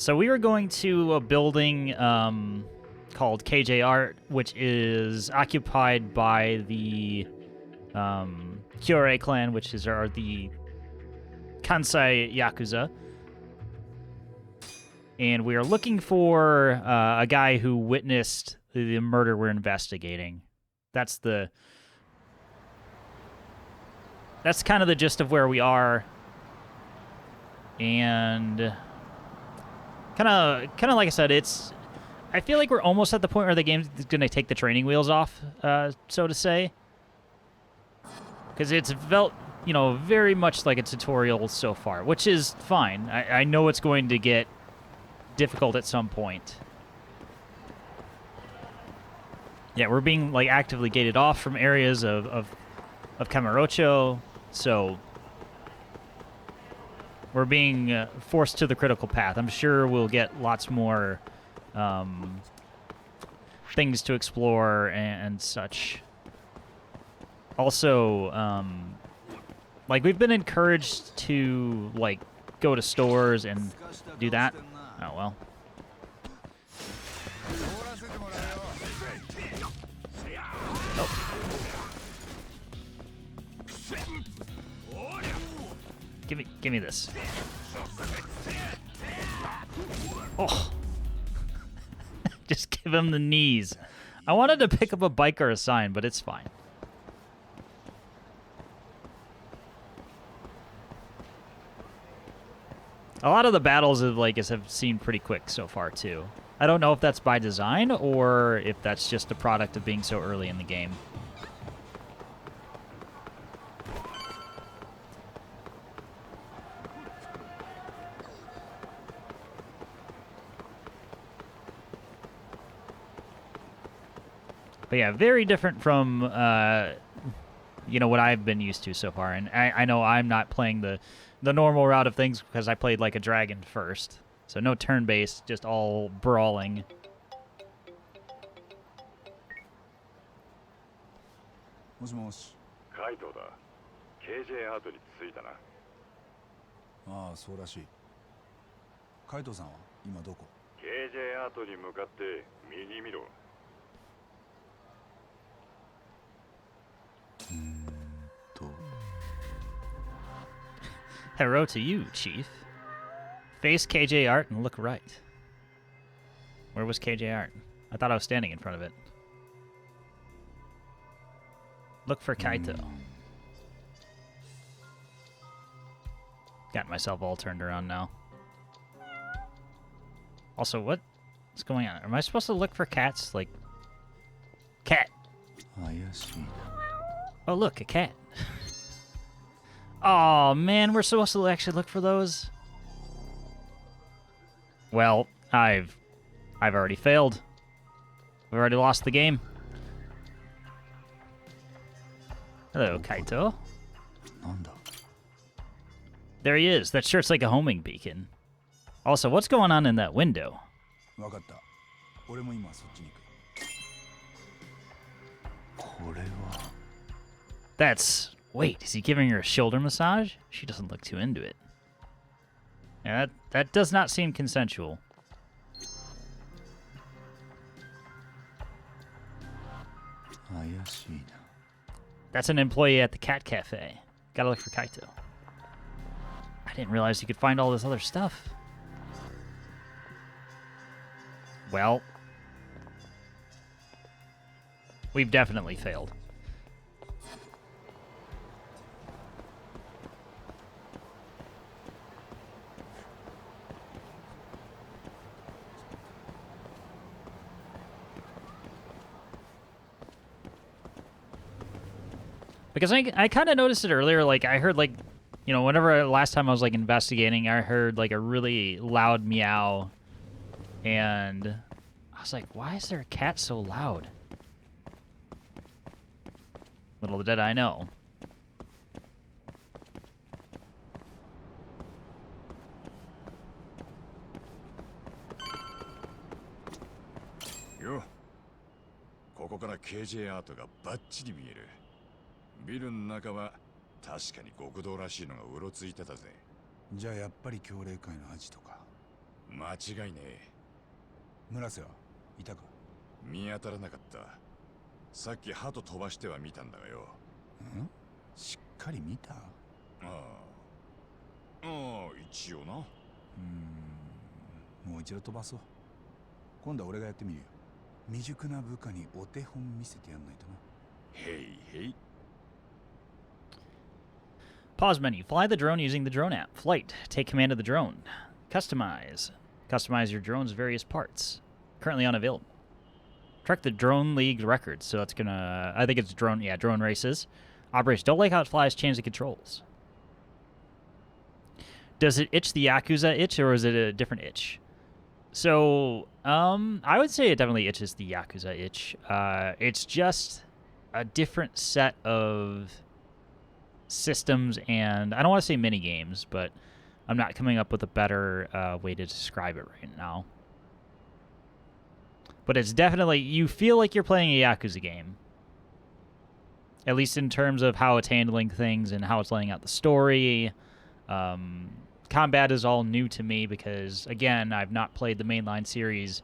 So we were going to a building called KJ Art, which is occupied by the Kyorei clan, which are the Kansai Yakuza. And we are looking for a guy who witnessed the murder we're investigating. That's kind of the gist of where we are. And kind of like I said, I feel like we're almost at the point where the game's going to take the training wheels off, so to say. Because it's felt, very much like a tutorial so far, which is fine. I know it's going to get difficult at some point. Yeah, we're being actively gated off from areas of Kamurocho, so we're being forced to the critical path. I'm sure we'll get lots more things to explore and such. Also, we've been encouraged to go to stores and do that. Oh well. Oh. Give me this. Oh. Just give him the knees. I wanted to pick up a bike or a sign, but it's fine. A lot of the battles have seemed pretty quick so far too. I don't know if that's by design or if that's just a product of being so early in the game. But yeah, very different from, what I've been used to so far. And I know I'm not playing the normal route of things because I played like a dragon first. So no turn-based, just all brawling. もしもし。カイトだ。KJ アートに着いたな。ああ、そうらしい。カイトさんは今どこ？ KJ アートに向かって右見ろ。Hello to you, Chief. Face KJ Art and look right. Where was KJ Art? I thought I was standing in front of it. Look for Kaito. Got myself all turned around now. Also, what's going on? Am I supposed to look for cats? Cat. Oh, look, a cat. Oh man, we're supposed to actually look for those? Well, I've already failed. We've already lost the game. Hello, Kaito. There he is. That shirt's like a homing beacon. Also, what's going on in that window? That's... Wait, is he giving her a shoulder massage? She doesn't look too into it. Yeah, that does not seem consensual. That's an employee at the cat cafe. Gotta look for Kaito. I didn't realize you could find all this other stuff. Well, we've definitely failed. Because I kind of noticed it earlier, I heard, whenever last time I was, investigating, I heard, a really loud meow, and I was like, why is there a cat so loud? Little did I know. Yo, ここから KJ アートがバッチリ見える。ビルの中は確かに極道らしいのがうろついてたぜ。じゃあやっぱり協励会のアジトか。間違いねえ。村瀬はいたか？見当たらなかった。さっき鳩飛ばしては見たんだがよ。ん？しっかり見た？ああ、一応な。もう一度飛ばそう。今度は俺がやってみるよ。未熟な部下にお手本見せてやんないとな。へいへい。 Pause menu. Fly the drone using the drone app. Flight. Take command of the drone. Customize. Customize your drone's various parts. Currently unavailable. Track the drone league records. So that's gonna... I think it's drone... Yeah, drone races. Operation. Don't like how it flies. Change the controls. Does it itch the Yakuza itch, or is it a different itch? So, I would say it definitely itches the Yakuza itch. It's just a different set of systems and... I don't want to say mini games, but I'm not coming up with a better way to describe it right now. But it's definitely... You feel like you're playing a Yakuza game. At least in terms of how it's handling things and how it's laying out the story. Combat is all new to me because, again, I've not played the mainline series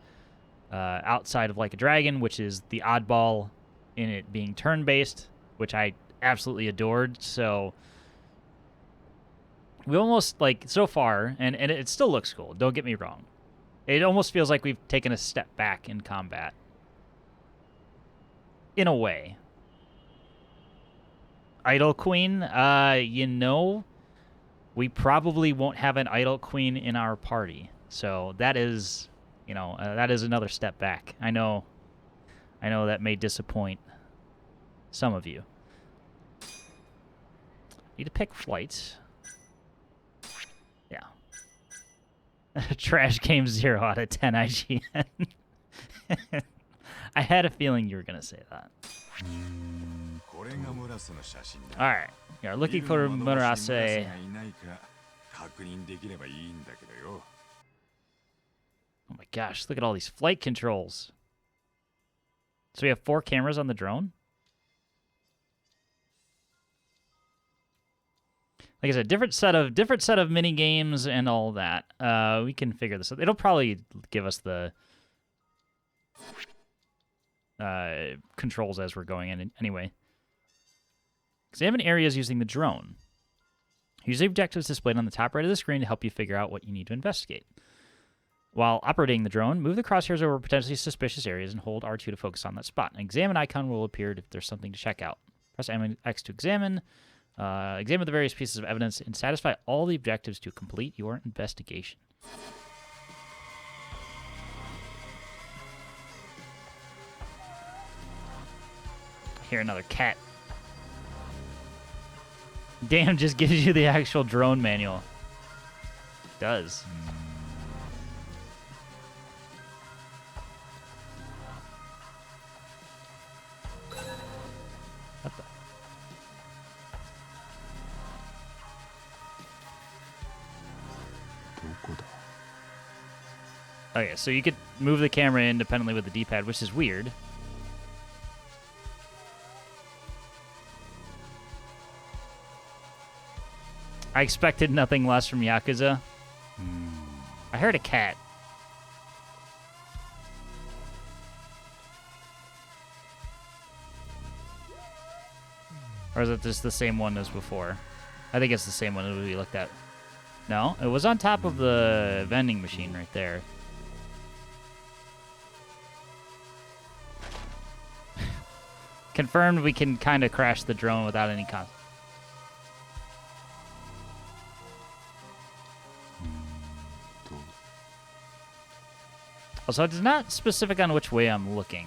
outside of Like a Dragon, which is the oddball in it being turn-based, which I absolutely adored. So we almost, like, so far, and it still looks cool, don't get me wrong. It almost feels like we've taken a step back in combat. In a way. Idol Queen, you know... We probably won't have an idol queen in our party. So that is, you know, that is another step back. I know that may disappoint some of you. Need to pick flights. Yeah. Trash game 0 out of 10 IGN. I had a feeling you were going to say that. Alright. You're looking for Murase. Oh my gosh, look at all these flight controls. So we have 4 cameras on the drone? Like I said, different set of mini games and all that. We can figure this out. It'll probably give us the controls as we're going in anyway. Examine areas using the drone. Use the objectives displayed on the top right of the screen to help you figure out what you need to investigate. While operating the drone, move the crosshairs over potentially suspicious areas and hold R2 to focus on that spot. An examine icon will appear if there's something to check out. Press X to examine. Examine the various pieces of evidence and satisfy all the objectives to complete your investigation. I hear another cat. Damn, just gives you the actual drone manual. It does. What the? Okay, so you could move the camera independently with the D-pad, which is weird. I expected nothing less from Yakuza. I heard a cat. Or is it just the same one as before? I think it's the same one that we looked at. No, it was on top of the vending machine right there. Confirmed we can kind of crash the drone without any cost. Also, it's not specific on which way I'm looking.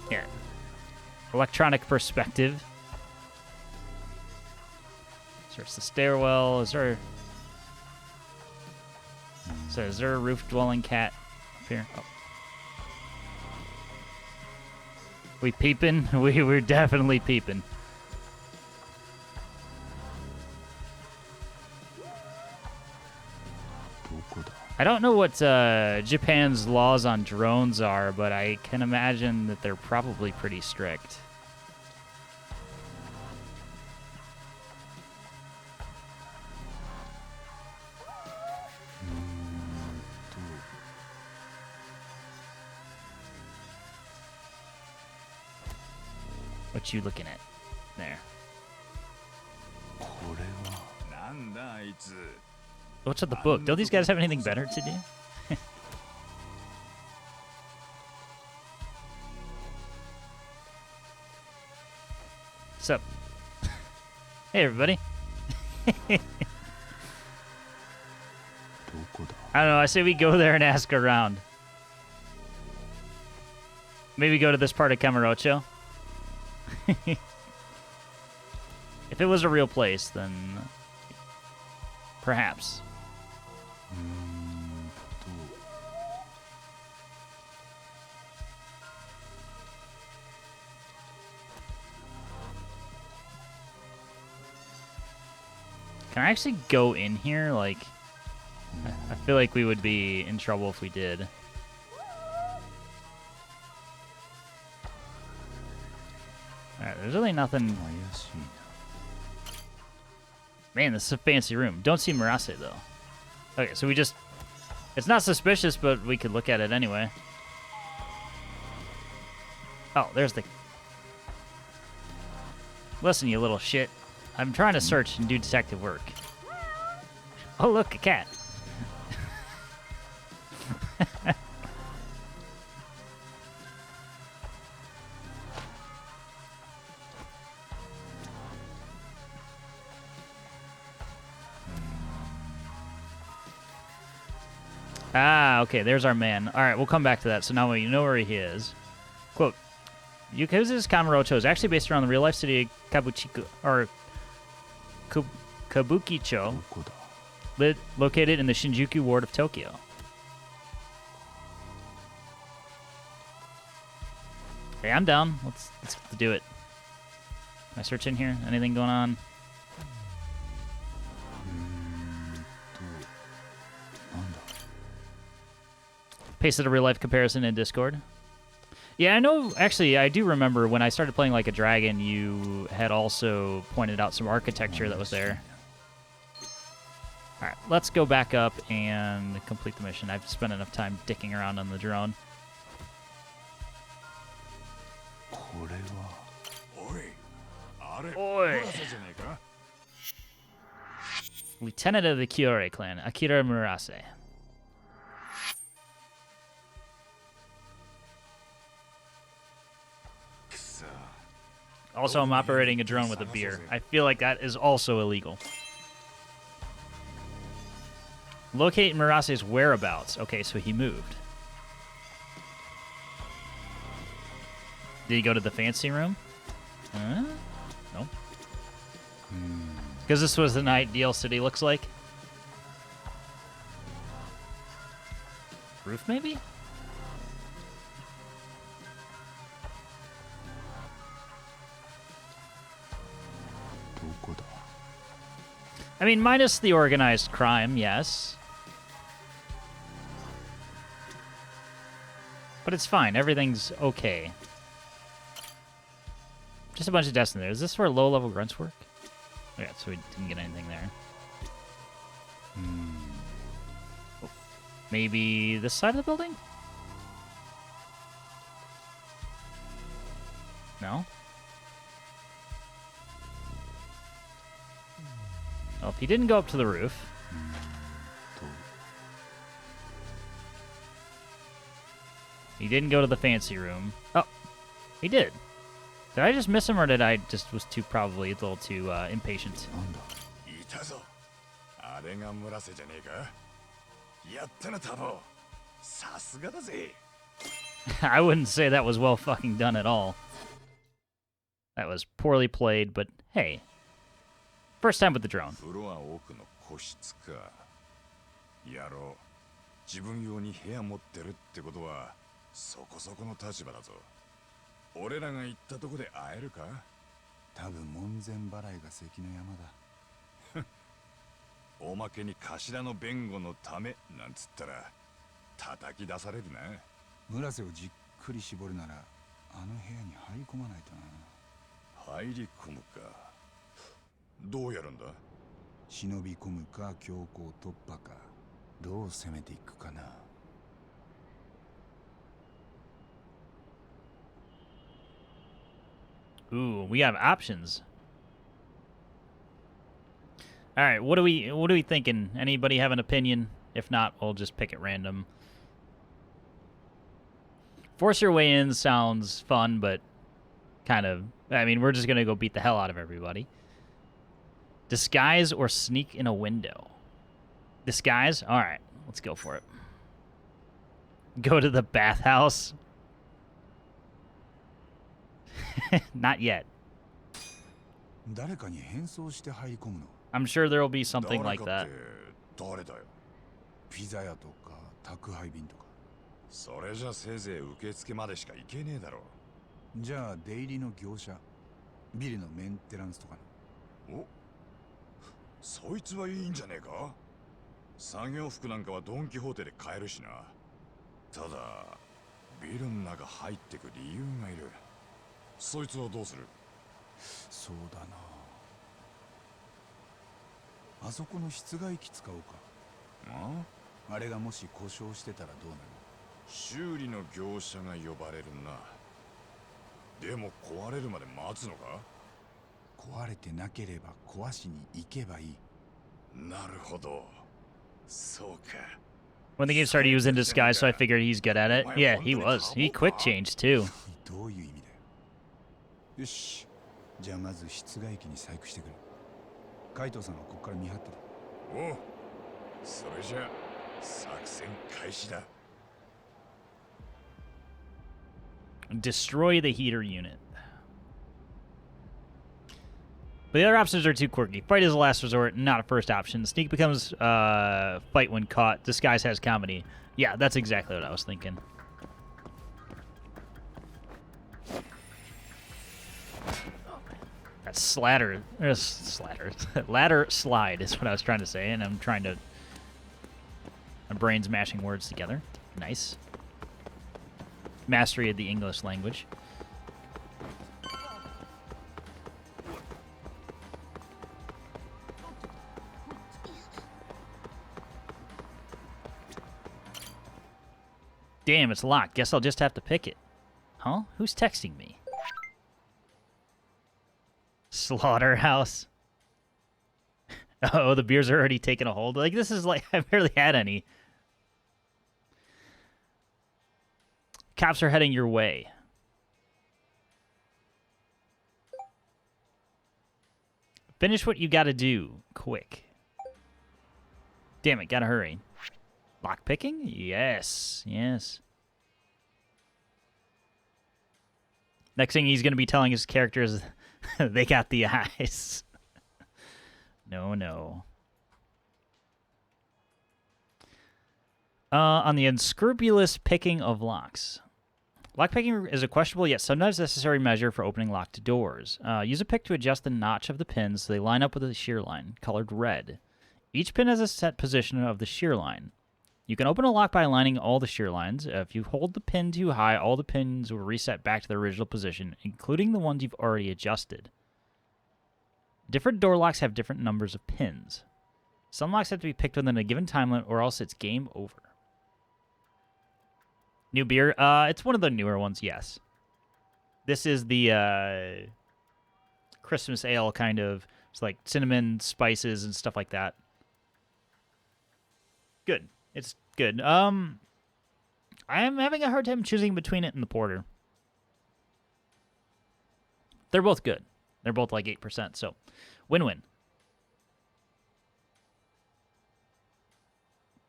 Yeah. Electronic perspective. Search the stairwell. Is there a roof-dwelling cat up here? Oh. We peeping? We're definitely peeping. I don't know what Japan's laws on drones are, but I can imagine that they're probably pretty strict. What you looking at? There. What's with the book? Don't these guys have anything better to do? What's up? Hey, everybody. I don't know. I say we go there and ask around. Maybe go to this part of Kamurocho. If it was a real place, then perhaps. Can I actually go in here? Like, I feel like we would be in trouble if we did. Alright, there's really nothing. Man, this is a fancy room. Don't see Murase, though. Okay, so we just... It's not suspicious, but we could look at it anyway. Oh, there's the... Listen, you little shit. I'm trying to search and do detective work. Oh, look, a cat. Ah, okay, there's our man. All right, we'll come back to that. So now we know where he is. Quote, Yakuza's Kamurocho is actually based around the real-life city of Kabukicho, located in the Shinjuku ward of Tokyo. Hey, I'm down. Let's do it. Can I search in here? Anything going on? Pasted a real-life comparison in Discord. Yeah, I know, actually, I do remember when I started playing Like a Dragon, you had also pointed out some architecture that was there. Alright, let's go back up and complete the mission. I've spent enough time dicking around on the drone. Oi! Lieutenant of the Kyorei clan, Akira Murase. Also, I'm operating a drone with a beer. I feel like that is also illegal. Locate Murase's whereabouts. Okay, so he moved. Did he go to the fancy room? No. Because this was an ideal city, looks like. Roof, maybe? I mean, minus the organized crime, yes. But it's fine. Everything's okay. Just a bunch of desks in there. Is this where low-level grunts work? Yeah, so we didn't get anything there. Oh, maybe this side of the building? No? Well, if he didn't go up to the roof... He didn't go to the fancy room. Oh, he did. Did I just miss him, or did I just was probably a little too impatient? I wouldn't say that was well fucking done at all. That was poorly played, but hey. First time with the drone. おまけに頭の弁護のためなんつったら叩き出されるな。村瀬をじっくり絞るならあの部屋に入り込まないとな。入り込むか。どうやるんだ？忍び込むか強行突破か、どう攻めていくかな。Ooh, we have options. All right, what are we thinking? Anybody have an opinion? If not, we'll just pick at random. Force your way in sounds fun, but kind of, I mean, we're just going to go beat the hell out of everybody. Disguise or sneak in a window? Disguise? All right, let's go for it. Go to the bathhouse? Not yet. 誰かに変装して入り込むの。 I'm sure there will be something like that. 誰だよ。ピザ屋とか宅配便とか。それじゃせいぜい受付までしか行けねえだろ。じゃあ出入りの業者、ビルのメンテナンスとかの。お、そいつはいいんじゃねえか。作業服なんかはドンキホーテで買えるしな。ただビルの中入ってく理由がいる。そいつはどうする？そうだな。あそこの室外機使おうか。あれがもし故障してたらどうなる？修理の業者が呼ばれるな。でも壊れるまで待つのか？壊れてなければ壊しに行けばいい。なるほど。そうか。 When the game started, he was in disguise, so I figured he's good at it. Yeah, he was. He quick changed, too. どういう意味だよ。よし。じゃあまず室外機に細工してくる。カイトさんはここから見張ってて。おう。それじゃ作戦開始だ。Destroy the heater unit. But the other options are too quirky. Fight is a last resort, not a first option. Sneak becomes fight when caught. Disguise has comedy. Yeah, that's exactly what I was thinking. That ladder slide is what I was trying to say, and I'm trying to... My brain's mashing words together. Nice. Mastery of the English language. Damn, it's locked. Guess I'll just have to pick it. Huh? Who's texting me? Slaughterhouse. Oh, the beers are already taking a hold. Like, this is like, I barely had any. Cops are heading your way. Finish what you gotta do. Quick. Damn it, gotta hurry. Lockpicking? Yes, yes. Next thing he's gonna be telling his characters, they got the eyes. No, no. On the unscrupulous picking of locks. Lockpicking is a questionable yet sometimes necessary measure for opening locked doors. Use a pick to adjust the notch of the pins so they line up with the shear line, colored red. Each pin has a set position of the shear line. You can open a lock by aligning all the shear lines. If you hold the pin too high, all the pins will reset back to their original position, including the ones you've already adjusted. Different door locks have different numbers of pins. Some locks have to be picked within a given time limit, or else it's game over. New beer? It's one of the newer ones, yes. This is the Christmas ale kind of. It's like cinnamon, spices, and stuff like that. Good. It's good. I am having a hard time choosing between it and the porter. They're both good. They're both like 8%, so win-win.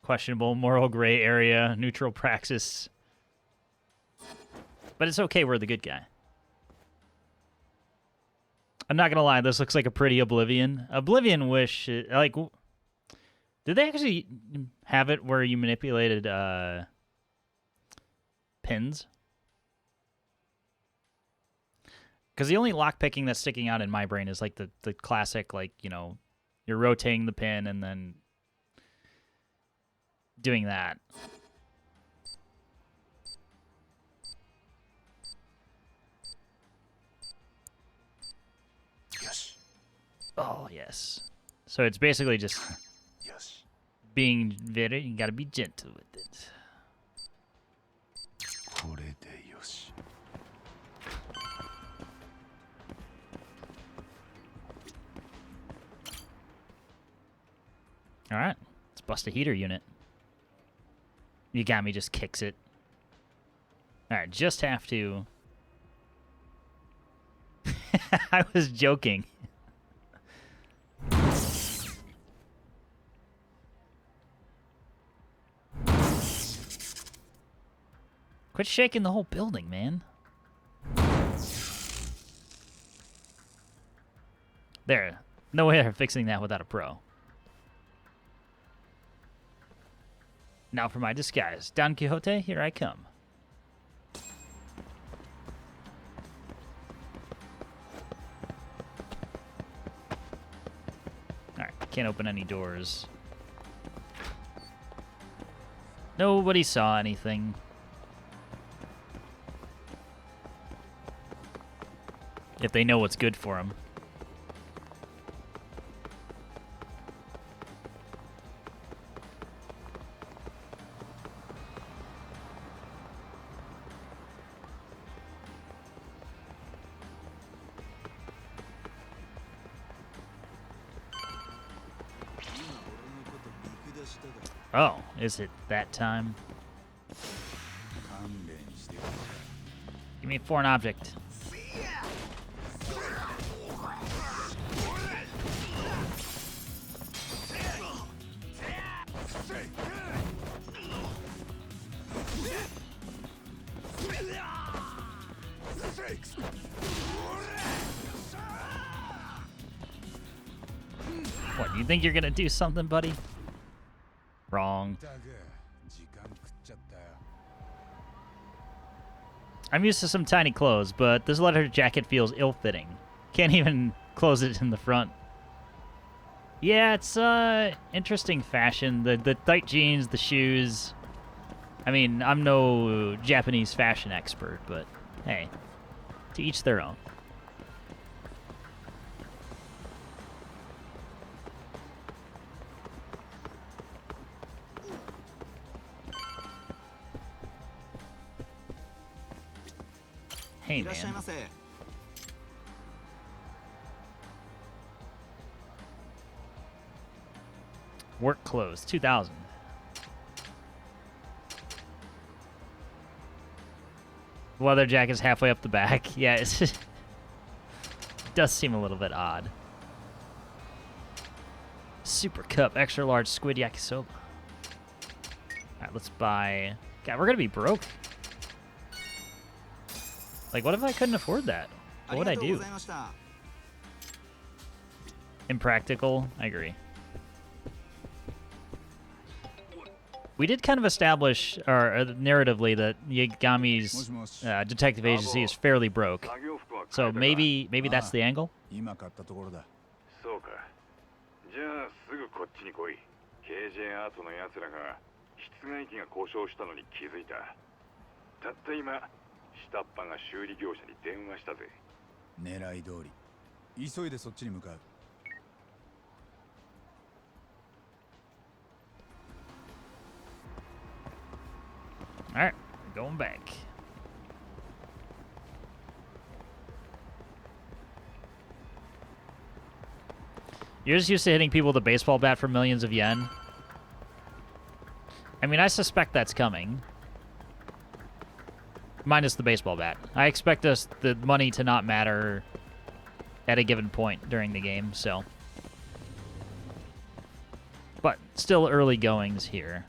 Questionable moral gray area, neutral praxis. But it's okay, we're the good guy. I'm not gonna lie, this looks like a pretty Oblivion. Oblivion Wish, like... Did they actually have it where you manipulated pins? Because the only lockpicking that's sticking out in my brain is like the classic, like, you know, you're rotating the pin and then doing that. Oh, yes. So it's basically just being very... You gotta be gentle with it. Alright. Let's bust a heater unit. Yagami just kicks it. Alright, just have to... I was joking. Quit shaking the whole building, man. There. No way of fixing that without a pro. Now for my disguise. Don Quixote, here I come. Alright, can't open any doors. Nobody saw anything. If they know what's good for them. Oh, is it that time? Give me a foreign object. What, you think you're gonna do something, buddy? Wrong. I'm used to some tiny clothes, but this leather jacket feels ill-fitting. Can't even close it in the front. Yeah, it's interesting fashion. The tight jeans, the shoes. I mean, I'm no Japanese fashion expert, but hey, to each their own. Hey, man. Work clothes, 2,000. Leather jacket's halfway up the back. Yeah, it's just, it does seem a little bit odd. Super cup, extra large squid yakisoba. Alright, let's buy... God, we're gonna be broke. Like, what if I couldn't afford that? What would I do? Impractical, I agree. We did kind of establish, or narratively, that Yagami's detective agency is fairly broke. So maybe that's the angle? Alright, we're going back. You're just used to hitting people with a baseball bat for millions of yen? I mean, I suspect that's coming. Minus the baseball bat. I expect the money to not matter at a given point during the game, so. But still early goings here.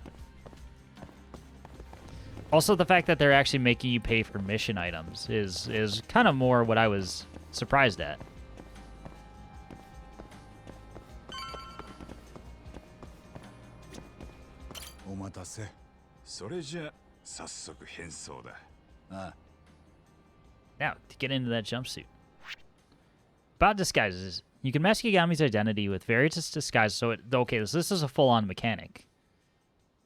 Also, the fact that they're actually making you pay for mission items is kind of more what I was surprised at. Now, to get into that jumpsuit. About disguises. You can mask Yagami's identity with various disguises, so okay, this is a full-on mechanic.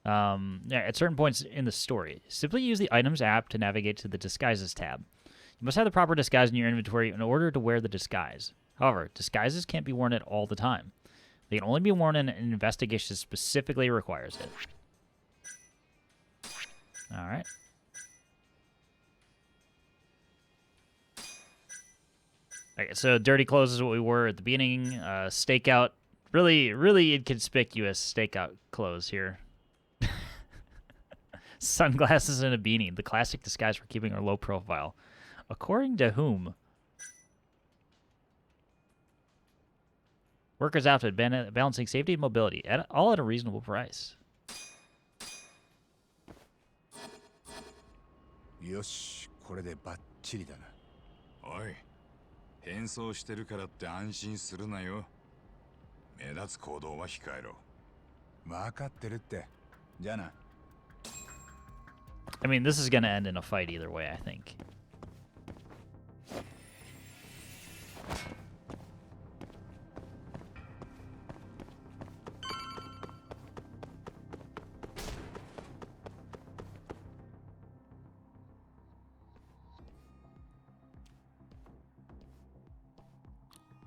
Yeah, at certain points in the story. Simply use the Items app to navigate to the Disguises tab. You must have the proper disguise in your inventory in order to wear the disguise. However, disguises can't be worn at all the time. They can only be worn in an investigation specifically requires it. Alright. Okay, so dirty clothes is what we were at the beginning. Stakeout. Really, really inconspicuous stakeout clothes here. Sunglasses and a beanie. The classic disguise for keeping our low profile. According to whom? Worker's outfit, balancing safety and mobility, all at a reasonable price. よし、これでバッチリだな。おい、変装してるからって安心するなよ。目立つ行動は控えろ。分かってるって。じゃあな。I mean, this is going to end in a fight either way, I think.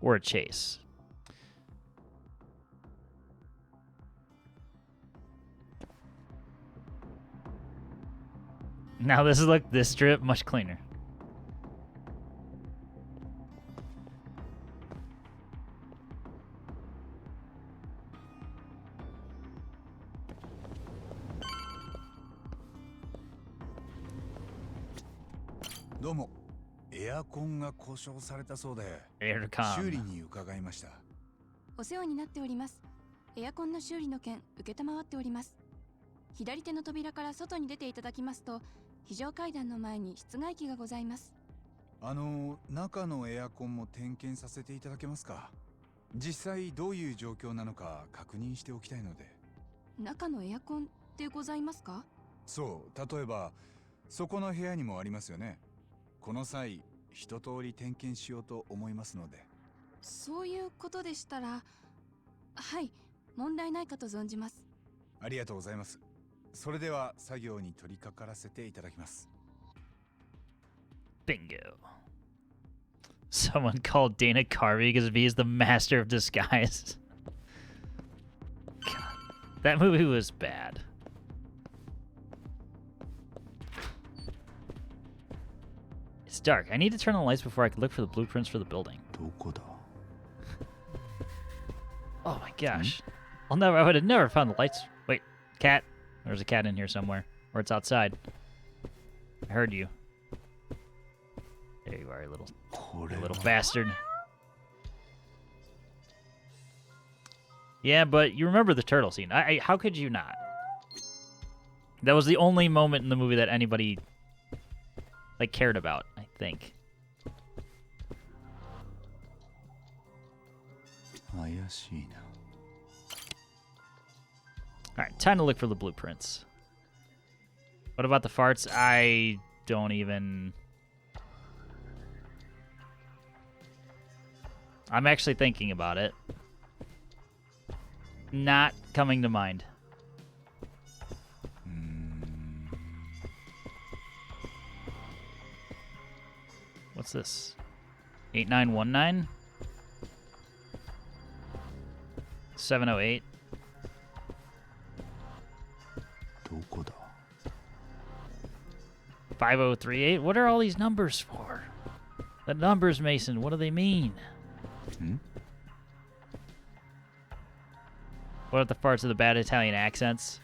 Or a chase. Now this strip much cleaner. Domo. エアコンが故障されたそうで、Aircon. 修理に伺いました。お世話になっております。エアコンの修理の件受けたまわっております。左手の扉から外に出ていただきますと、非常階段の前に室外機がございます。中のエアコンも点検させていただけますか。実際どういう状況なのか確認しておきたいので。中のエアコンってございますか？そう、例えばそこの部屋にもありますよね。この際一通り点検しようと思いますので。そういうことでしたら、はい、問題ないかと存じます。ありがとうございます。それでは作業に取り掛からせていただきます。Bingo. Someone called Dana Carvey because he is the master of disguise. God, that movie was bad. It's dark. I need to turn on the lights before I can look for the blueprints for the building. どこだ? Oh my gosh. I would have never found the lights. Wait, cat. There's a cat in here somewhere. Or it's outside. I heard you. There you are, you little bastard. Yeah, but you remember the turtle scene. How could you not? That was the only moment in the movie that anybody cared about, I think. Alright, time to look for the blueprints. What about the farts? I don't even... I'm actually thinking about it. Not coming to mind. What's this? 8919? 708? どこだ? 5038? What are all these numbers for? The numbers, Mason, what do they mean? What are the parts of the bad Italian accents?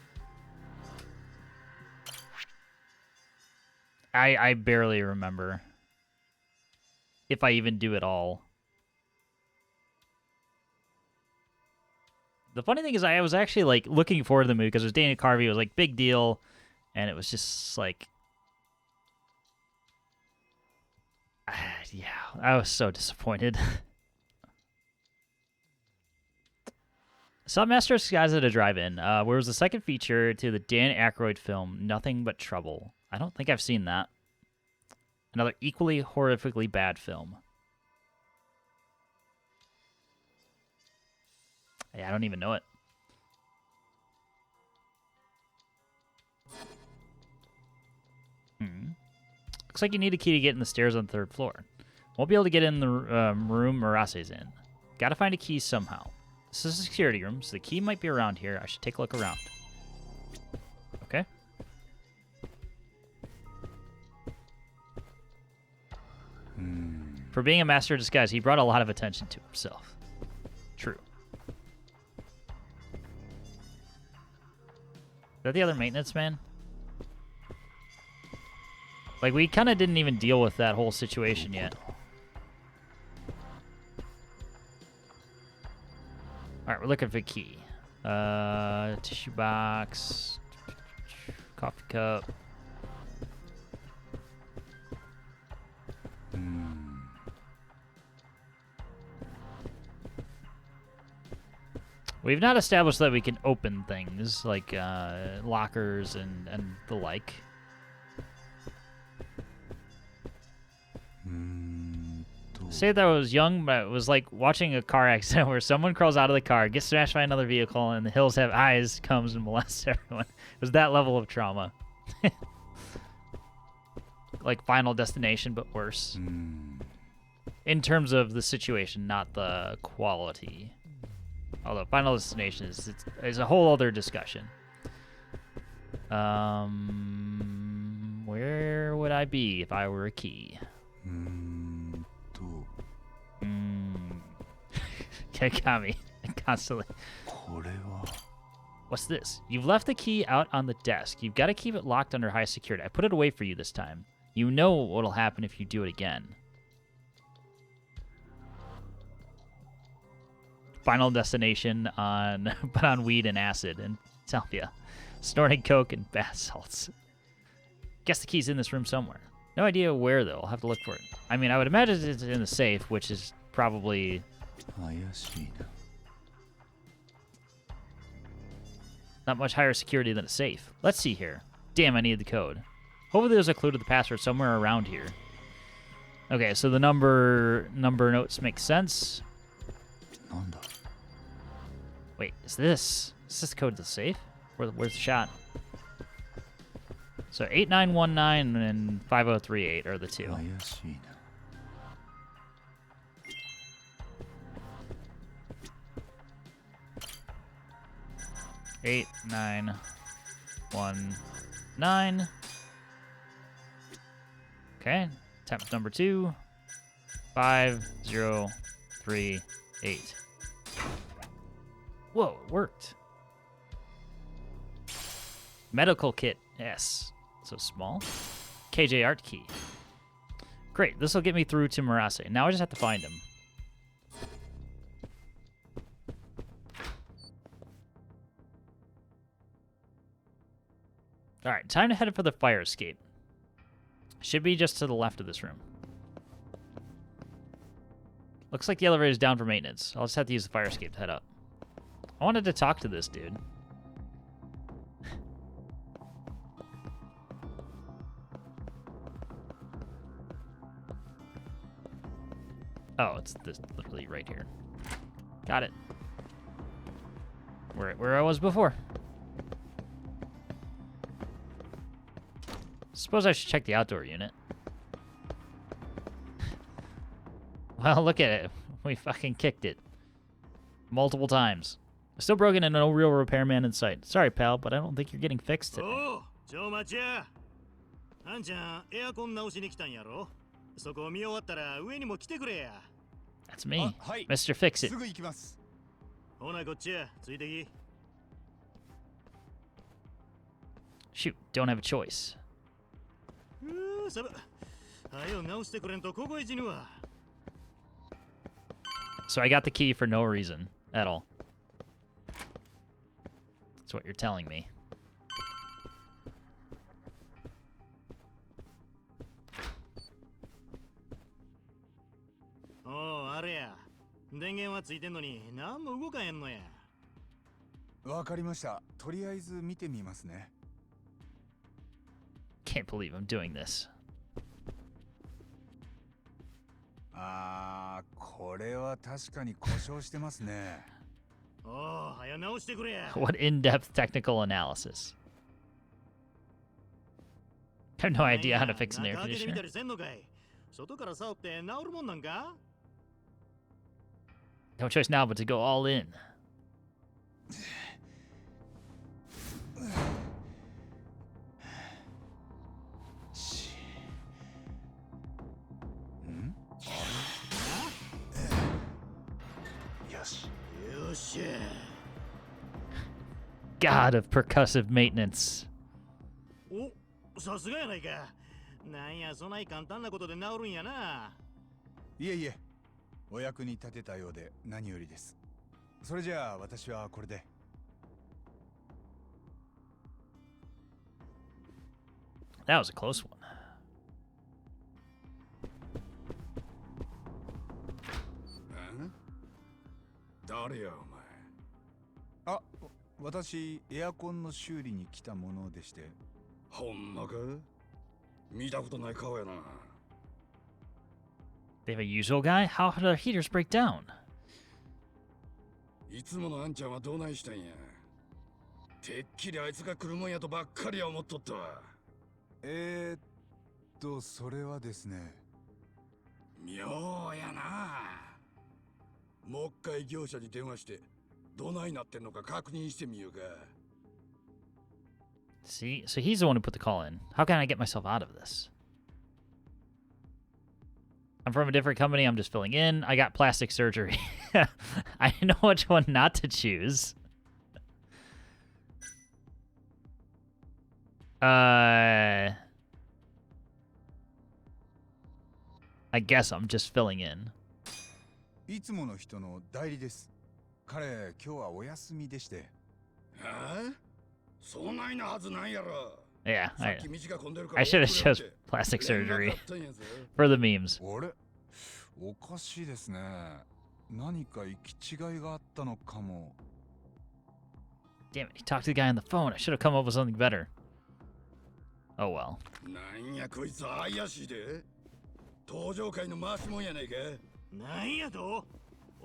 I barely remember. If I even do at all. The funny thing is I was actually looking forward to the movie because it was Dana Carvey. It was big deal. And it was just yeah, I was so disappointed. Saw Master of Disguise at a drive-in, where it was the second feature to the Dan Aykroyd film, Nothing But Trouble. I don't think I've seen that. Another equally horrifically bad film. Yeah, I don't even know it. Looks like you need a key to get in the stairs on the 3rd floor. Won't be able to get in the room Murase's in. Gotta find a key somehow. This is a security room, so the key might be around here. I should take a look around. Okay. For being a master of disguise, he brought a lot of attention to himself. True. Is that the other maintenance man? Like, we kind of didn't even deal with that whole situation yet. Alright, we're looking for a key. Tissue box. Coffee cup. We've not established that we can open things like lockers and the like. Say that I was young, but it was like watching a car accident where someone crawls out of the car, gets smashed by another vehicle, and the hills have eyes, comes and molests everyone. It was that level of trauma. Like Final Destination, but worse. In terms of the situation, not the quality. Although Final Destination is a whole other discussion. Where would I be if I were a key? Yagami, constantly. What's this? You've left the key out on the desk. You've got to keep it locked under high security. I put it away for you this time. You know what'll happen if you do it again. Final Destination but on weed and acid and salvia. Snorting coke and bath salts. Guess the key's in this room somewhere. No idea where, though. I'll have to look for it. I mean, I would imagine it's in the safe, which is probably... not much higher security than a safe. Let's see here. Damn, I need the code. Hopefully there's a clue to the password somewhere around here. Okay, so the number notes make sense. Wait, is this the code to the safe? Where's the shot? So 8919 and 5038 are the two. 8919. Okay, attempt number 2. 5038. Whoa, it worked. Medical kit, yes. So small. KJ art key. Great, this will get me through to Murase. Now I just have to find him. Alright, time to head for the fire escape. Should be just to the left of this room. Looks like the elevator is down for maintenance. I'll just have to use the fire escape to head up. I wanted to talk to this dude. Oh, it's this literally right here. Got it. Where I was before. Suppose I should check the outdoor unit. Well, look at it. We fucking kicked it. Multiple times. Still broken and no real repairman in sight. Sorry, pal, but I don't think you're getting fixed today. Oh, that's me, Mr. Fix-It. Shoot, don't have a choice. So I got the key for no reason at all. That's what you're telling me. Oh, 電源はついてんのに何も動かへんのや。わかりました。とりあえず見てみますね。Can't believe I'm doing this. これは確かに故障してますね。おう、早直してくれや。What in-depth technical analysis. I have no idea how to fix an air 中開けてみた conditioner. りせんのかい。外から触って治るもんなんか。 No choice now but to go all in. God of percussive maintenance. お、さすがやないか。なんや、そない簡単なことで治るんやな。いえいえ、お役に立てたようで何よりです。それじゃあ私はこれで。That was a close one. 誰やお前。あ、私エアコンの修理に来たものでして。ほんまか？見たことない顔やな。They have a usual guy? How do their heaters break down? いつものあんちゃんはどないしたんや。てっきりあいつが来るもんやとばっかりは思っとったわ。それはですね。妙やな。もう一回業者に電話してどないなってんのか確認してみようか。 See? So he's the one who put the call in. How can I get myself out of this? I'm from a different company. I'm just filling in. I got plastic surgery. I know which one not to choose. I guess I'm just filling in. いつもの人の代理です。彼、今日はお休みでして。そないなはずないやろ。 Yeah, さっき道が混んでるから I should have 遅れ chose て plastic 連絡 surgery あったんやぞ。 for the memes. あれ、おかしいですね。何か行き違いがあったのかも。 Damn it, he talked to the guy on the phone. I should have come up with something better. Oh well. なんやこいつ怪しいで。登場会の回しもんやないか。なんやと。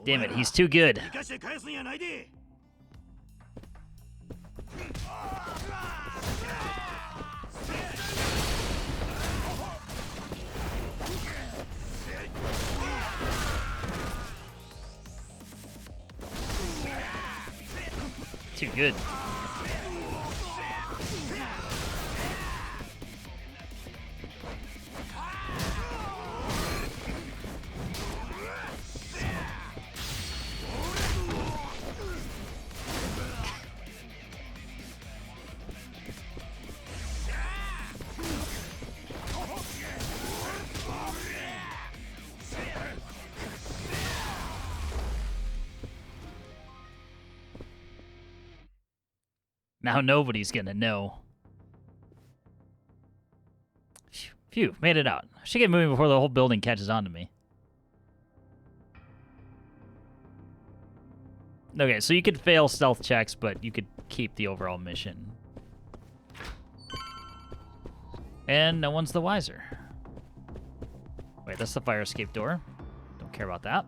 Damn it, he's too good. 生かして返すんやないで。 Too good. Now nobody's gonna know. Phew, made it out. I should get moving before the whole building catches on to me. Okay, so you could fail stealth checks, but you could keep the overall mission. And no one's the wiser. Wait, that's the fire escape door. Don't care about that.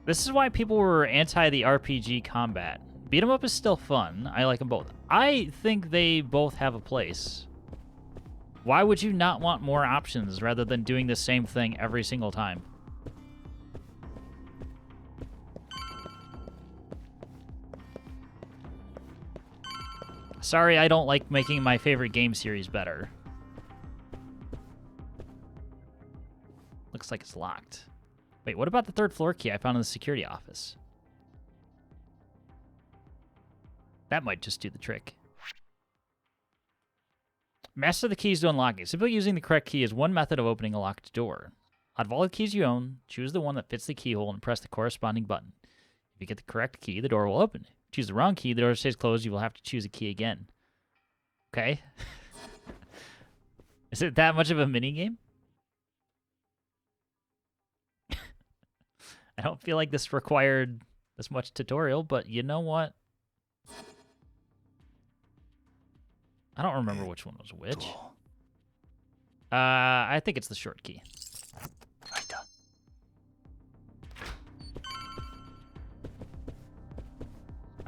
This is why people were anti the RPG combat. Beat 'em up is still fun. I like them both. I think they both have a place. Why would you not want more options rather than doing the same thing every single time? Sorry, I don't like making my favorite game series better. Looks like it's locked. Wait, what about the third floor key I found in the security office? That might just do the trick. Master the keys to unlock it. Simply using the correct key is one method of opening a locked door. Out of all the keys you own, choose the one that fits the keyhole and press the corresponding button. If you get the correct key, the door will open. If you choose the wrong key, the door stays closed. You will have to choose a key again. Okay. Is it that much of a mini-game? I don't feel like this required this much tutorial, but you know what? I don't remember which one was which. I think it's the short key.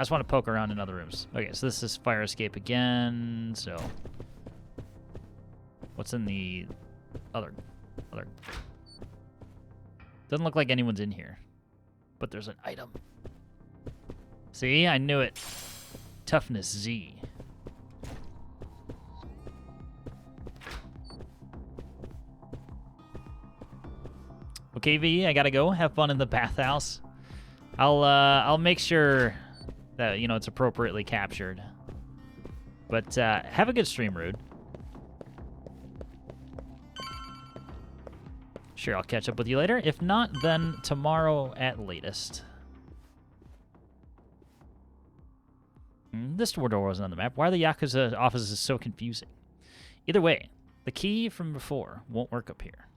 just want to poke around in other rooms. Okay, so this is fire escape again. So what's in the other? Doesn't look like anyone's in here, but there's an item. See, I knew it. Toughness Z. Okay, V, I gotta go. Have fun in the bathhouse. I'll make sure that, you know, it's appropriately captured. But have a good stream, Rude. Sure, I'll catch up with you later. If not, then tomorrow at latest. This door wasn't on the map. Why are the Yakuza offices so confusing? Either way, the key from before won't work up here.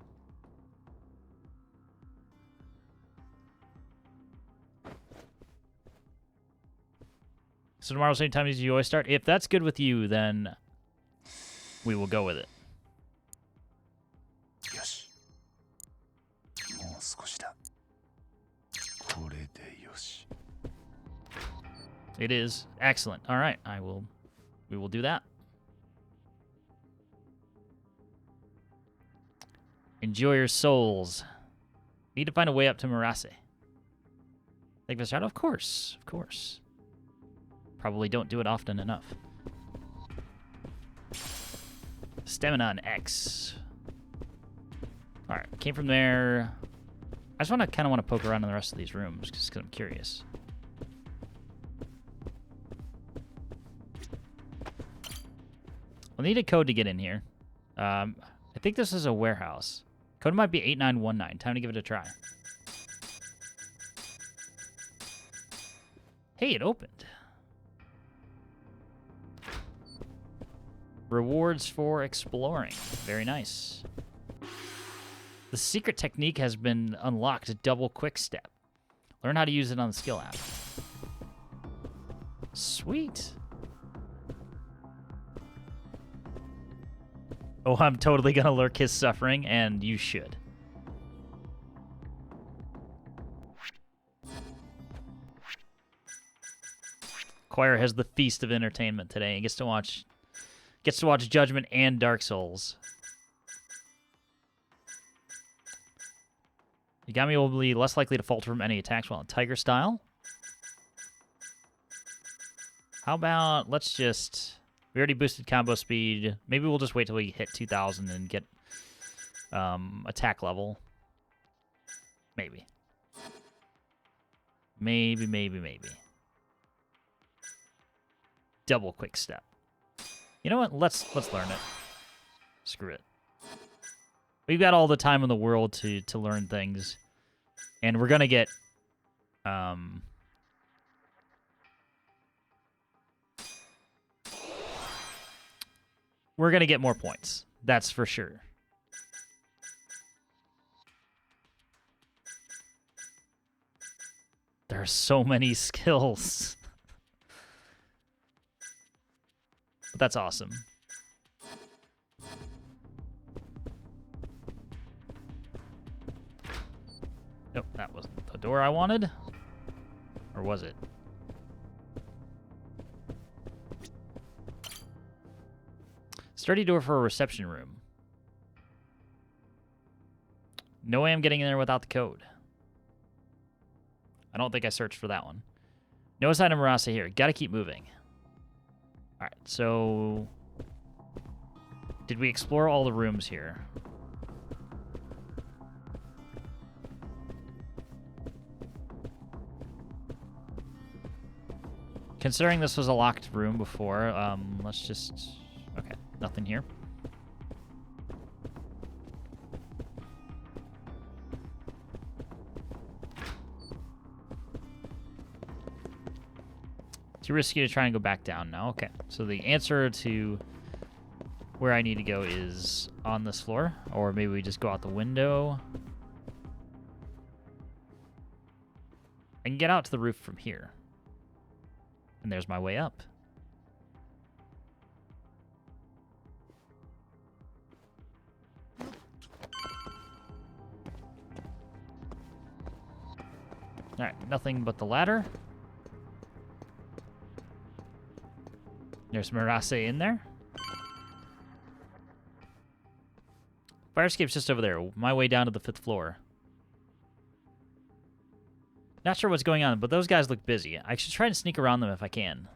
So tomorrow, same time as you always start. If that's good with you, then we will go with it. It is excellent. All right, we will do that. Enjoy your souls. Need to find a way up to Murase. Thank you, Of course, of course. Probably don't do it often enough. Stamina on X. All right, came from there. I just kind of want to poke around in the rest of these rooms just because I'm curious. We'll need a code to get in here. I think this is a warehouse. Code might be 8919. Time to give it a try. Hey, it opened. Rewards for exploring. Very nice. The secret technique has been unlocked. Double quick step. Learn how to use it on the skill app. Sweet. Oh, I'm totally gonna lurk his suffering, and you should. Choir has the feast of entertainment today. He gets to watch Judgment and Dark Souls. Yagami will be less likely to falter from any attacks while in Tiger style. How about, let's just... We already boosted combo speed. Maybe we'll just wait till we hit 2,000 and get attack level. Maybe. Maybe. Double quick step. You know what? Let's learn it. Screw it. We've got all the time in the world to learn things. And we're gonna get more points. That's for sure. There are so many skills. But that's awesome. Nope, that wasn't the door I wanted. Or was it? Sturdy door for a reception room. No way I'm getting in there without the code. I don't think I searched for that one. No sign of Murase here. Gotta keep moving. Alright, so... Did we explore all the rooms here? Considering this was a locked room before, let's just... Okay, nothing here. Too risky to try and go back down now. Okay, so the answer to where I need to go is on this floor, or maybe we just go out the window. I can get out to the roof from here. And there's my way up. All right, nothing but the ladder. There's Murase in there. Fire escape's just over there. My way down to the 5th floor. Not sure what's going on, but those guys look busy. I should try to sneak around them if I can.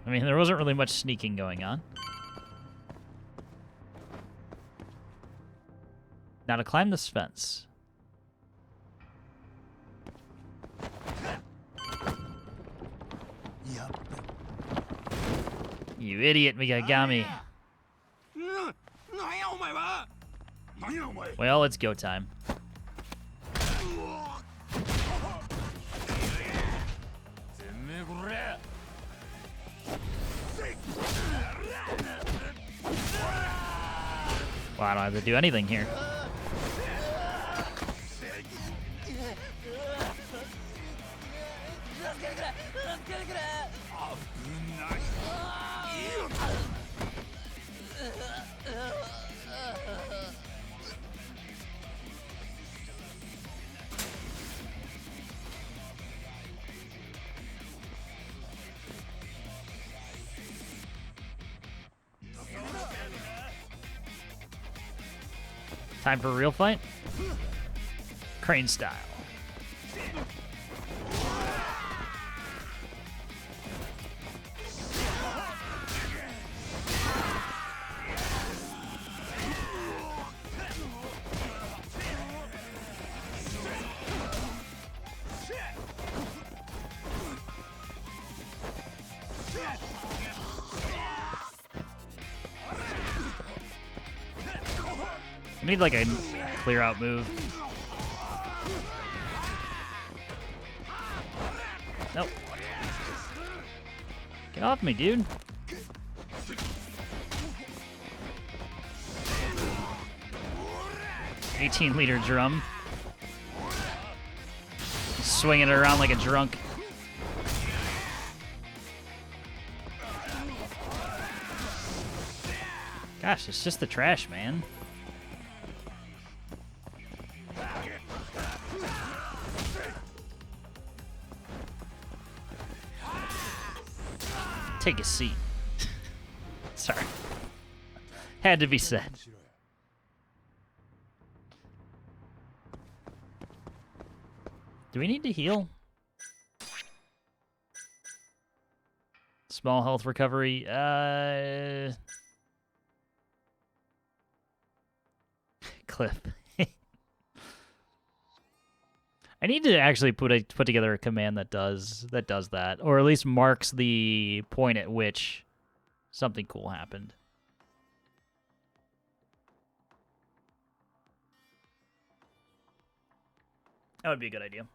I mean, there wasn't really much sneaking going on. Now to climb this fence. You idiot, Yagami. Well, it's go time. Well, I don't have to do anything here. Time for a real fight? Crane style. I need like a clear out move. Nope. Get off me, dude. $18-liter drum. Swinging it around like a drunk. Gosh, it's just the trash, man. Take a seat. Sorry. Had to be said. Do we need to heal? Small health recovery. Cliff. I need to actually put together a command that does that, or at least marks the point at which something cool happened. That would be a good idea.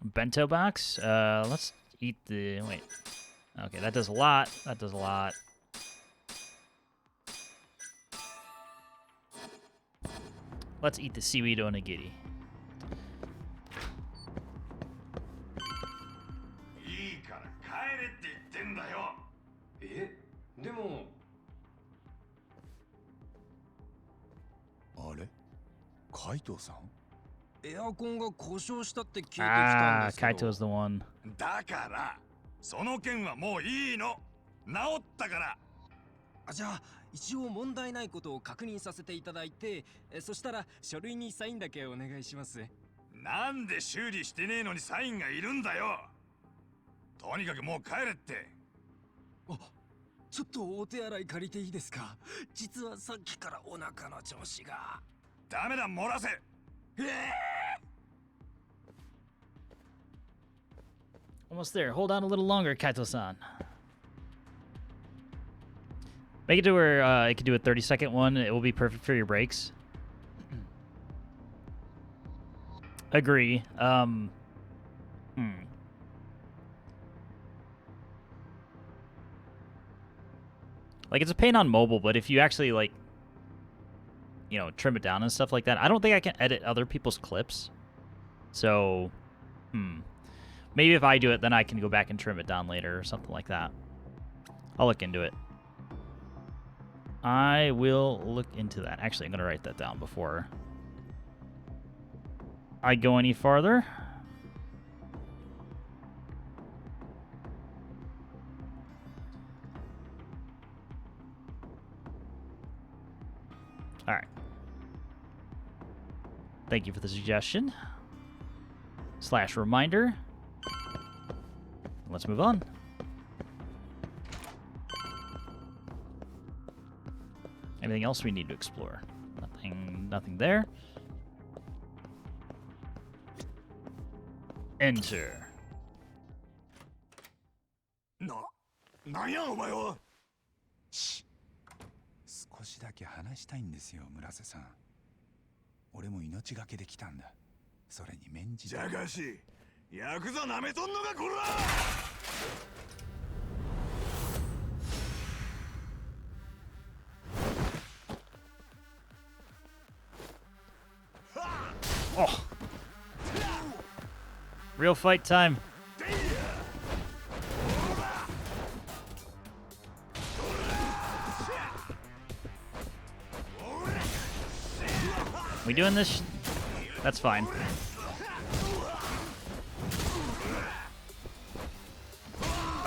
Bento box. Let's eat the wait. Okay, that does a lot. That does a lot. Let's eat the seaweed onigiri. Ah, Kaito's the one. だからその件はもういいの。治ったから。じゃあ一応問題ないことを確認させていただいて、そしたら書類にサインだけお願いします。なんで修理してねえのにサインがいるんだよ。とにかくもう帰れって。あ、ちょっとお手洗い借りていいですか？実はさっきからお腹の調子が。ダメだ、漏らせ。Almost there. Hold on a little longer, Kaito-san. Make it to where it can do a 30-second one. It will be perfect for your breaks. Agree. Like, it's a pain on mobile, but if you actually, like, you know, trim it down and stuff like that, I don't think I can edit other people's clips. So, Maybe if I do it, then I can go back and trim it down later or something like that. I'll look into it. I will look into that. Actually, I'm going to write that down before I go any farther. All right. Thank you for the suggestion. / reminder. Let's move on. Anything else we need to explore? Nothing there. Enter. なんやお前は。少しだけ話したいんですよ、村瀬さん。俺も命がけで来たんだ。それに免じて。じゃがし、ヤクザなめとんのかこら。Oh. Real fight time. We doing this? That's fine.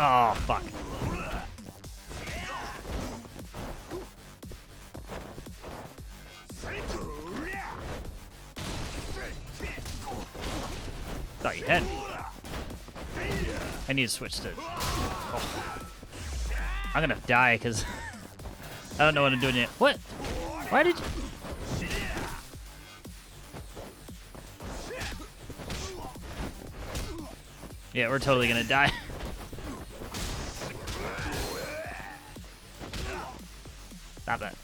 Oh, fuck. Thought you had me. I need to switch to... Oh. I'm gonna die because I don't know what I'm doing yet. What? Why did you... Yeah, we're totally gonna die. Stop that.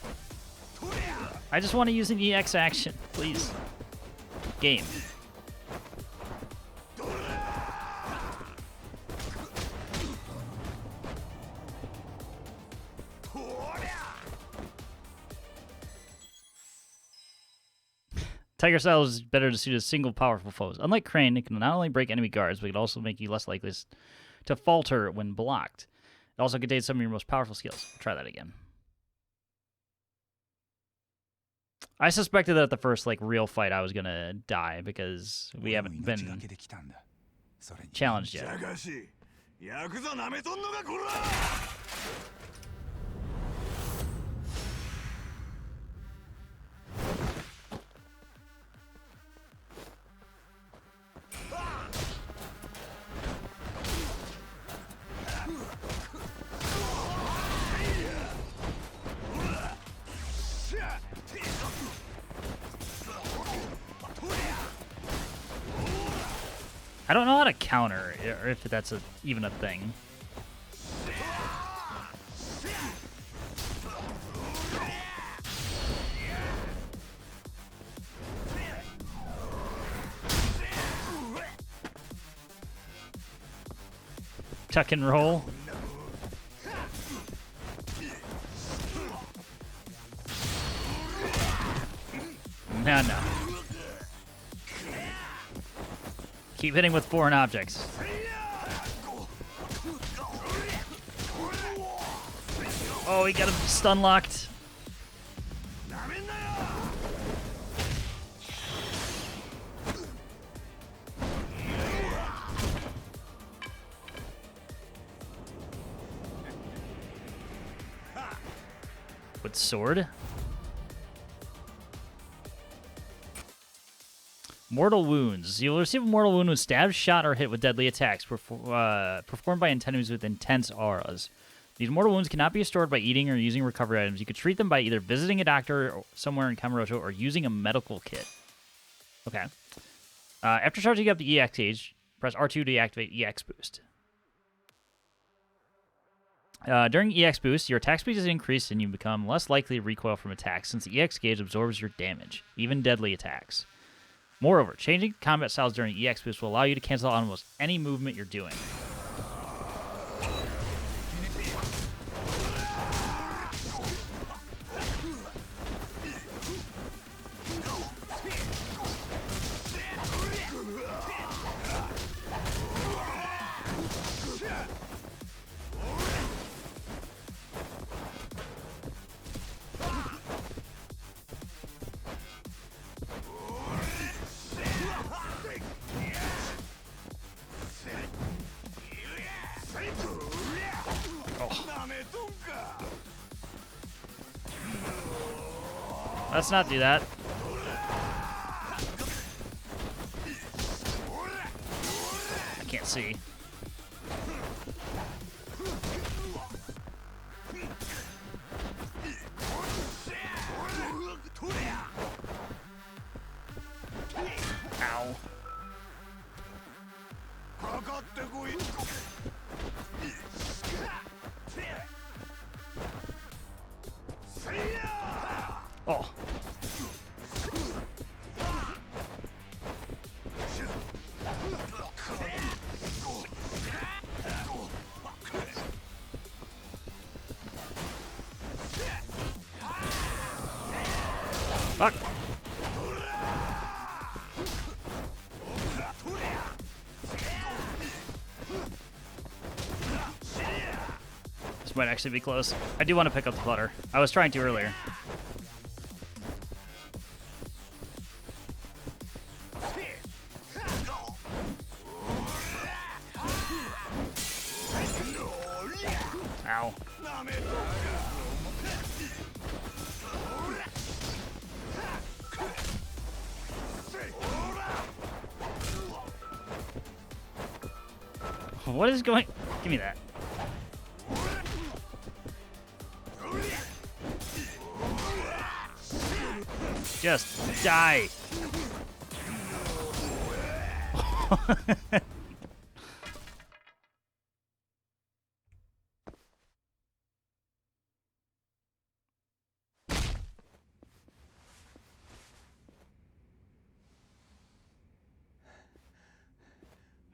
I just want to use an EX action, please. Game. Tiger style is better to suit a single powerful foes. Unlike Crane, it can not only break enemy guards, but it can also make you less likely to falter when blocked. It also contains some of your most powerful skills. Try that again. I suspected that at the first real fight I was gonna die because we haven't been challenged yet. I don't know how to counter, or if that's even a thing. Tuck and roll. No. Keep hitting with foreign objects. Oh, he got him stun locked. With sword? Mortal wounds. You'll receive a mortal wound when stabbed, shot, or hit with deadly attacks performed by enemies with intense auras. These mortal wounds cannot be restored by eating or using recovery items. You could treat them by either visiting a doctor somewhere in Kamurocho or using a medical kit. Okay. After charging up the EX gauge, press R2 to activate EX boost. During EX boost, your attack speed is increased and you become less likely to recoil from attacks since the EX gauge absorbs your damage, even deadly attacks. Moreover, changing combat styles during EX boost will allow you to cancel out almost any movement you're doing. Let's not do that. I can't see. Ow. Oh. Fuck. This might actually be close. I do want to pick up the clutter. I was trying to earlier. Ow. What is going... Give me that. Just die.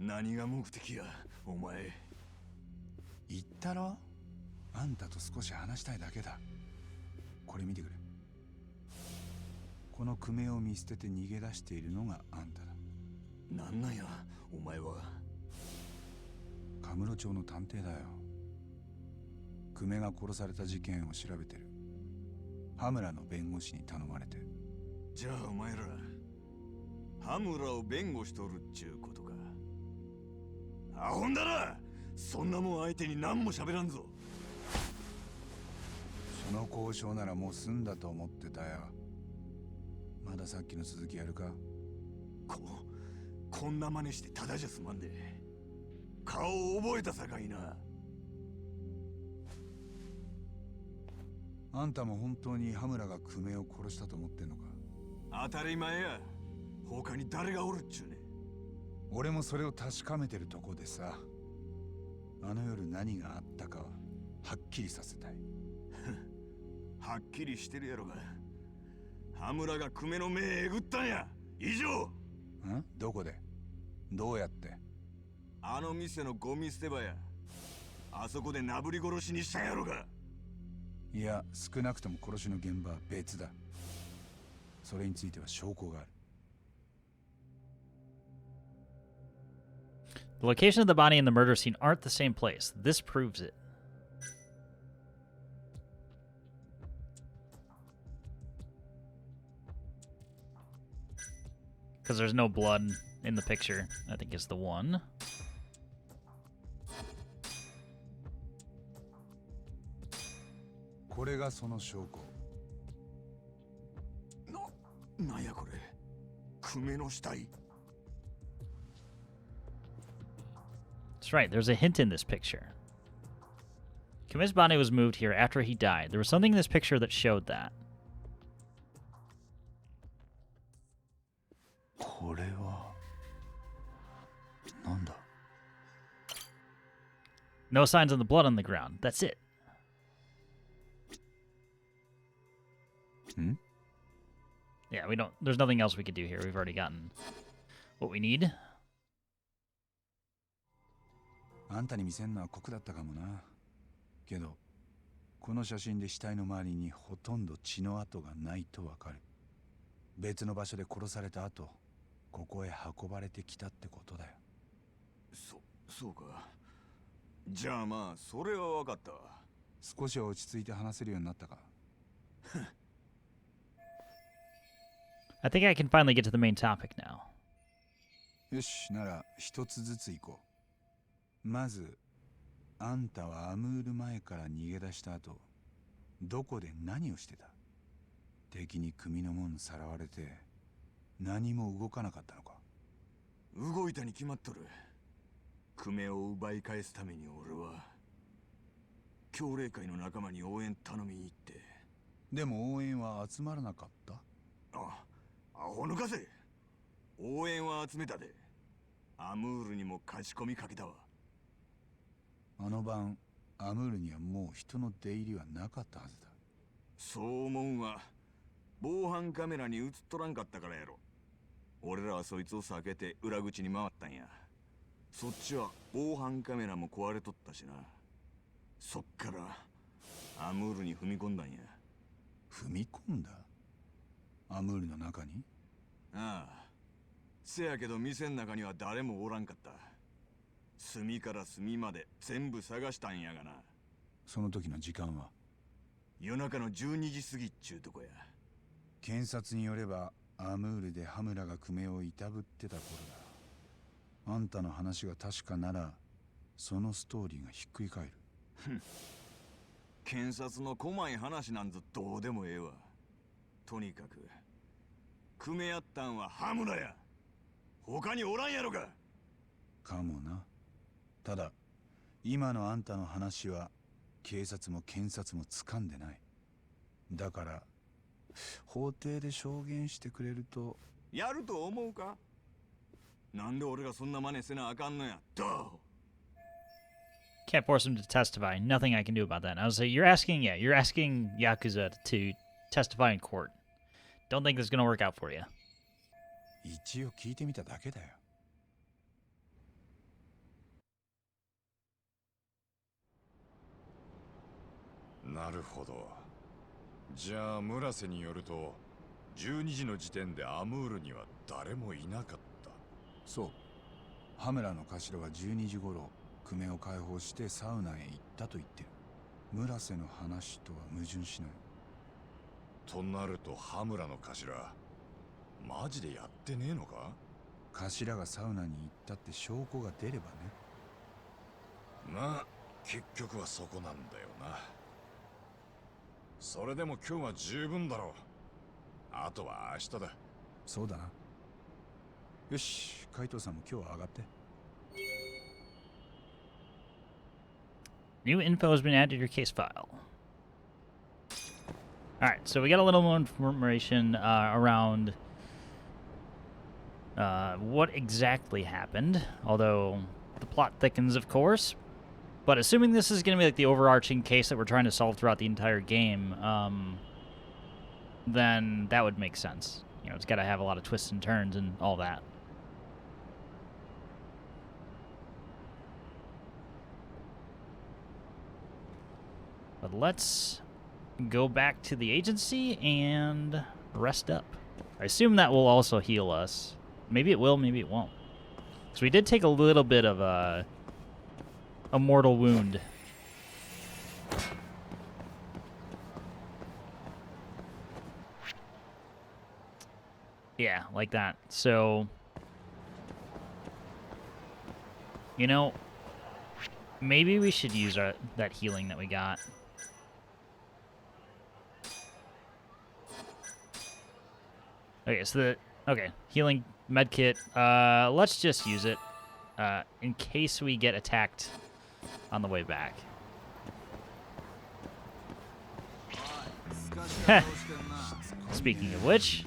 何が目的や、お前。言ったろ？あんたと少し話したいだけだ。これ見てくれ。このクメを見捨てて逃げ出しているのがあんただ。なんなんや、お前は。カムロ町の探偵だよ。クメが殺された事件を調べてる。ハムラの弁護士に頼まれて。じゃあお前ら、ハムラを弁護しとるっちゅうことか。アホんだな。そんなもん相手に何も喋らんぞ。その交渉ならもう済んだと思ってたよ。まださっきの続きやるか？こんな真似してただじゃ済まんで。顔を覚えたさかいな。あんたも本当にハムラがクメを殺したと思ってんのか？当たり前や。他に誰がおるっちゅうね。俺もそれを確かめてるとこでさ。あの夜何があったかははっきりさせたい。はっきりしてるやろが。ハムラがクメの目えぐったんや。以上。ん？どこで？どうやって？あの店のゴミ捨て場や。あそこでなぶり殺しにしたんやろが。いや、少なくとも殺しの現場は別だ。それについては証拠がある。The location of the body and the murder scene aren't the same place. This proves it. Because there's no blood in the picture, I think is the one. これがその証拠。なんやこれ。クメの死体。That's right, there's a hint in this picture. Kume's body was moved here after he died. There was something in this picture that showed that. これはなんだ？ No signs of the blood on the ground. That's it. ん？ Yeah, we don't... There's nothing else we could do here. We've already gotten what we need. あんたに見せんのは酷だったかもな。けど、この写真で死体の周りにほとんど血の跡がないとわかる。別の場所で殺された後、ここへ運ばれてきたってことだよ。そうか。じゃあまあ、それはわかったわ。少しは落ち着いて話せるようになったか。I think I can finally get to the main topic now. よし、なら一つずつ行こう。まず、あんたはアムール前から逃げ出した後、どこで何をしてた？敵に組の門さらわれて何も動かなかったのか。動いたに決まっとる。クメを奪い返すために俺は協励会の仲間に応援頼みに行って。でも応援は集まらなかった。あ、アホ抜かせ。応援は集めたで。アムールにも勝ち込みかけたわ。あの晩アムールにはもう人の出入りはなかったはずだ。そう思うんは防犯カメラに映っとらんかったからやろ。俺らはそいつを避けて裏口に回ったんや。そっちは防犯カメラも壊れとったしな。そっからアムールに踏み込んだんや。踏み込んだ？アムールの中に？ああ。せやけど店ん中には誰もおらんかった。隅から隅まで全部探したんやがな。その時の時間は？夜中の12時過ぎっちゅうとこや。検察によればアムールでハムラがクメをいたぶってた頃だ。あんたの話が確かならそのストーリーがひっくり返る。検察の細い話なんぞどうでもええわ。とにかくクメやったんはハムラや。他におらんやろか。かもな。ただ今のあんたの話は警察も検察も掴んでない。だから法廷で証言してくれると。やると思うか。なんで俺がそんな真似せなあかんのや。どう Can't force him to testify. Nothing I can do about that. I was like, you're asking Yakuza to testify in court. Don't think this is gonna work out for you. 一応聞いてみただけだよ。なるほど。じゃあ村瀬によると12時の時点でアムールには誰もいなかった。そう。ハムラの頭は12時頃クメを解放してサウナへ行ったと言ってる。村瀬の話とは矛盾しない。となるとハムラの頭マジでやってねえのか。頭がサウナに行ったって証拠が出ればね。まあ結局はそこなんだよな。それでも今日は十分だろう。あとは明日だ。そうだな。よし、カイトさんも今日は上がって。New info has been added to your case file. Alright, so we got a little more information around what exactly happened, although the plot thickens, of course. But assuming this is going to be like the overarching case that we're trying to solve throughout the entire game, then that would make sense. You know, it's got to have a lot of twists and turns and all that. But let's go back to the agency and rest up. I assume that will also heal us. Maybe it will, maybe it won't. So we did take a little bit of a mortal wound. Yeah, like that. So, you know, maybe we should use that healing that we got. Okay, so healing medkit. Let's just use it in case we get attacked on the way back. Speaking of which,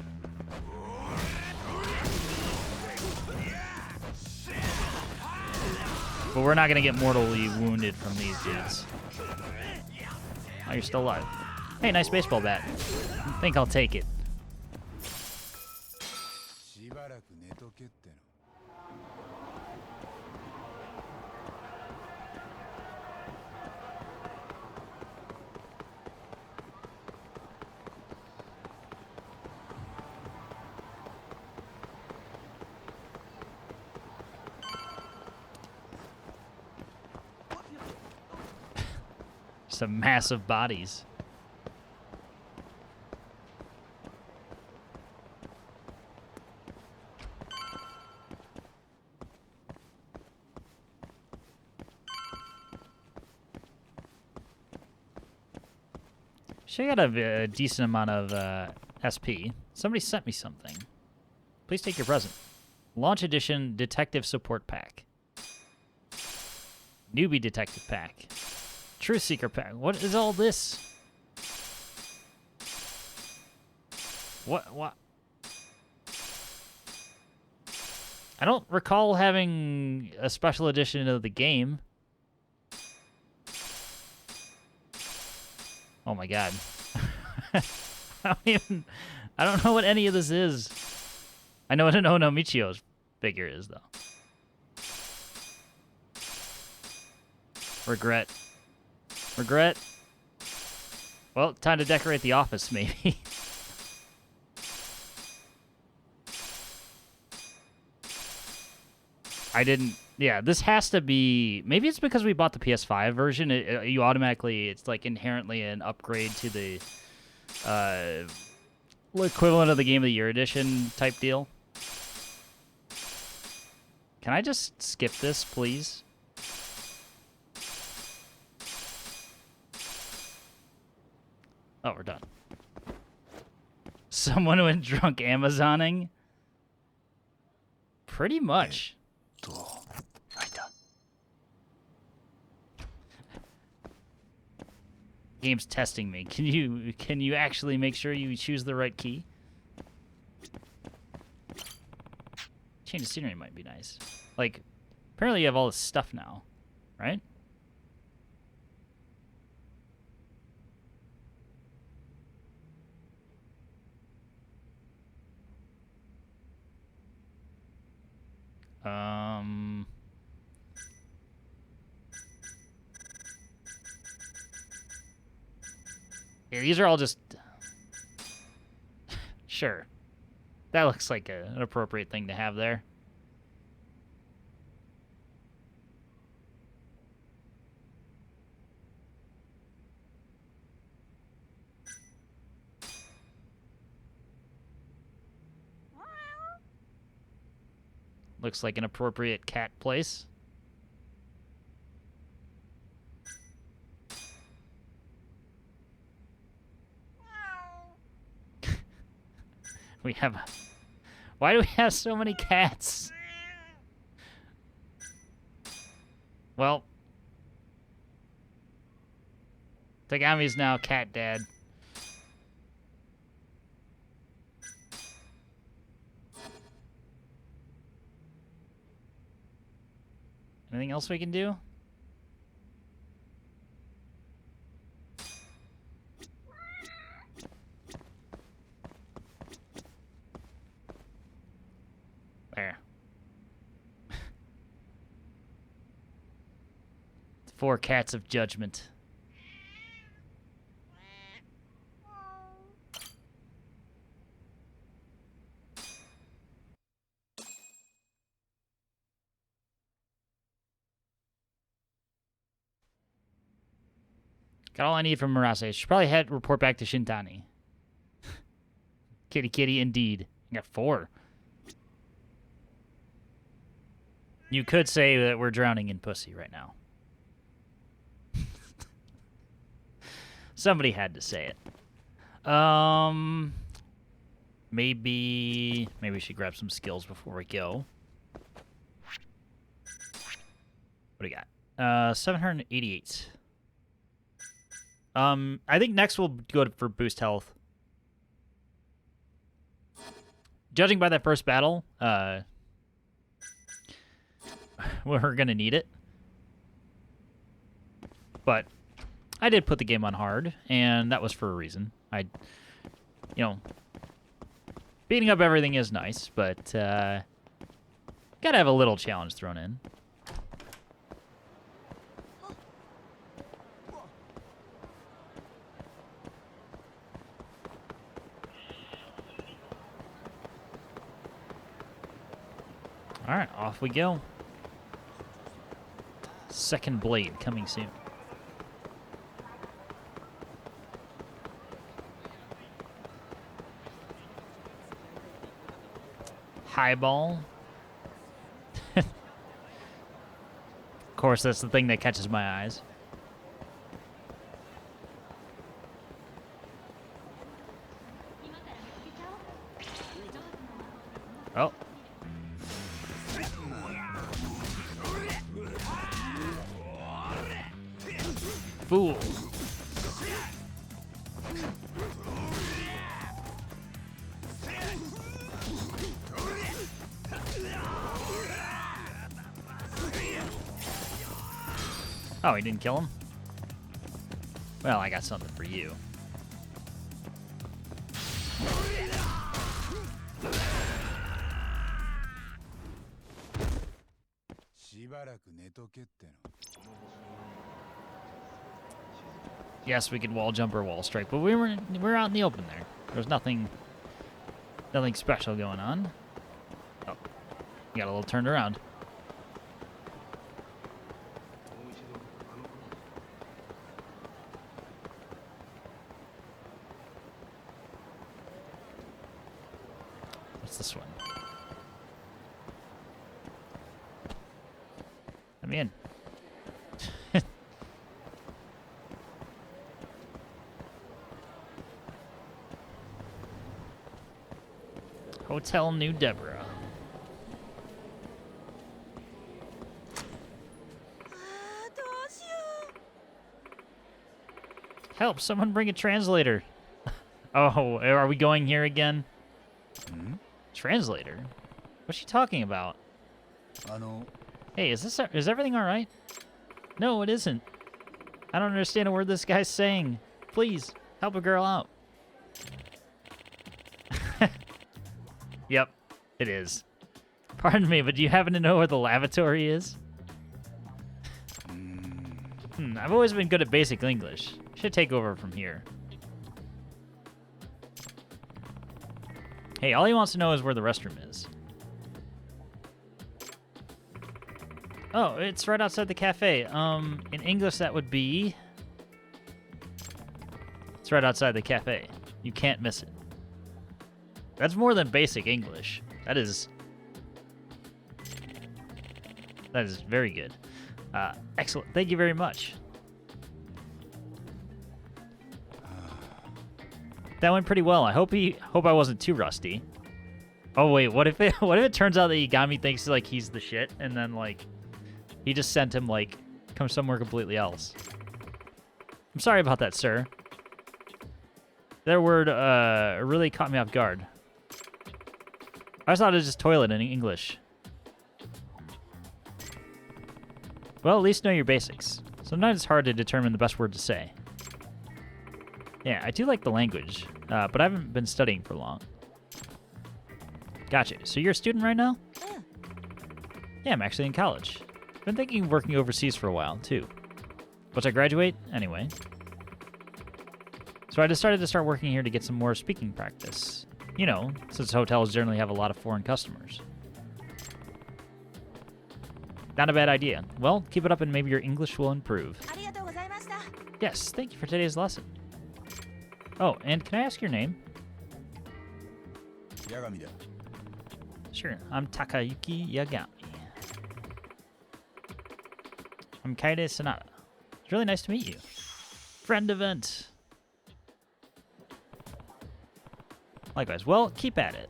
but we're not gonna get mortally wounded from these dudes. Oh, you're still alive. Hey, nice baseball bat. I think I'll take it. Some massive bodies. She got a decent amount of SP. Somebody sent me something. Please take your present. Launch Edition Detective Support Pack. Newbie Detective Pack. Truth Seeker Pack. What is all this? What? I don't recall having a special edition of the game. Oh my god. I don't know what any of this is. I know what an Ono Michio's figure is, though. Regret. Well, time to decorate the office, maybe. I didn't... Yeah, this has to be... Maybe it's because we bought the PS5 version. You automatically... It's like inherently an upgrade to the equivalent of the Game of the Year edition type deal. Can I just skip this, please? Oh, we're done. Someone went drunk Amazoning? Pretty much. Game's testing me. Can you actually make sure you choose the right key? Change of scenery might be nice. Like, apparently you have all this stuff now, right? Yeah, these are all just... Sure. That looks like an appropriate thing to have there. Looks like an appropriate cat place. We have... Why do we have so many cats? Well... Tagami's now cat dad. Anything else we can do? There. 4 cats of judgment. Got all I need from Murase. Should probably report back to Shintani. Kitty kitty indeed. I got 4. You could say that we're drowning in pussy right now. Somebody had to say it. Maybe we should grab some skills before we go. What do we got? 788. I think next we'll go for boost health. Judging by that first battle, we're gonna need it. But I did put the game on hard, and that was for a reason. Beating up everything is nice, but gotta have a little challenge thrown in. All right, off we go. Second blade coming soon. Highball. Of course, that's the thing that catches my eyes. Oh. Fool. Oh, he didn't kill him? Well, I got something for you. Yes, we could wall jump or wall strike, but we were out in the open there. There's nothing special going on. Oh, you got a little turned around. What's this one? Let me in. Hotel New Deborah. Help! Someone bring a translator. Oh, are we going here again? Translator? What's she talking about? Hey, is everything all right? No, it isn't. I don't understand a word this guy's saying. Please, help a girl out. Yep, it is. Pardon me, but do you happen to know where the lavatory is? I've always been good at basic English. Should take over from here. Hey, all he wants to know is where the restroom is. Oh, it's right outside the cafe. In English that would be... It's right outside the cafe. You can't miss it. That's more than basic English. That is very good. Excellent. Thank you very much. That went pretty well. I hope I wasn't too rusty. Oh wait, what if it turns out that Yagami thinks like he's the shit, and then like he just sent him like come somewhere completely else? I'm sorry about that, sir. That word really caught me off guard. I just thought it was just toilet in English. Well, at least know your basics. Sometimes it's hard to determine the best word to say. Yeah, I do like the language, but I haven't been studying for long. Gotcha. So you're a student right now? Yeah, I'm actually in college. Been thinking of working overseas for a while, too. Once I graduate, anyway. So I decided to start working here to get some more speaking practice. You know, since hotels generally have a lot of foreign customers. Not a bad idea. Well, keep it up and maybe your English will improve. Yes, thank you for today's lesson. Oh, and can I ask your name? Yagami. Sure, I'm Takayuki Yagami. I'm Kaede Sanada. It's really nice to meet you. Friend event. Likewise. Well, keep at it.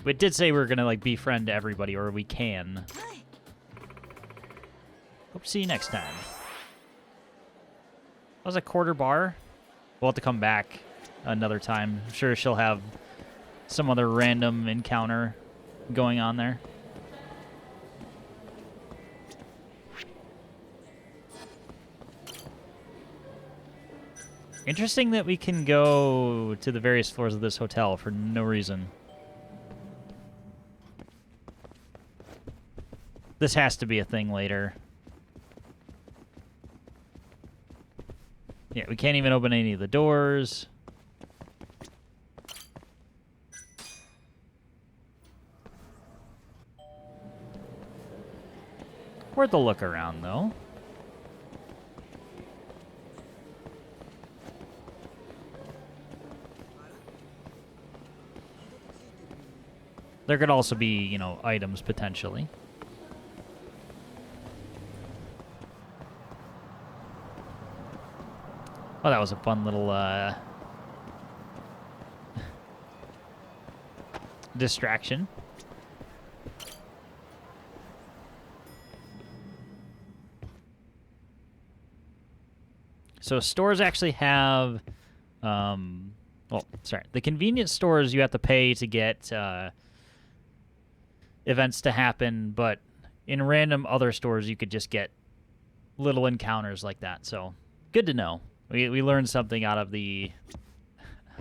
We did say we were gonna like befriend everybody, or we can. Hope to see you next time. That was a quarter bar. We'll have to come back another time. I'm sure she'll have some other random encounter going on there. Interesting that we can go to the various floors of this hotel for no reason. This has to be a thing later. Yeah, we can't even open any of the doors. Worth a look around, though. There could also be, you know, items potentially. Oh, that was a fun little distraction. So stores actually have, well, sorry, the convenience stores you have to pay to get events to happen, but in random other stores you could just get little encounters like that. So good to know. We learned something out of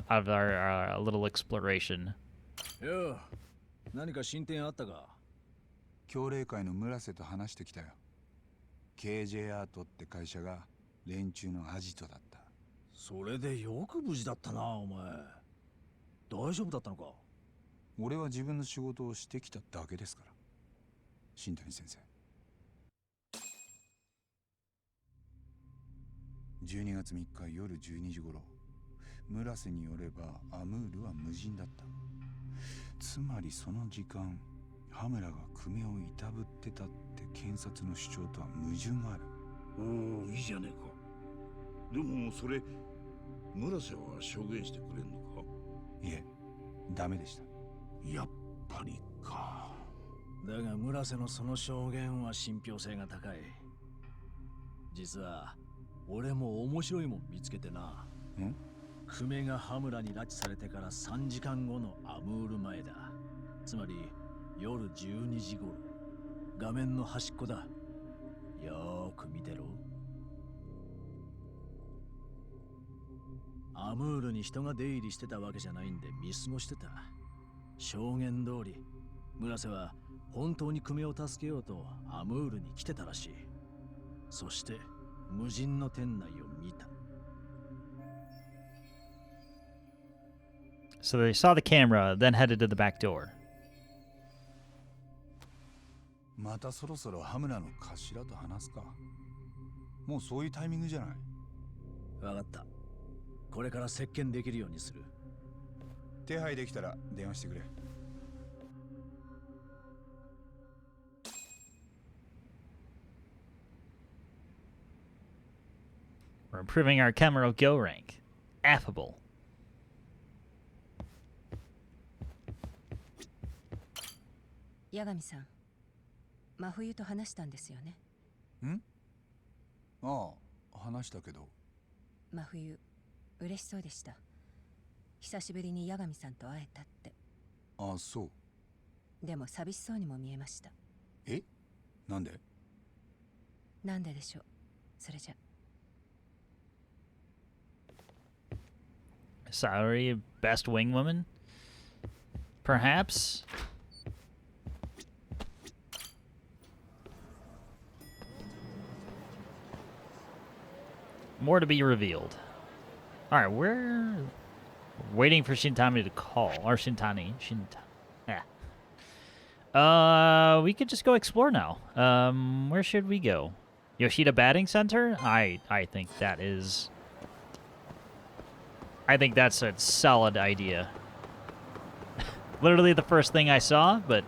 our little exploration. よう、何か進展あったか？協励会の村瀬と話してきたよ。KJ アートって会社が連中のアジトだった。それでよく無事だったな、お前。大丈夫だったのか？俺は自分の仕事をしてきただけですから。新谷先生。12月3日夜12時頃、村瀬によればアムールは無人だった。つまりその時間、羽村が久米をいたぶってたって検察の主張とは矛盾がある。おお、いいじゃねえか。でもそれ村瀬は証言してくれんのか？いえ、ダメでした。やっぱりか。だが村瀬のその証言は信憑性が高い。実は俺も面白いもん見つけてな。ん？久米が羽村に拉致されてから3時間後のアムール前だ。つまり夜12時頃。画面の端っこだ。よーく見てろ。アムールに人が出入りしてたわけじゃないんで見過ごしてた。証言通り、村瀬は本当に久米を助けようとアムールに来てたらしい。そして無人の店内を見た。So they saw the camera, then headed to the back door. またそろそろ羽村の頭と話すか。もうそういうタイミングじゃない。わかった。これから接見できるようにする。手配できたら電話してくれ。We're improving our Kamurocho rank. Affable. 八神さん、真冬と話したんですよね。ん？ああ、話したけど。真冬、嬉しそうでした。久しぶりに八神さんと会えたって。ああ、そう。でも寂しそうにも見えました。え？なんで？なんででしょう。それじゃ。Sorry, best wing woman? Perhaps? More to be revealed. Alright, we're waiting for Shintani to call. Or Shintani. Yeah. We could just go explore now. Where should we go? Yoshida Batting Center? I think that is... I think that's a solid idea. Literally the first thing I saw, but...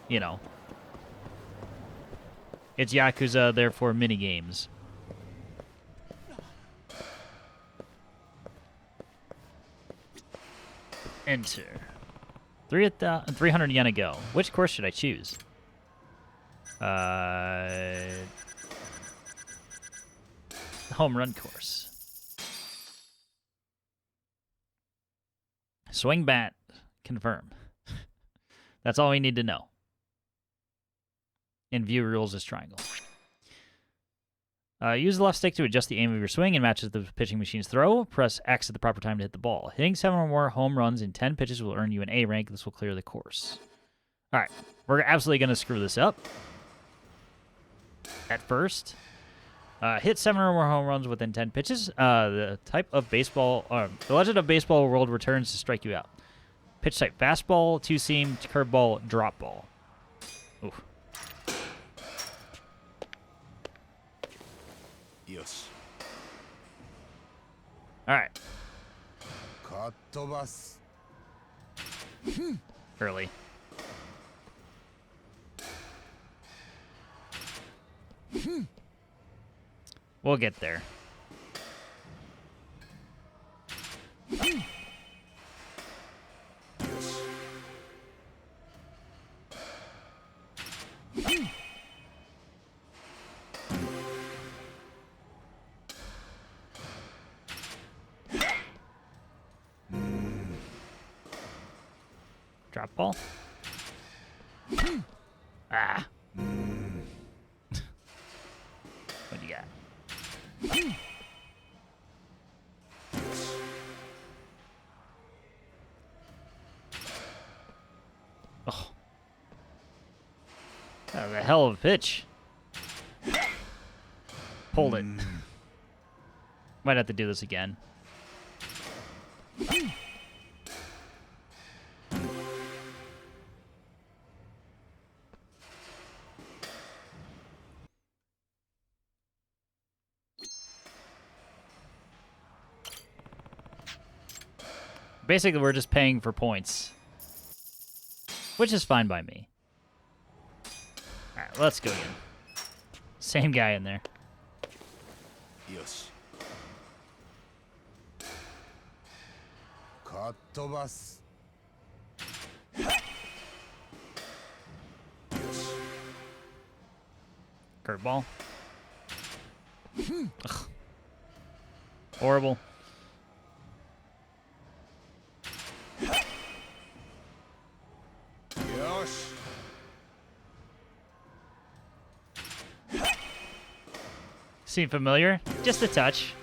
You know. It's Yakuza, therefore mini-games. Enter. 300 yen a go. Which course should I choose? Home run course. Swing bat. Confirm. That's all we need to know. And view rules is triangle. Use the left stick to adjust the aim of your swing and matches the pitching machine's throw. Press X at the proper time to hit the ball. Hitting 7 or more home runs in 10 pitches will earn you an A rank. This will clear the course. Alright, we're absolutely going to screw this up. At first. Hit 7 or more home runs within 10 pitches. The type of baseball... the Legend of Baseball World returns to strike you out. Pitch type fastball, two-seam, curveball, drop ball. Oof. よし。 Alright. かっ飛ばす。 Early. We'll get there. Drop ball. Ah. What do you got? Oh. That was a hell of a pitch. Pulled it. Might have to do this again. Basically, we're just paying for points, which is fine by me. All right, let's go again. Same guy in there. Yoshi. Kattobas. Curveball. Ugh. Horrible. Yoshi. Seem familiar? Just a touch.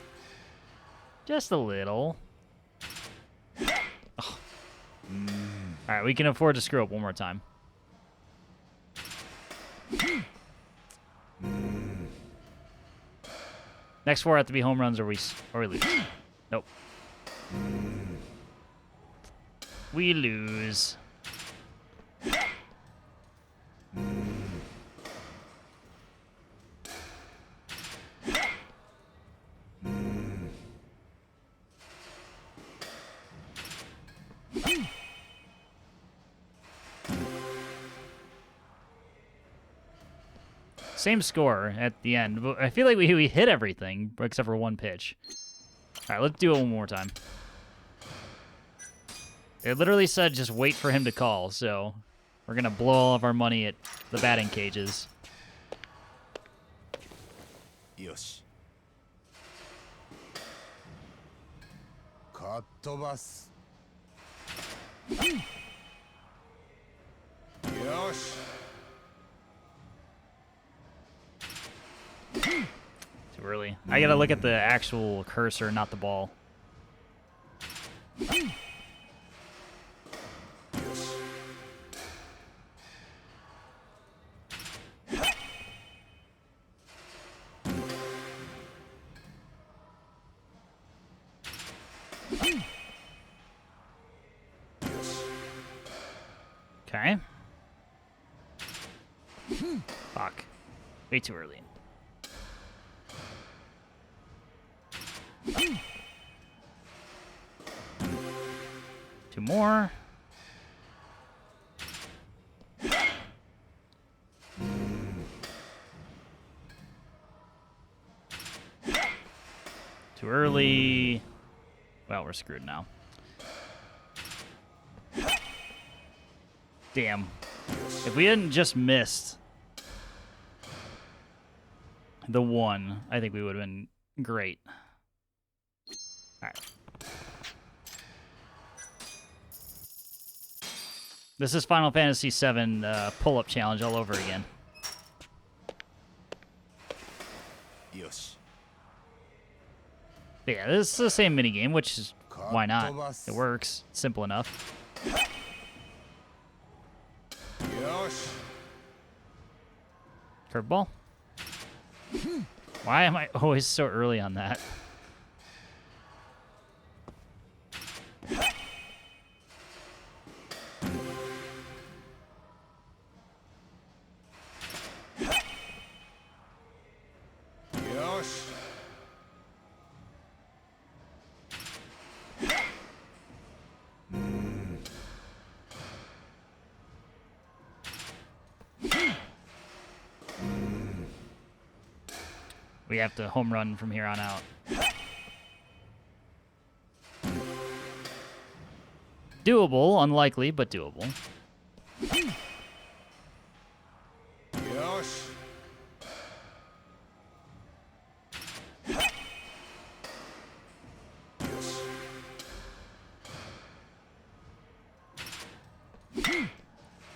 Just a little. Oh. Alright, we can afford to screw up one more time. Next 4 have to be home runs or we lose. Nope. We lose. Same score at the end. But I feel like we hit everything except for one pitch. All right, let's do it one more time. It literally said just wait for him to call, so we're going to blow all of our money at the batting cages. Yoshi. Kattobas. Yoshi. Too early. I gotta look at the actual cursor, not the ball. Okay. Fuck. Way too early. Two more. Too early. Well, we're screwed now. Damn. If we hadn't just missed the one, I think we would have been great. All right. This is Final Fantasy VII pull-up challenge all over again. Yoshi. But yeah, this is the same minigame, which is why not? It works. Simple enough. Yoshi. Curveball. Why am I always so early on that? Yoshi. We have to home run from here on out. Doable, unlikely, but doable. Yoshi.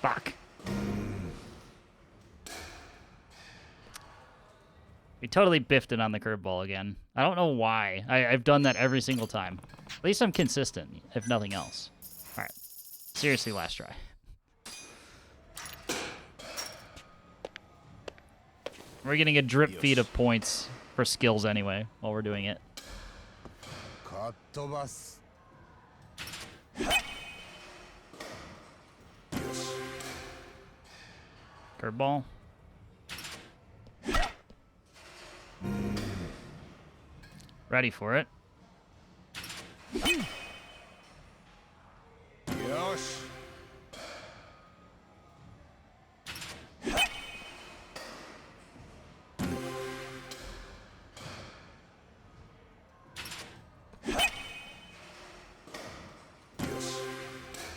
Fuck. We totally biffed it on the curveball again. I don't know why. I've done that every single time. At least I'm consistent, if nothing else. All right. Seriously, last try. We're getting a drip feed of points for skills anyway while we're doing it. Curveball. Ready for it.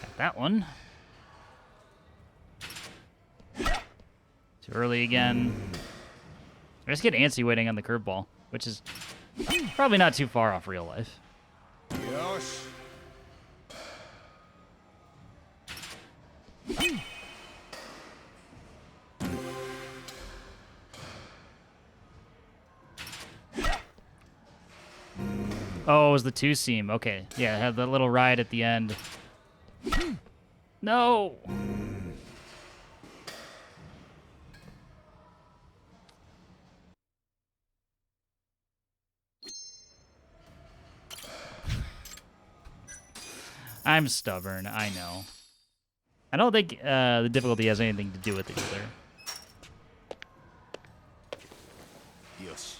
Got that one. Too early again. I just get antsy waiting on the curveball, which is probably not too far off real life. Oh, it was the two seam. Okay. Yeah, it had that little ride at the end. No! I'm stubborn, I know. I don't think the difficulty has anything to do with it either. Yosh.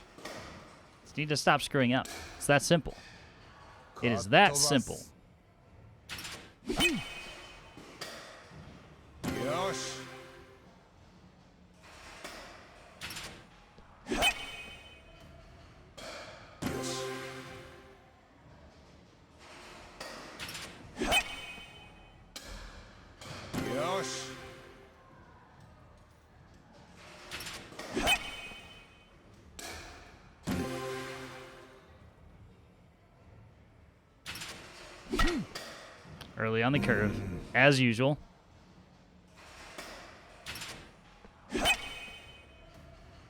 Just need to stop screwing up. It's that simple. It is that simple. Yosh. Yosh. Early on the curve, as usual.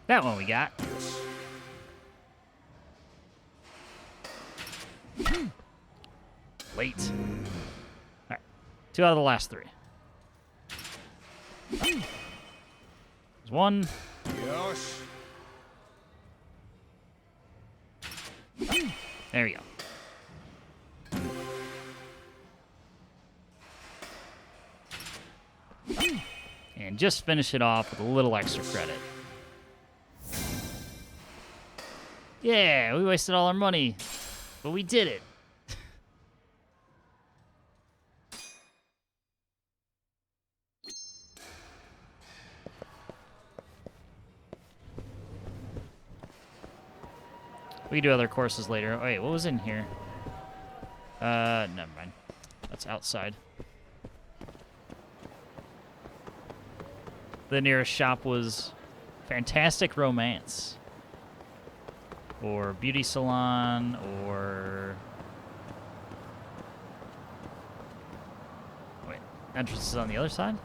That one we got. Late. All right, 2 out of the last 3. There's one. Yosh. There we go. And just finish it off with a little extra credit. Yeah, we wasted all our money, but we did it. We can do other courses later. Oh, wait, what was in here? Never mind. That's outside. The nearest shop was Fantastic Romance. Or Beauty Salon, or... Wait, entrance is on the other side?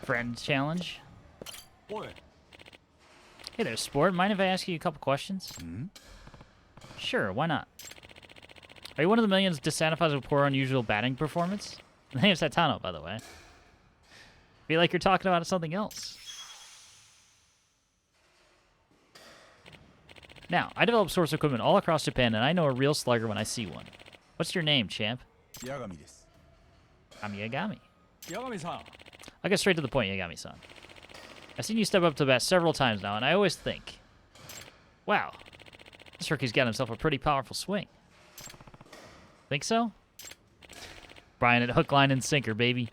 Friend challenge. Boy. Hey there, sport. Mind if I ask you a couple questions? Hmm? Sure, why not? Are you one of the millions dissatisfied with poor, unusual batting performance? The name's Satano, by the way. Feel like you're talking about something else. Now, I develop sports equipment all across Japan, and I know a real slugger when I see one. What's your name, champ? Yagami desu. I'm Yagami. Yagami-san. I'll get straight to the point, Yagami-san. I've seen you step up to bat several times now, and I always think, wow, this rookie's got himself a pretty powerful swing. Think so? Brian at hook, line, and sinker, baby.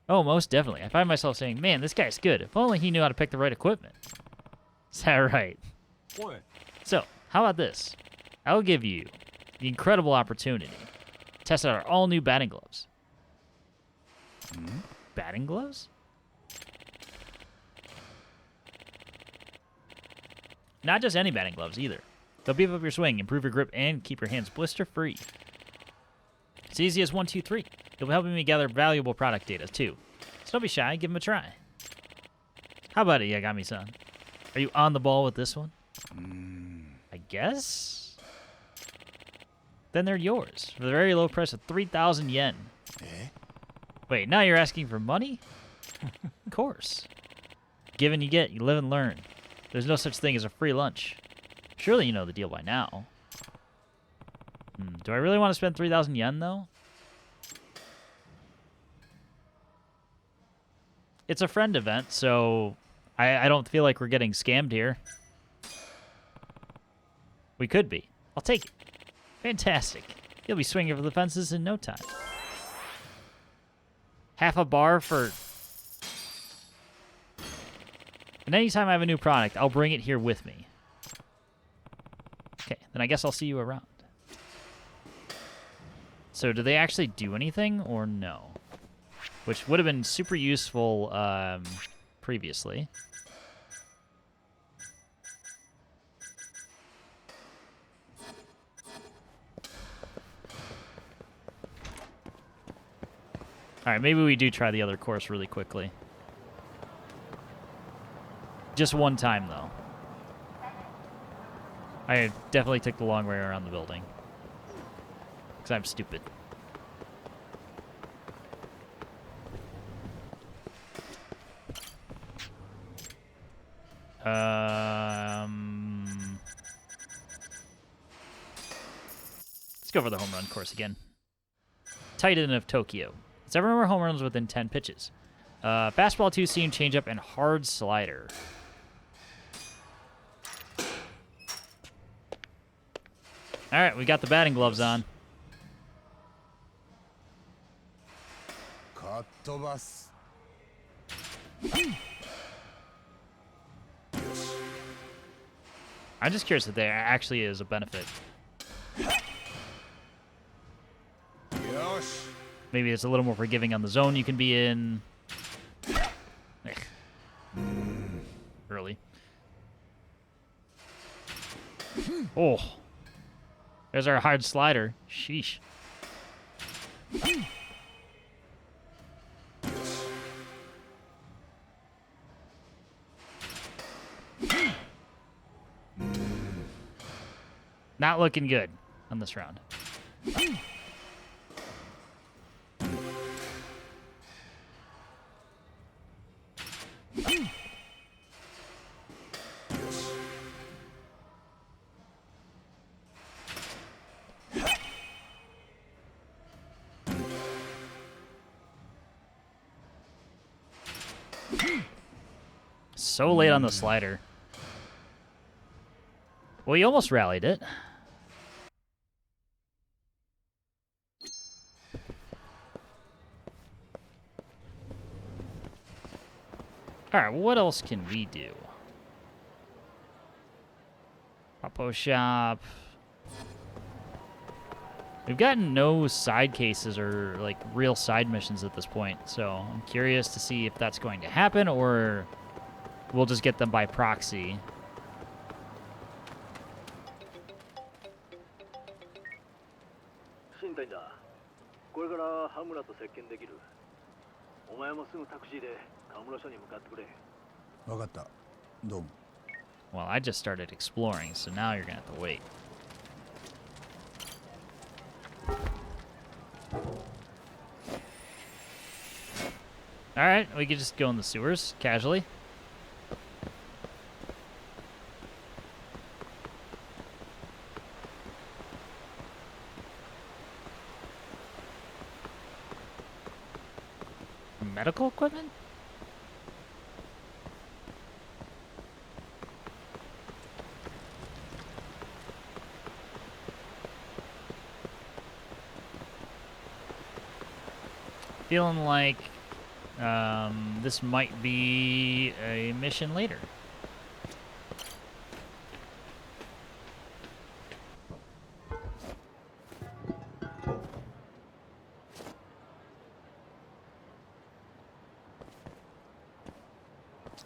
Oh, most definitely. I find myself saying, man, this guy's good. If only he knew how to pick the right equipment. Is that right? Boy. So, how about this? I'll give you the incredible opportunity to test out our all-new batting gloves. Hmm? Batting gloves? Not just any batting gloves, either. They'll beef up your swing, improve your grip, and keep your hands blister-free. It's easy as 1, 2, 3. You'll be helping me gather valuable product data, too. So don't be shy, give them a try. How about it, Yagami-san? Are you on the ball with this one? I guess? Then they're yours, for the very low price of 3,000 yen. Wait, now you're asking for money? Of course. Give and you get, you live and learn. There's no such thing as a free lunch. Surely you know the deal by now. Do I really want to spend 3,000 yen, though? It's a friend event, so I don't feel like we're getting scammed here. We could be. I'll take it. Fantastic. You'll be swinging for the fences in no time. Half a bar for... And anytime I have a new product, I'll bring it here with me. Okay, then I guess I'll see you around. So do they actually do anything or no? Which would have been super useful previously. Alright, maybe we do try the other course really quickly. Just one time, though. I definitely took the long way around the building. Because I'm stupid. Let's go for the home run course again. Titan of Tokyo. Let's ever remember home runs within 10 pitches. Fastball 2-seam, changeup, and hard slider. All right, we got the batting gloves on. I'm just curious if there actually is a benefit. Maybe it's a little more forgiving on the zone you can be in. Early. Oh. There's our hard slider. Sheesh. Not looking good on this round. So late on the slider. Well, he almost rallied it. Alright, what else can we do? Oppo shop. We've gotten no side cases or, like, real side missions at this point, so I'm curious to see if that's going to happen, or we'll just get them by proxy. Shintaniだ。これから羽村と接見できる。お前もすぐタクシーでカムロ署に向かってくれ。わかった。どうも。Well, I just started exploring, so now you're gonna have to wait. Alright, we could just go in the sewers, casually. Medical equipment? Feeling like this might be a mission later.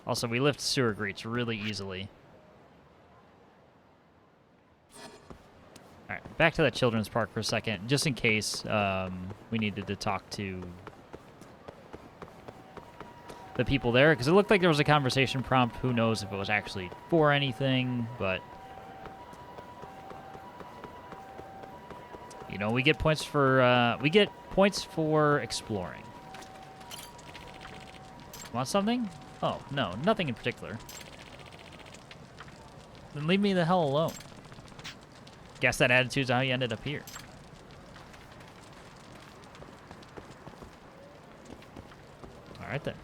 Also, we lift sewer grates really easily. back to that children's park for a second, just in case we needed to talk to the people there, because it looked like there was a conversation prompt. Who knows if it was actually for anything, but you know, we get points for exploring. Want something? Oh, no, nothing in particular. Then leave me the hell alone. Guess that attitude's how you ended up here. Alright then.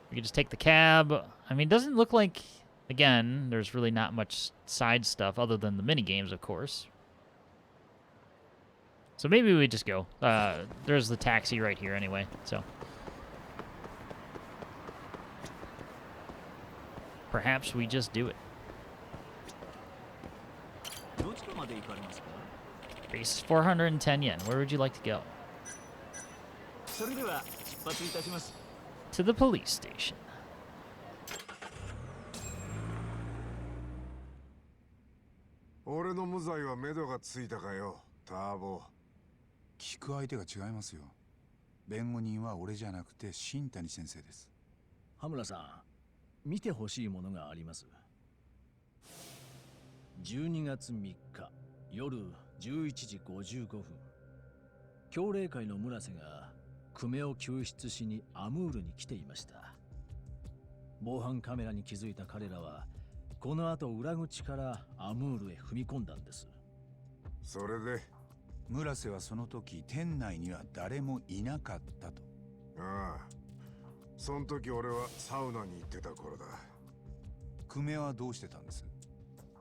We can just take the cab. I mean, it doesn't look like, again, there's really not much side stuff other than the mini games, of course. So maybe we just go. There's the taxi right here anyway, so. Perhaps we just do it. Base is 410 yen. Where would you like to go? To the police station.聞く相手が違いますよ。弁護人は俺じゃなくて新谷先生です。羽村さん、見てほしいものがあります。12月3日夜11時55分、協励会の村瀬が久米を救出しにアムールに来ていました。防犯カメラに気づいた彼らはこの後裏口からアムールへ踏み込んだんです。それで村瀬はその時店内には誰もいなかったと。ああ、その時俺はサウナに行ってた頃だ。久米はどうしてたんです？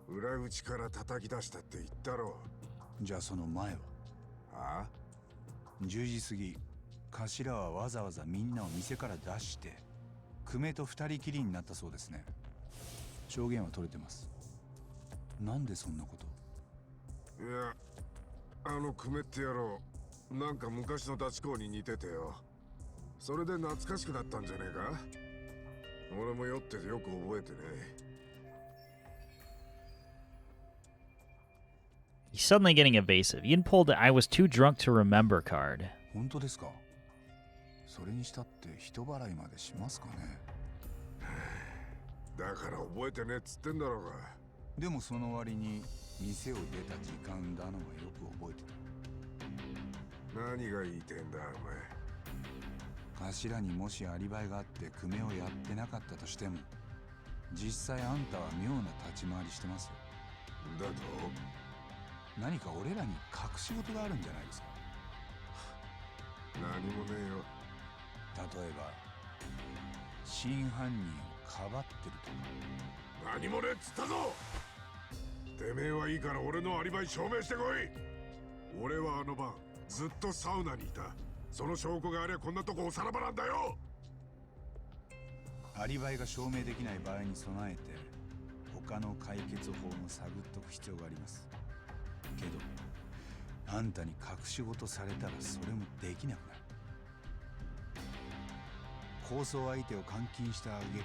裏口から叩き出したって言ったろう。じゃあその前は？ああ、10時過ぎ、頭はわざわざみんなを店から出して久米と二人きりになったそうですね。証言は取れてます。なんでそんなこと？いや、あの久米って野郎、なんか昔のダチ公に似ててよ。それで懐かしくなったんじゃねえか？俺も酔っててよく覚えてね。He's suddenly getting evasive. Ian pulled the I was too drunk to remember card. 本当ですか？それにしたって人払いまでしますかね？だから覚えてねえっつってんだろうが。でもその割に店を出た時間だのはよく覚えてた。何が言いてんだお前。頭にもしアリバイがあって久米をやってなかったとしても、実際あんたは妙な立ち回りしてますよ。だと？何か俺らに隠し事があるんじゃないですか？何もねえよ。例えば真犯人をかばってるとか。何もねえっつったぞ。てめえはいいから俺のアリバイ証明してこい。俺はあの晩ずっとサウナにいた。その証拠がありゃこんなとこおさらばなんだよ。アリバイが証明できない場合に備えて他の解決法も探っとく必要があります。けどあんたに隠し事されたらそれもできなくなる。抗争相手を監禁した挙句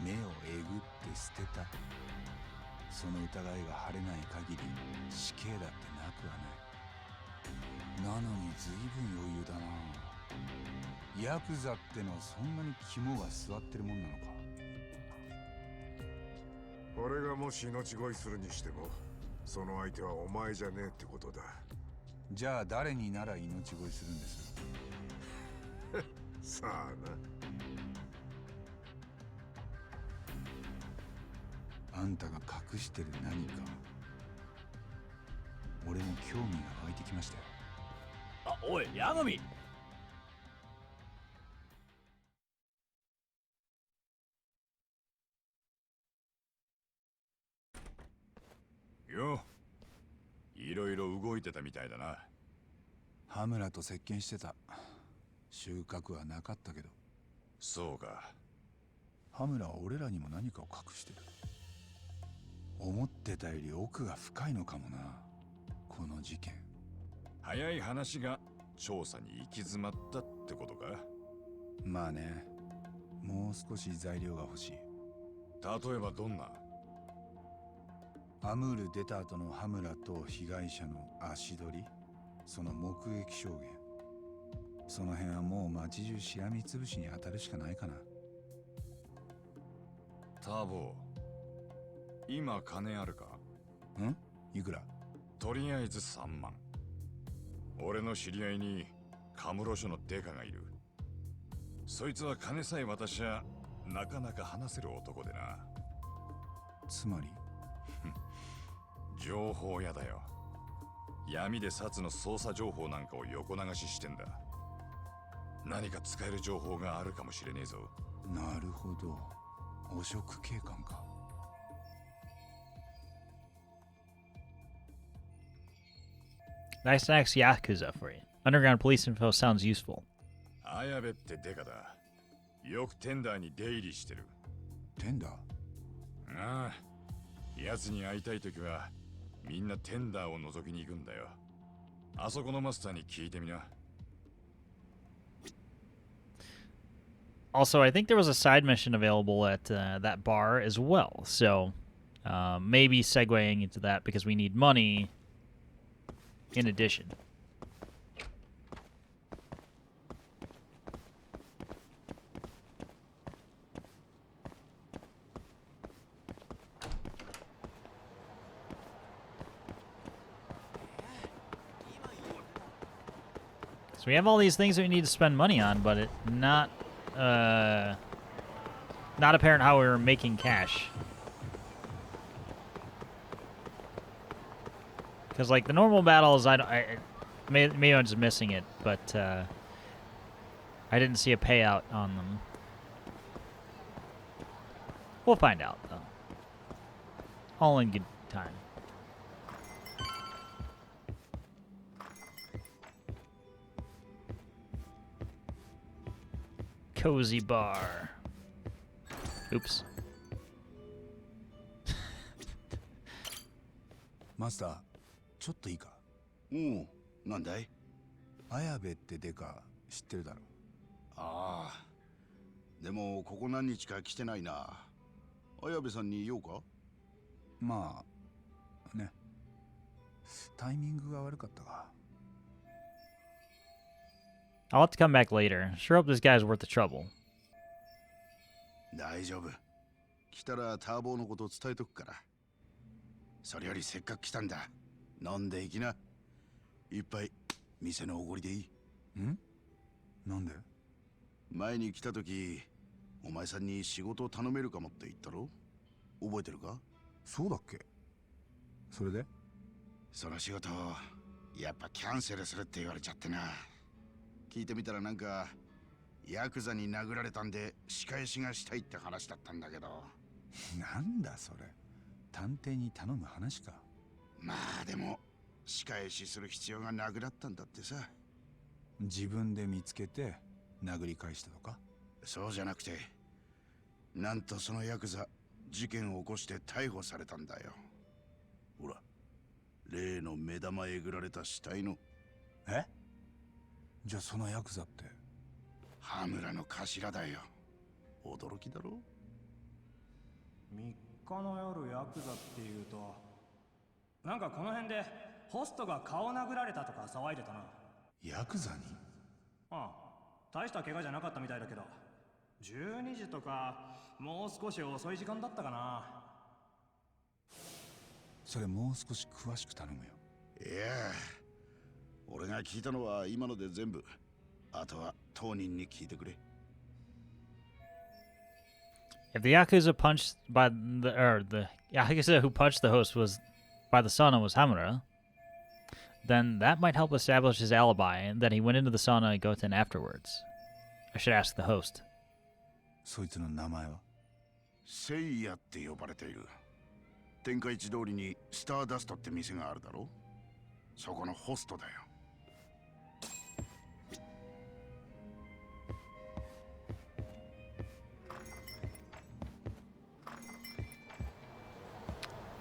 目をえぐって捨てた。その疑いが晴れない限り死刑だってなくはない。なのに随分余裕だな。ヤクザってのはそんなに肝が据わってるもんなのか。俺がもし命乞いするにしてもその相手はお前じゃねえってことだ。じゃあ誰になら命乞いするんです？さあな。あんたが隠してる何か俺も興味が湧いてきましたよ。あ、おい、ヤガミ。よ、いろいろ動いてたみたいだな。羽村と接見してた。収穫はなかったけど。そうか。羽村は俺らにも何かを隠してる。思ってたより奥が深いのかもな、この事件。早い話が調査に行き詰まったってことか。まあね、もう少し材料が欲しい。例えばどんな？アムール出た後のハムラと被害者の足取り、その目撃証言、その辺はもう街中しらみつぶしに当たるしかないかな。ターボー、今金あるか？ん？いくら？とりあえず3万。俺の知り合いにカムロ署のデカがいる。そいつは金さえ渡しゃなかなか話せる男でな。つまり情報屋だよ。闇でサツの捜査情報なんかを横流ししてんだ。何か使える情報があるかもしれねえぞ。なるほど、汚職警官か。Nice next Yakuza for you. Underground police info sounds useful. 綾部ってデカだ。よくテンダーに出入りしてる。テンダー？ああ、奴に会いたいときはみんなテンダーを覗きに行くんだよ。あそこのマスターに聞いてみな。Also, I think there was a side mission available at that bar as well. So maybe segueing into that because we need money in addition. So we have all these things that we need to spend money on, but it not apparent how we're making cash. Because like the normal battles, maybe I'm just missing it, but I didn't see a payout on them. We'll find out though. All in good time. Cozy bar. Oops. マスター、ちょっといいか？おお、なんだい？綾部ってデカ知ってるだろ？ああ、でもここ何日か来てないな。綾部さんに言おうか？まあね、タイミングが悪かったか。I'll have to come back later. Sure hope this guy's worth the trouble. 大丈夫。来たらターボーのこと伝えとくから。それよりせっかく来たんだ。飲んでいきな。一杯店のおごりでいい？ん？なんで？前に来た時、お前さんに仕事を頼めるかもって言ったろ？覚えてるか？そうだっけ？それで？その仕事、やっぱキャンセルするって言われちゃってな。聞いてみたらなんかヤクザに殴られたんで仕返しがしたいって話だったんだけど。なんだそれ、探偵に頼む話か。まあでも仕返しする必要がなくなったんだってさ。自分で見つけて殴り返したとか？そうじゃなくて、なんとそのヤクザ事件を起こして逮捕されたんだよ。ほら、例の目玉えぐられた死体の。え？じゃあそのヤクザって羽村の頭だよ。驚きだろ？3日の夜ヤクザっていうと、なんかこの辺でホストが顔殴られたとか騒いでたな。ヤクザに？ああ、大した怪我じゃなかったみたいだけど、12時とかもう少し遅い時間だったかな。それもう少し詳しく頼むよ。いや、俺が聞いたのは今ので全部。あとは当人に聞いてくれ。If the Yakuza punched by the Yakuza who punched the host was by the sauna was Hamura, then that might help establish his alibi and that he went into the sauna and Goten afterwards. I should ask the host. そいつの名前は？セイヤって呼ばれている。天下一通りにスターダストって店があるだろ。そこのホストだよ。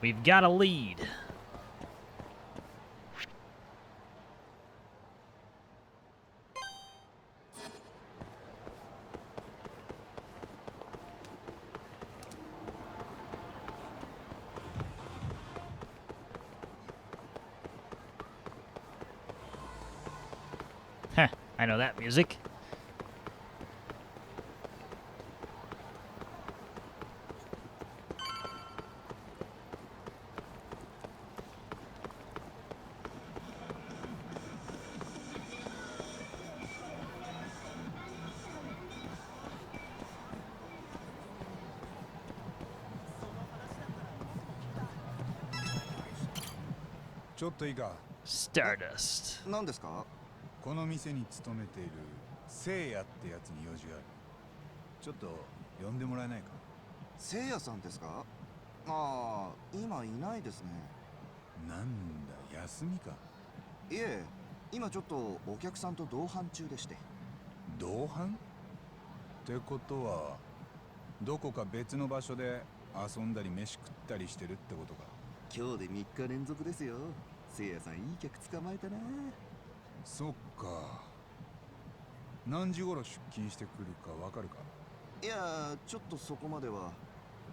We've got a lead. I know that music.ちょっといいか。 Stardust. 何ですか？この店に勤めている聖夜ってやつに用事がある。ちょっと呼んでもらえないか。聖夜さんですか？ああ、今いないですね。なんだ、休みか。いえ、今ちょっとお客さんと同伴中でして。同伴ってことは、どこか別の場所で遊んだり飯食ったりしてるってことか。今日で3日連続ですよ。聖夜さんいい客捕まえたな。そっか。何時頃出勤してくるかわかるか？いや、ちょっとそこまでは。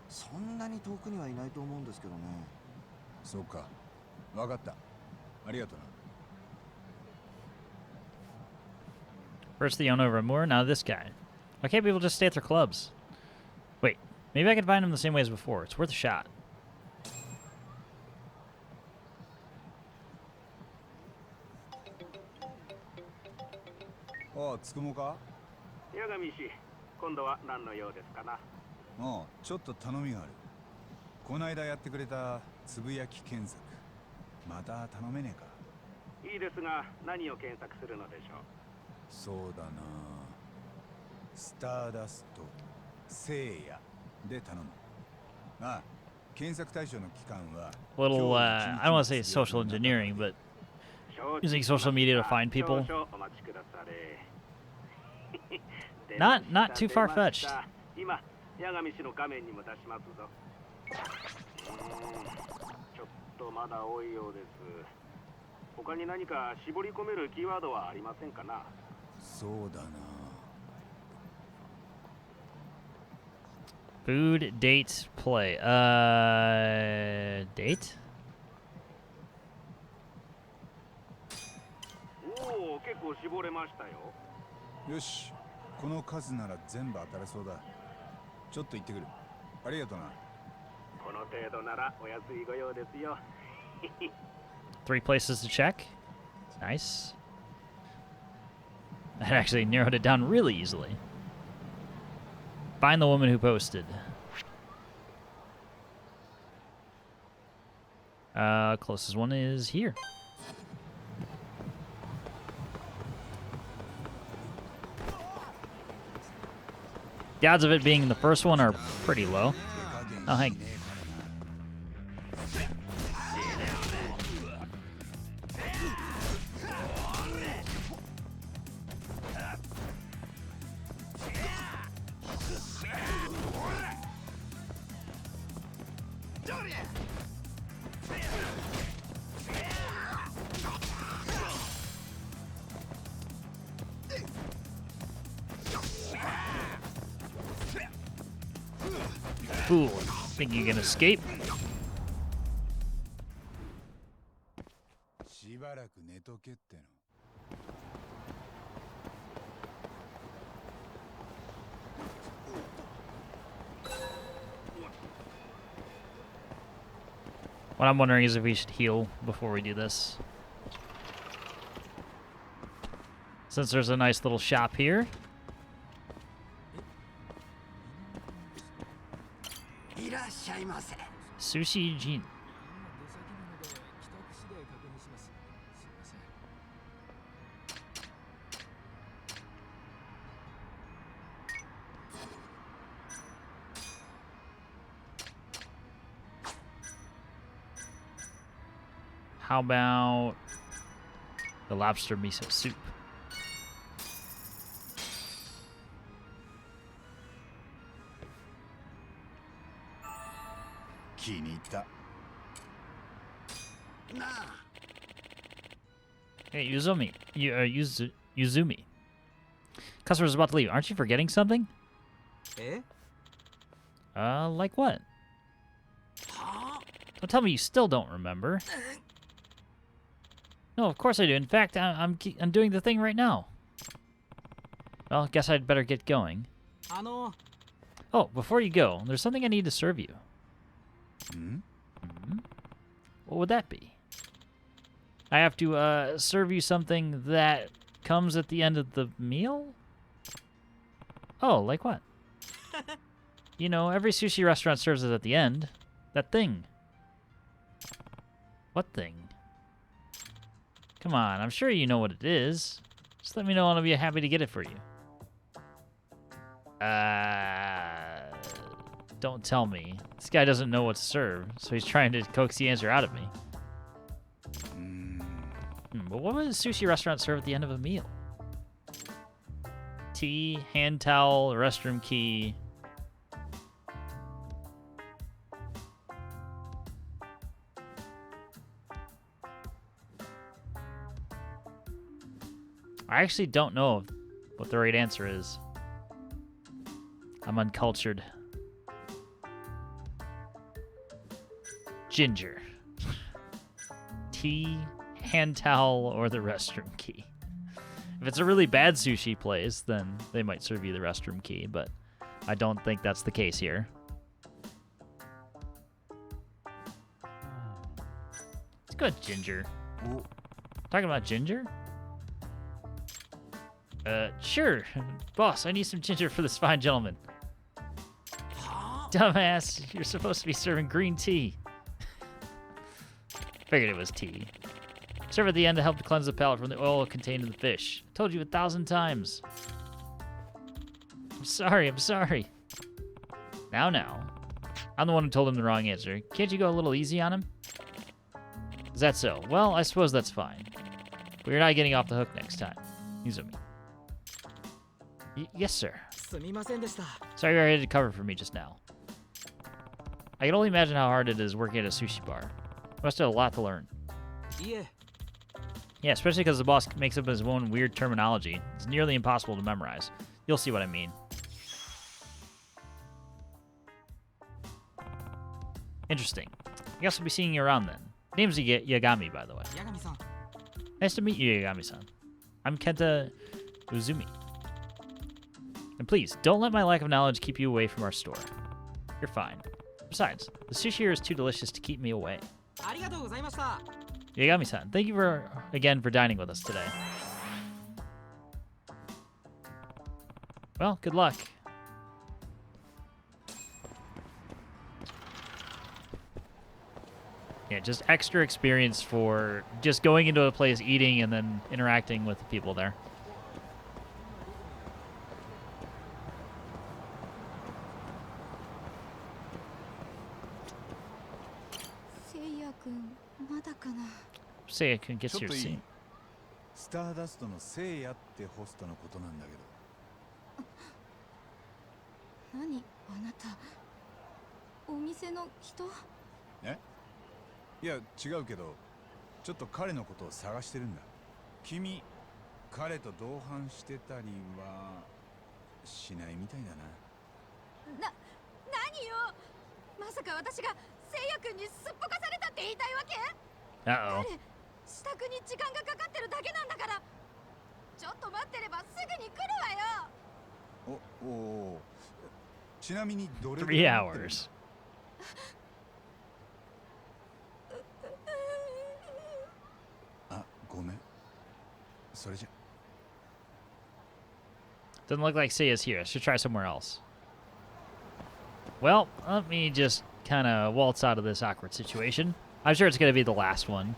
そんなに遠くにはいないと思うんですけどね。そうか。わかった。ありがとな。First the owner of Hamura, now this guy. Why can't people just stay at their clubs? Wait, maybe I can find them the same way as before. It's worth a shot. ああ、つくもか？八神氏、今度は何の用ですかな？ああ、ちょっと頼みがある。こないだやってくれたつぶやき検索、また頼めねえか？いいですが、何を検索するのでしょう？そうだな。スターダスト、聖夜で頼む。ああ、検索対象の期間は。Little, I don't want to say social engineering, but using social media to find people. Not too far-fetched. 今、八神氏の画面にも出しますぞ。ちょっとまだ多いようです。他に何か絞り込めるキーワードはありませんかな？そうだな。Food, date, play. Date? おお、結構絞れましたよ。よし、この数なら全部当たれそうだ。ちょっと行ってくる。ありがとな。この程度ならお安いご用ですよ。Three places to check. Nice. That actually narrowed it down really easily. Find the woman who posted. Closest one is here. The odds of it being the first one are pretty low. Oh, hey. Fool, think you can escape? しばらく寝とけっての。What I'm wondering is if we should heal before we do this. Since there's a nice little shop here. Sushi Jin. How about the lobster miso soup? Hey, Yuzumi. Yuzumi. Customer's about to leave. Aren't you forgetting something? Eh? Like what? Don't tell me you still don't remember. No, of course I do. In fact, I'm doing the thing right now. Well, guess I'd better get going. Oh, before you go, there's something I need to serve you. What would that be? I have to serve you something that comes at the end of the meal? Oh, like what? You know, every sushi restaurant serves it at the end. That thing. What thing? Come on, I'm sure you know what it is. Just let me know and I'll be happy to get it for you. Don't tell me. This guy doesn't know what to serve, so he's trying to coax the answer out of me. But what would a sushi restaurant serve at the end of a meal? Tea, hand towel, restroom key. I actually don't know what the right answer is. I'm uncultured. Ginger. Tea, hand towel, or the restroom key. If it's a really bad sushi place, then they might serve you the restroom key, but I don't think that's the case here. Let's go with ginger. Talking about ginger? Sure. Boss, I need some ginger for this fine gentleman. Dumbass, you're supposed to be serving green tea. Figured it was tea. Serve at the end to help to cleanse the palate from the oil contained in the fish. Told you 1,000 times. I'm sorry. Now. I'm the one who told him the wrong answer. Can't you go a little easy on him? Is that so? Well, I suppose that's fine. But you're not getting off the hook next time. Izumi. Yes, sir. Sorry you had to cover for me just now. I can only imagine how hard it is working at a sushi bar. You must have a lot to learn. Yeah, especially because the boss makes up his own weird terminology. It's nearly impossible to memorize. You'll see what I mean. Interesting. I guess I'll be seeing you around then. Name's Yagami, by the way. Nice to meet you, Yagami-san. I'm Kenta Uzumi. And please, don't let my lack of knowledge keep you away from our store. You're fine. Besides, the sushi here is too delicious to keep me away. Yagami-san, thank you again for dining with us today. Well, good luck. Yeah, just extra experience for just going into a place, eating, and then interacting with the people there. Seiya-kun gets your seat. スターダストのせいやってホストのことなんだけど。何あなた、お店の人？え？いや違うけど、ちょっと彼のことを探してるんだ。君、彼と同伴してたりはしないみたいだな。何よ？まさか私がせいやくんにすっぽかされたって言いたいわけ？支度に時間がかかってるだけなんだから。ちょっと待ってればすぐに来るわよ。お、ちなみにどれ3 hours. あ、ごめん。それじゃ。Doesn't look like Seiya's here. I should try somewhere else. Well, let me just kind of waltz out of this awkward situation. I'm sure it's going to be the last one.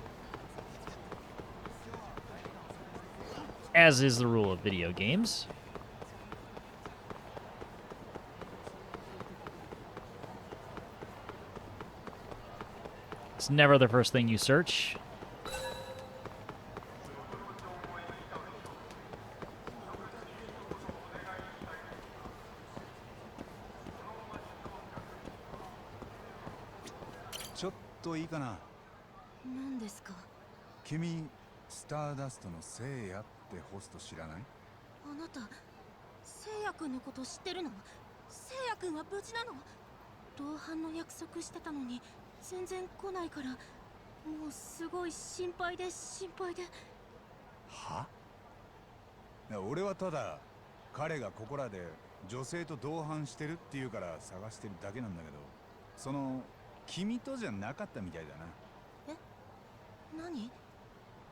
As is the rule of video games. It's never the first thing you search.いいかな。何ですか？君、スターダストのせいやってホスト知らない？あなた、せいやくんのこと知ってるの？せいやくんは無事なの？同伴の約束してたのに全然来ないから、もうすごい心配で。は？俺はただ彼がここらで女性と同伴してるっていうから探してるだけなんだけど、その君とじゃなかったみたいだな。え、何？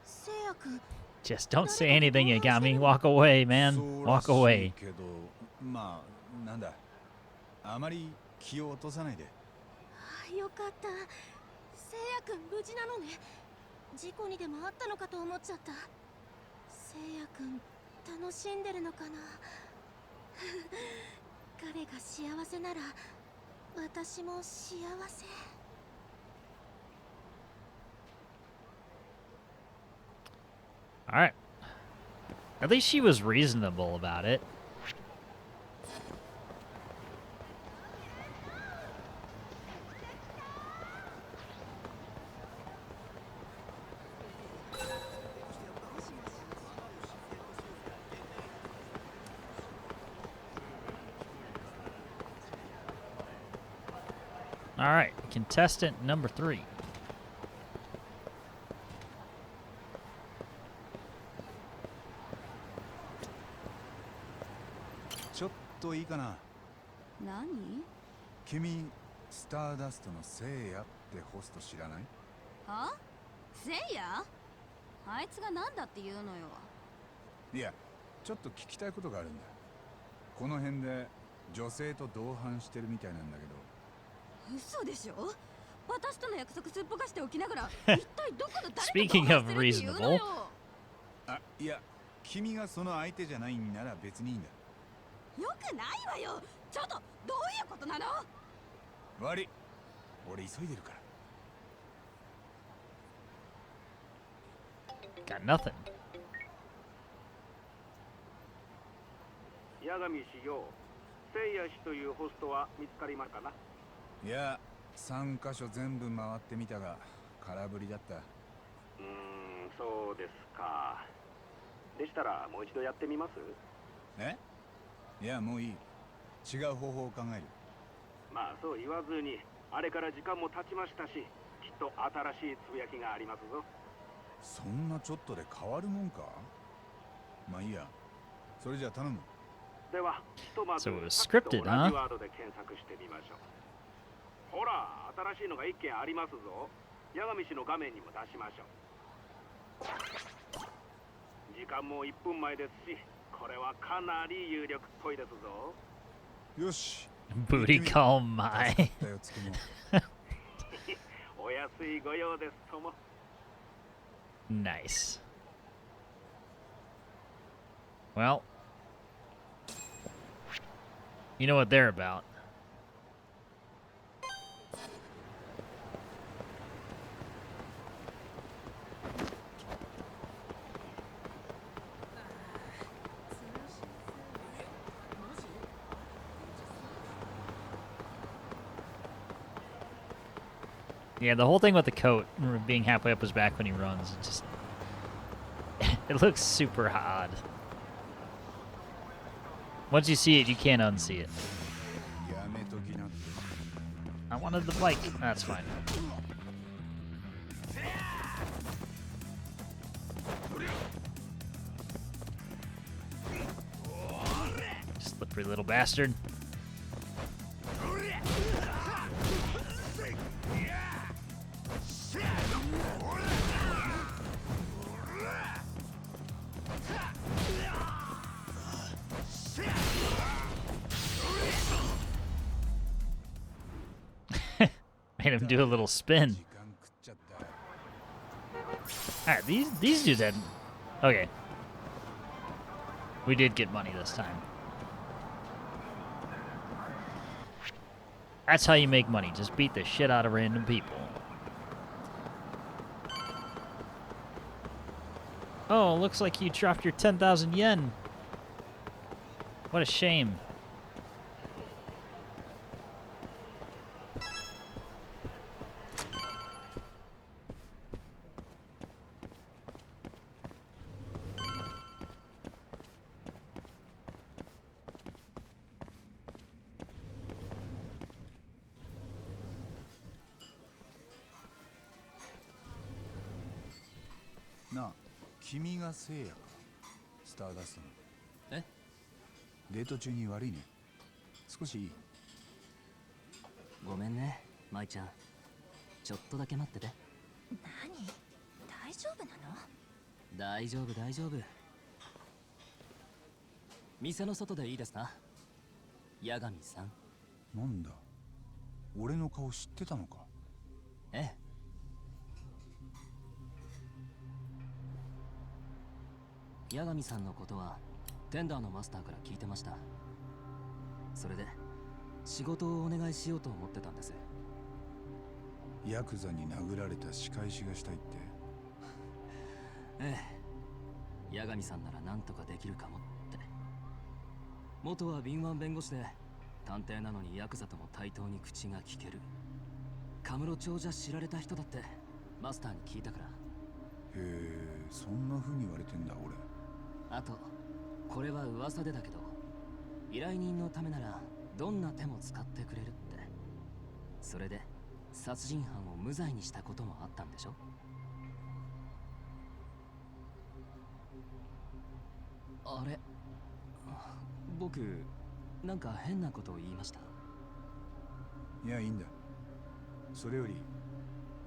せいやくん。 Just don't say anything, Yagami. Walk away, man. Walk away. けど、まあなんだ。あまり気を落とさないで。よかった。せいやくん無事なのね。事故にでもあったのかと思っちゃった。せいやくん楽しんでるのかな。彼が幸せなら私も幸せ。Alright. At least she was reasonable about it. Alright, contestant number 3. ちょっといいかな。何？君、スターダストのせいやってホスト知らない？は？せいや？あいつがなんだって言うのよ。いや、ちょっと聞きたいことがあるんだ。この辺で女性と同伴してるみたいなんだけど。嘘でしょ？私との約束すっぽかしておきながら一体どこの誰と Speaking of reasonable. あ、いや、君がその相手じゃないんなら別にいいんだ。よくないわよ。ちょっとどういうことなの？悪い、俺急いでるから。 Got nothing. 八神氏よ、聖夜氏というホストは見つかりましたかな？いや、3カ所全部回ってみたが空振りだった。そうですか。でしたらもう一度やってみます？え？いや、もういい。違う方法を考える。まあそう言わずに、あれから時間も経ちましたし、きっと新しいつぶやきがありますぞ。そんなちょっとで変わるもんか？まあいいや。それじゃ頼む。では、ひとまず So it was scripted, 同じ huh? ワードで検索してみましょう。ほら、新しいのが一件ありますぞ。八神氏の画面にも出しましょう。時間も1分前ですし、これはかなり有力っぽいですぞ。よし。Booty call my. お安いご用ですとも。Nice. Well, you know what they're about. Yeah, the whole thing with the coat being halfway up his back when he runs, it just it looks super odd. Once you see it, you can't unsee it. I wanted the bike. That's fine. Slippery little bastard. Made him do a little spin. Alright, these dudes had... Okay. We did get money this time. That's how you make money. Just beat the shit out of random people. Oh, looks like you dropped your 10,000 yen. What a shame. デート中に悪いね。少しいい？ごめんね、舞ちゃん。ちょっとだけ待ってて。何？大丈夫なの？大丈夫、大丈夫。店の外でいいですか？八神さん。なんだ、俺の顔知ってたのか？ええ。八神さんのことはテンダーのマスターから聞いてました。それで仕事をお願いしようと思ってたんです。ヤクザに殴られた仕返しがしたいって？ええ。八神さんなら何とかできるかもって。元は敏腕弁護士で探偵なのにヤクザとも対等に口が聞ける。カムロ町じゃ知られた人だってマスターに聞いたから。へえ、そんな風に言われてんだ俺。あとこれは噂でだけど、依頼人のためならどんな手も使ってくれるって。それで殺人犯を無罪にしたこともあったんでしょ？あれ、僕なんか変なことを言いました？いや、いいんだ。それより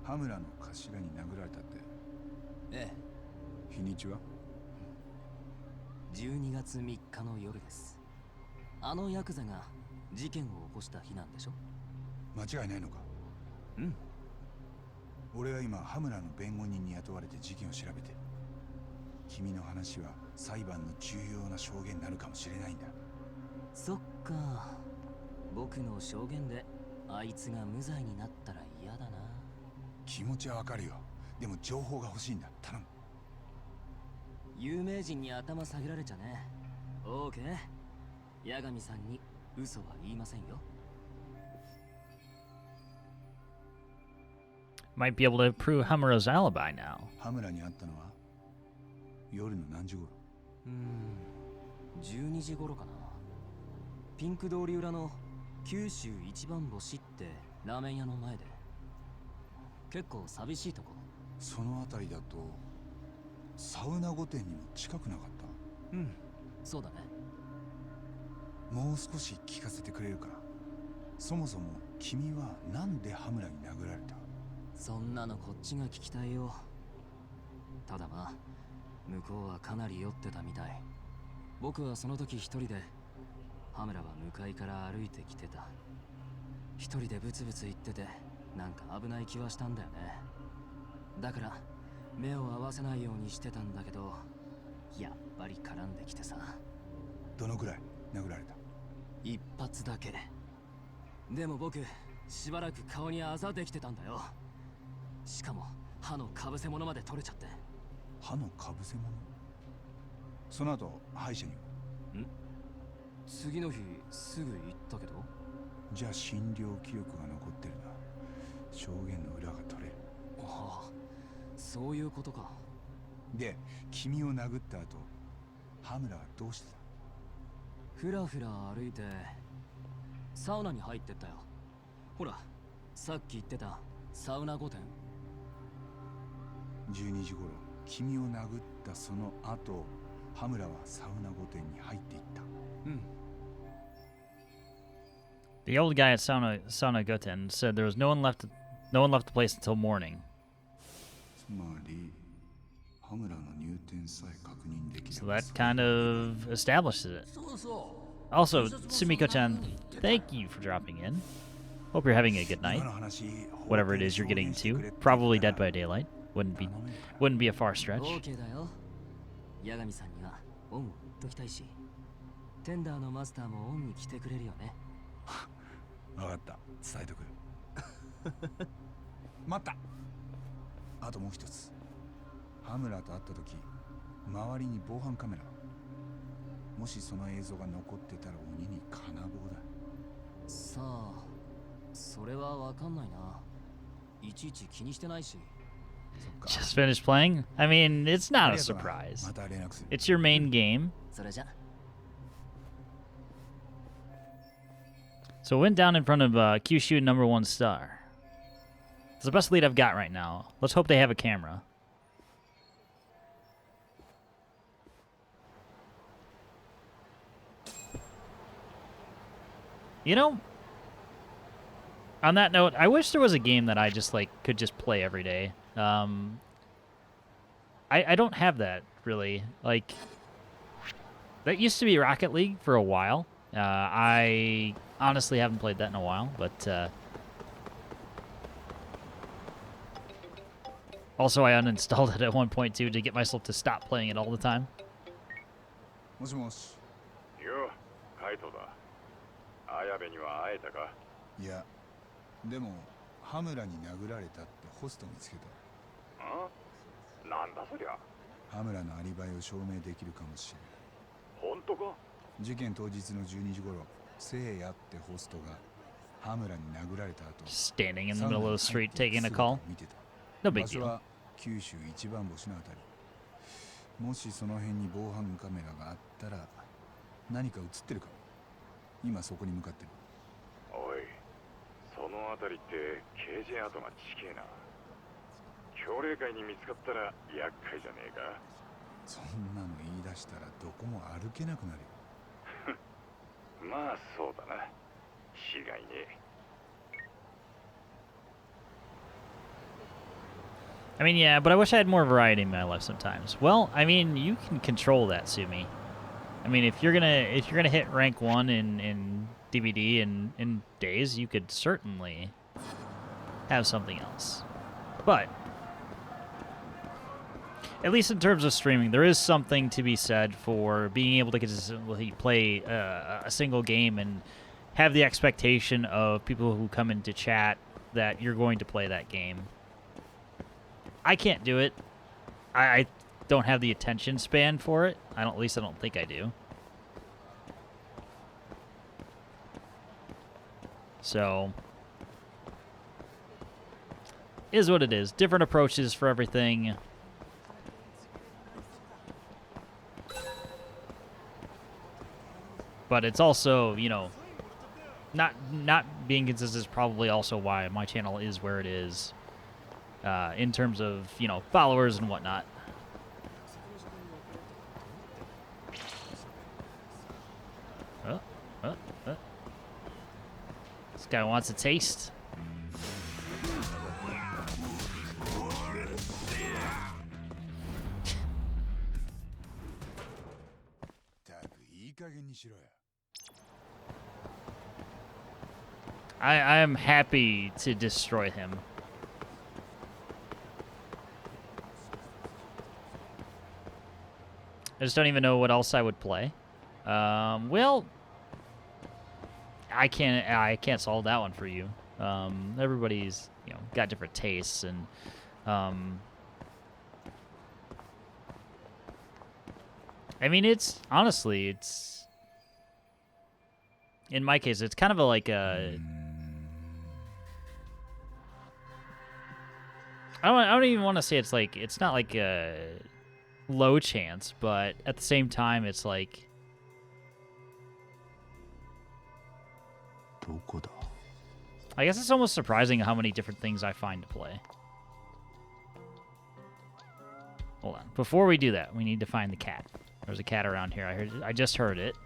羽村の頭に殴られたって。ええ。日にちは？12月3日の夜です。あのヤクザが事件を起こした日なんでしょ？間違いないのか？うん。俺は今羽村の弁護人に雇われて事件を調べてる。君の話は裁判の重要な証言になるかもしれないんだ。そっか。僕の証言であいつが無罪になったら嫌だな。気持ちはわかるよ。でも情報が欲しいんだ。頼む。有名人に頭下げられちゃね。オーケー。八神さんに嘘は言いませんよ。Might be able to prove Hamura's alibi now. 羽村に会ったのは夜の何時頃？12時頃かな。ピンク通り裏の九州一番星ってラーメン屋の前で。結構寂しいとこ。その辺りだとサウナ御殿にも近くなかった？うん、そうだね。もう少し聞かせてくれるか？そもそも君はなんで羽村に殴られた？そんなのこっちが聞きたいよ。ただまあ向こうはかなり酔ってたみたい。僕はその時一人で、羽村は向かいから歩いてきてた。一人でブツブツ言ってて、なんか危ない気はしたんだよね。だから目を合わせないようにしてたんだけど、やっぱり絡んできてさ。どのくらい殴られた？一発だけ。でも僕しばらく顔にあざできてたんだよ。しかも歯のかぶせ物まで取れちゃって。歯のかぶせ物？その後歯医者には？次の日すぐ行ったけど。じゃあ診療記録が残ってるな。証言の裏が取れる。ああ、そういうことか。で、君を殴った後、羽村はどうしてた？ふらふら歩いてサウナに入ってったよ。ほら、さっき言ってたサウナ御殿。12時頃、君を殴ったその後、羽村はサウナ御殿に入っていった。The old guy at Sauna Goten said there was no one left the place until morning. つまり、羽村の入店さえ確認できれ So ば。 that kind of establishes it. Also, Sumiko-chan, thank you for dropping in. Hope you're having a good night. Whatever it is you're getting to. Probably Dead by Daylight. Wouldn't be a far stretch. 八神さんにはオンを言っときたいし、テンダーのマスターもオンに来てくれるよね。わかった。伝えとく。待った。あともう一つ。羽村と会った時、周りに防犯カメラは？もしその映像が残ってたら鬼に金棒だ。さあ、それはわかんないな。いちいち気にしてないし。Just finished playing? I mean, it's not a surprise. It's your main game. So it went down in front of Kyushu #1 star. It's the best lead I've got right now. Let's hope they have a camera. You know, on that note, I wish there was a game that I just like could just play every day. I don't have that really. Like, that used to be Rocket League for a while. I honestly haven't played that in a while, but also I uninstalled it at one point too to get myself to stop playing it all the time. もしもし。よ、カイトだ。綾部には会えたか？いや、でも羽村に殴られたってホスト見つけた。ん？なんだそりゃ。羽村のアリバイを証明できるかもしれない。本当か？事件当日の12時頃、せいやってホストが羽村に殴られた後、 Standing in the middle of the street taking a call. No big 場所 deal. は九州一番星のあたり。もしその辺に防犯カメラがあったら何か映ってるかも。今そこに向かってる。おい、そのあたりって刑事跡が近えな。協霊会に見つかったら厄介じゃねえか。そんなの言い出したらどこも歩けなくなるよ。まあそうだな。違いねえ。I mean, yeah, but I wish I had more variety in my life sometimes. Well, I mean, you can control that, Sumi. I mean, if you're gonna hit rank 1 in DVD in days, you could certainly have something else. But at least in terms of streaming, there is something to be said for being able to play a single game and have the expectation of people who come into chat that you're going to play that game. I can't do it. I don't have the attention span for it. At least I don't think I do. So, is what it is. Different approaches for everything. But it's also, you know, not being consistent is probably also why my channel is where it is. In terms of, you know, followers and whatnot. This guy wants a taste. I am happy to destroy him. I just don't even know what else I would play. Well, I can't solve that one for you. Everybody's, you know, got different tastes, and I mean, it's honestly, it's in my case, it's kind of like a. I don't even want to say it's like, it's not like a low chance, but at the same time, it's like. I guess it's almost surprising how many different things I find to play. Hold on. Before we do that, we need to find the cat. There's a cat around here. I just heard it.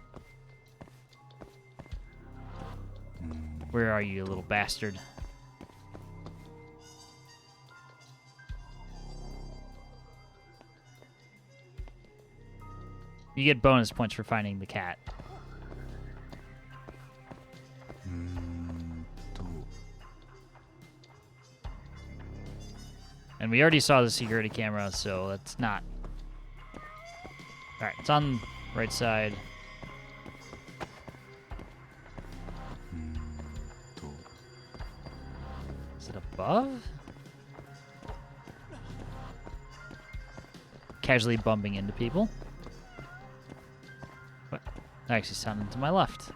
Where are you, little bastard? You get bonus points for finding the cat. And we already saw the security camera, so that's not... Alright, it's on the right side. Is it above? Casually bumping into people. What? Actually sounded to my left.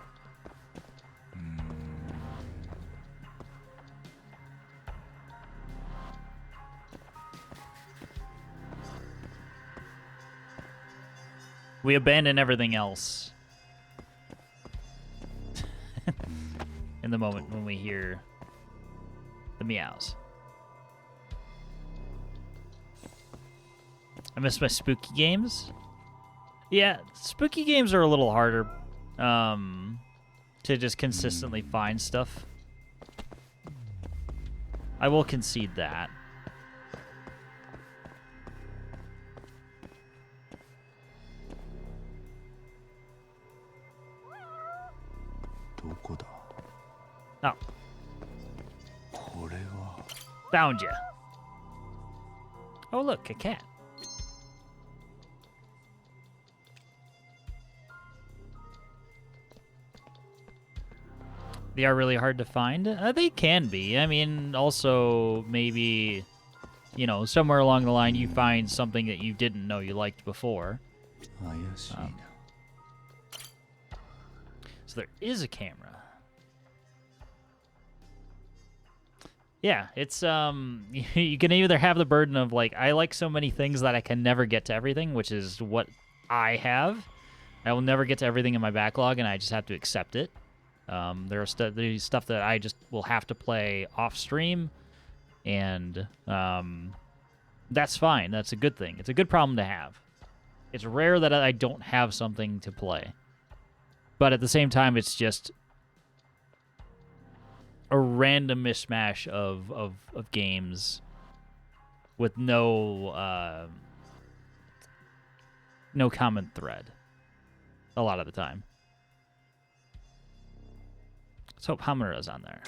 We abandon everything else in the moment when we hear the meows. I miss my spooky games. Yeah, spooky games are a little harder. to just consistently find stuff. I will concede that. Oh. Found you. Oh, look, a cat. They are really hard to find. They can be. I mean, also, maybe, you know, somewhere along the line you find something that you didn't know you liked before. So there is a camera. Yeah, it's, you can either have the burden of, like, I like so many things that I can never get to everything, which is what I have. I will never get to everything in my backlog, and I just have to accept it. There's stuff that I just will have to play off stream, and that's fine. That's a good thing. It's a good problem to have. It's rare that I don't have something to play. But at the same time, it's just a random mishmash of games with no no common thread a lot of the time. Let's hope Hamura's on there.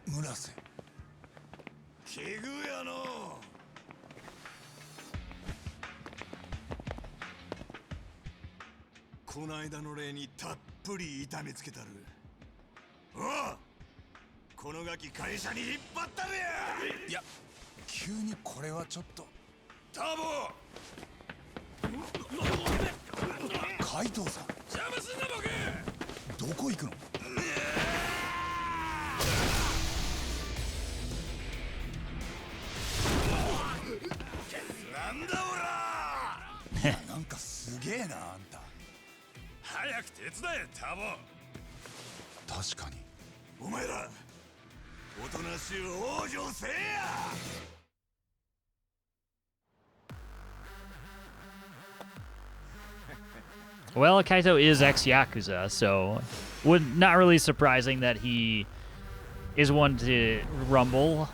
Murase. 奇遇やの。こないだの例にたっぷり痛めつけたる。おう、このガキ会社に引っ張ったるや。いや、急にこれはちょっと。タボ。カイトさん。邪魔すんなボケ。どこ行くの？なんだおら。なんかすげえなあんた。早く手伝えタボ。確かに。お前らおとなしい往生せえや。Well, Kaito is ex-Yakuza, so not really surprising that he is one to rumble.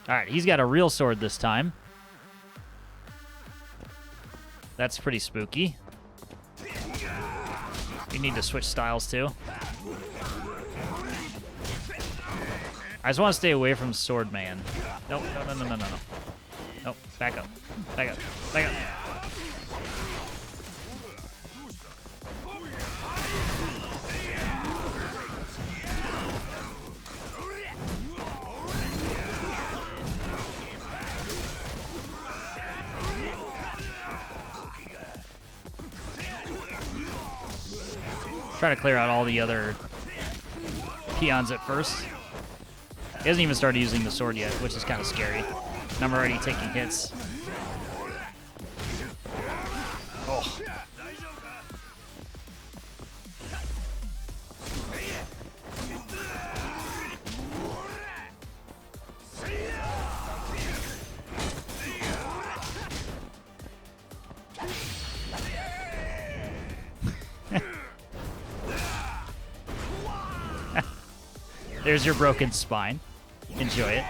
Alright, he's got a real sword this time. That's pretty spooky. You need to switch styles too. I just want to stay away from Sword Man. Nope, no. Nope, back up. Back up. Back up. Try to clear out all the other peons at first. He hasn't even started using the sword yet, which is kind of scary. And I'm already taking hits. Oh. There's your broken spine. Enjoy it.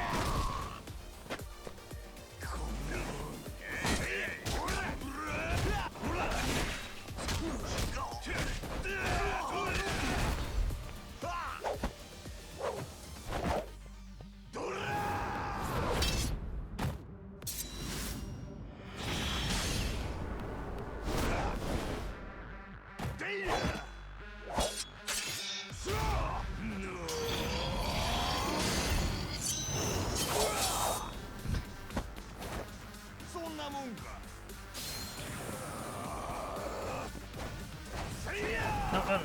No.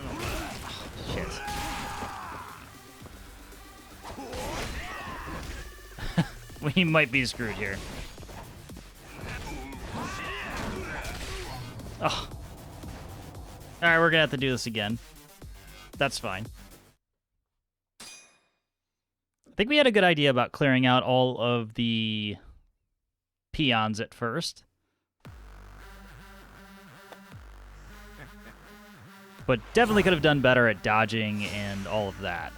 Shit. We might be screwed here. Oh. Alright, we're gonna have to do this again. That's fine. I think we had a good idea about clearing out all of the peons at first. But definitely could have done better at dodging and all of that.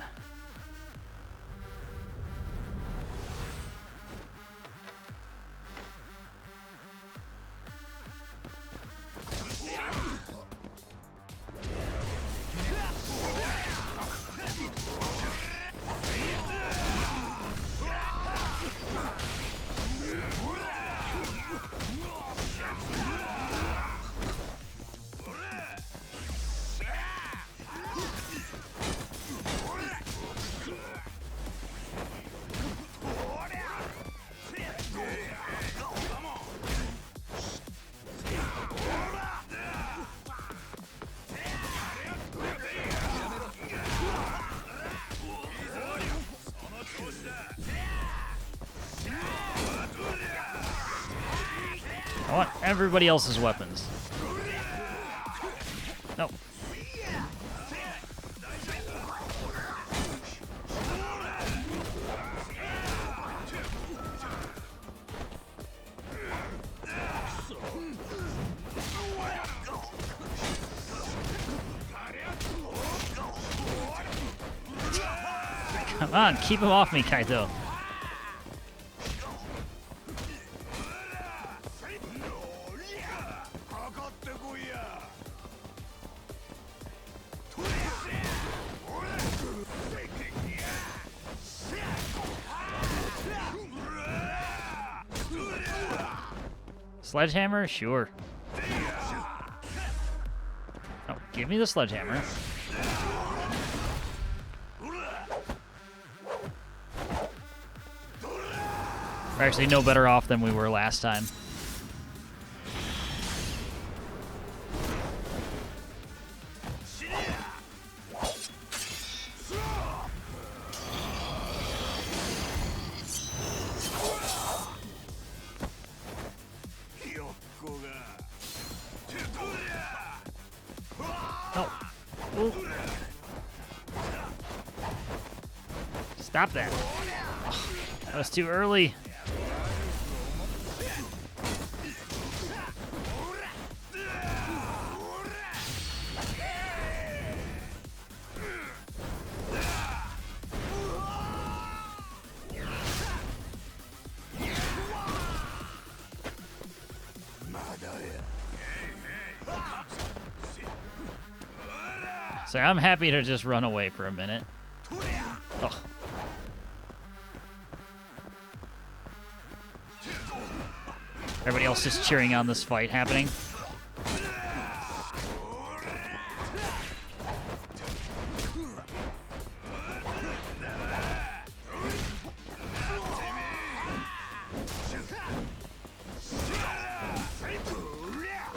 I want everybody else's weapons. No. Come on, keep him off me, Kaito. Sledgehammer? Sure. Oh, give me the sledgehammer. We're actually no better off than we were last time. Stop that. That was too early. So I'm happy to just run away for a minute. Ugh. Everybody else just cheering on this fight happening.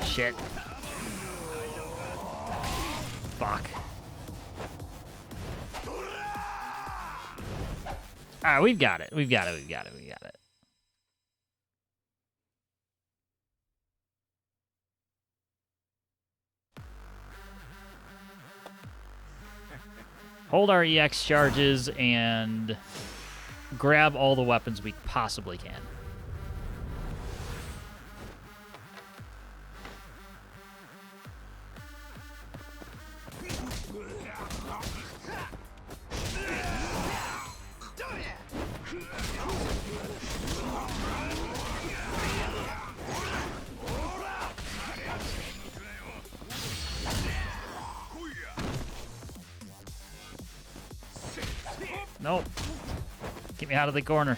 Shit. Fuck. Alright, we've got it. We've got it. We've got it. We got it. Hold our EX charges and grab all the weapons we possibly can. Nope. Get me out of the corner.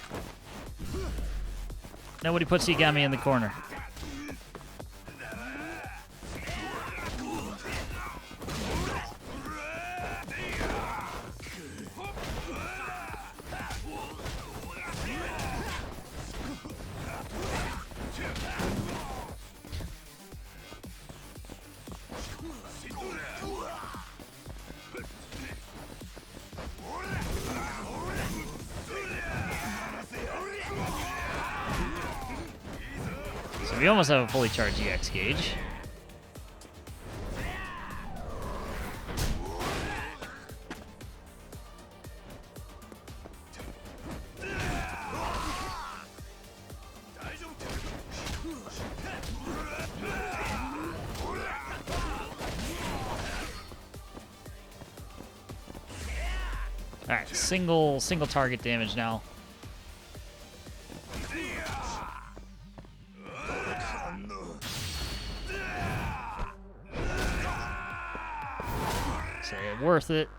Nobody puts Yagami in the corner. We almost have a fully charged EX gauge. Alright, single target damage now. Say it worth it.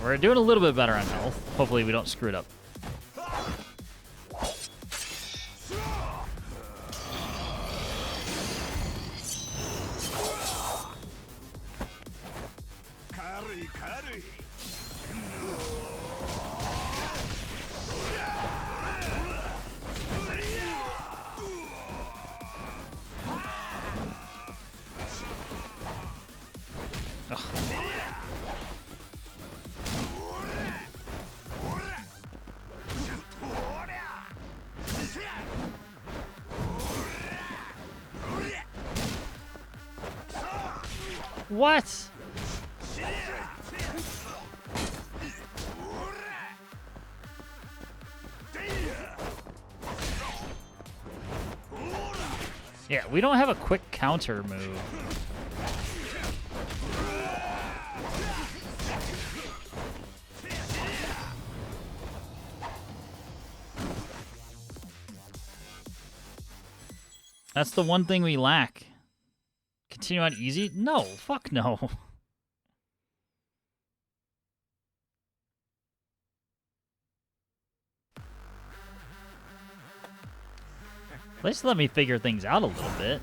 We're doing a little bit better on health. Hopefully we don't screw it up. What? Yeah, we don't have a quick counter move. That's the one thing we lack. Continue on easy? No, fuck no. At least let me figure things out a little bit.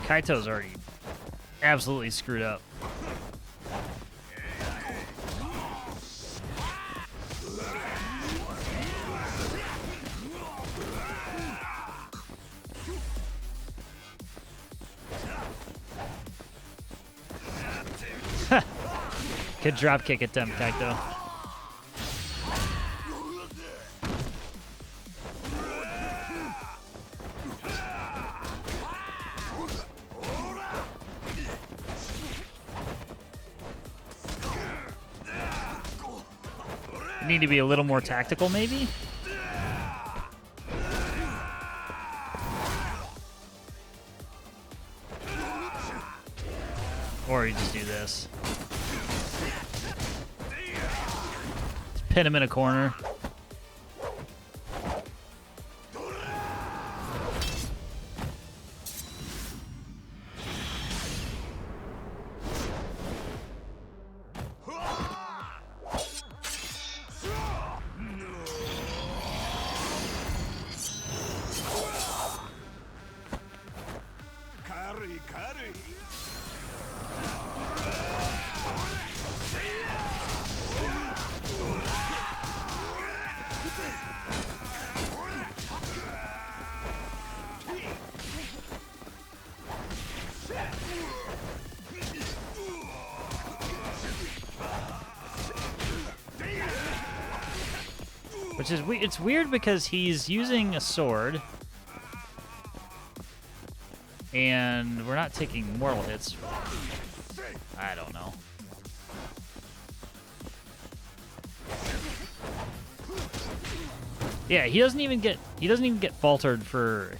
Kaito's already absolutely screwed up. Good drop kick attempt, Kaito. Need to be a little more tactical, maybe? Or you just do this. Just pin him in a corner. Which is it's weird because he's using a sword, and we're not taking mortal hits. I don't know. Yeah, he doesn't even get faltered for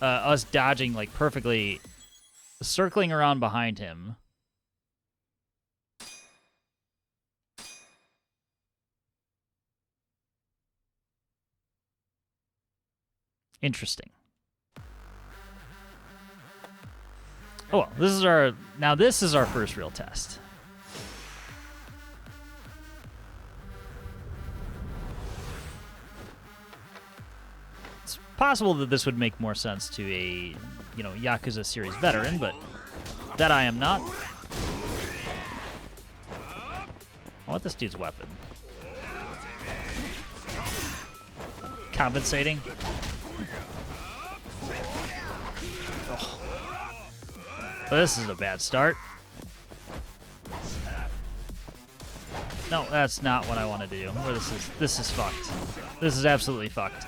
us dodging like perfectly, circling around behind him. Interesting. Oh well, this is our first real test. possible that this would make more sense to a, you know, Yakuza series veteran, but that I am not. I want this dude's weapon. Compensating. Oh. Well, this is a bad start. No, that's not what I want to do. Or this is fucked. This is absolutely fucked.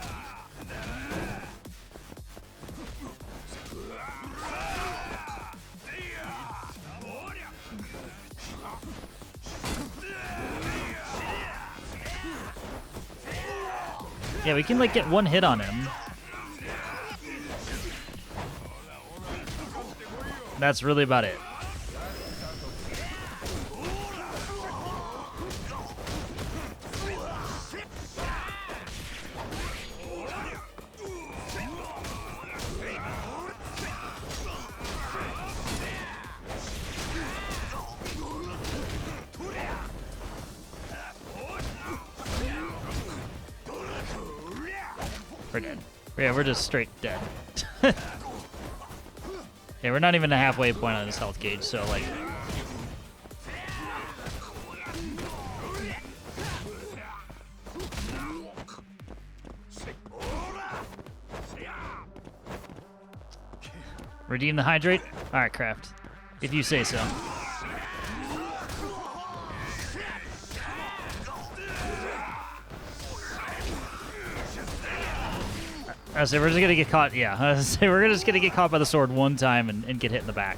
Yeah, we can like get one hit on him. That's really about it. We're dead. Yeah, we're just straight dead. Yeah, we're not even a halfway point on this health gauge, so like... Redeem the hydrate? Alright, Kraft. If you say so. I say we're just gonna get caught. Yeah, I say we're just gonna get caught by the sword one time and get hit in the back.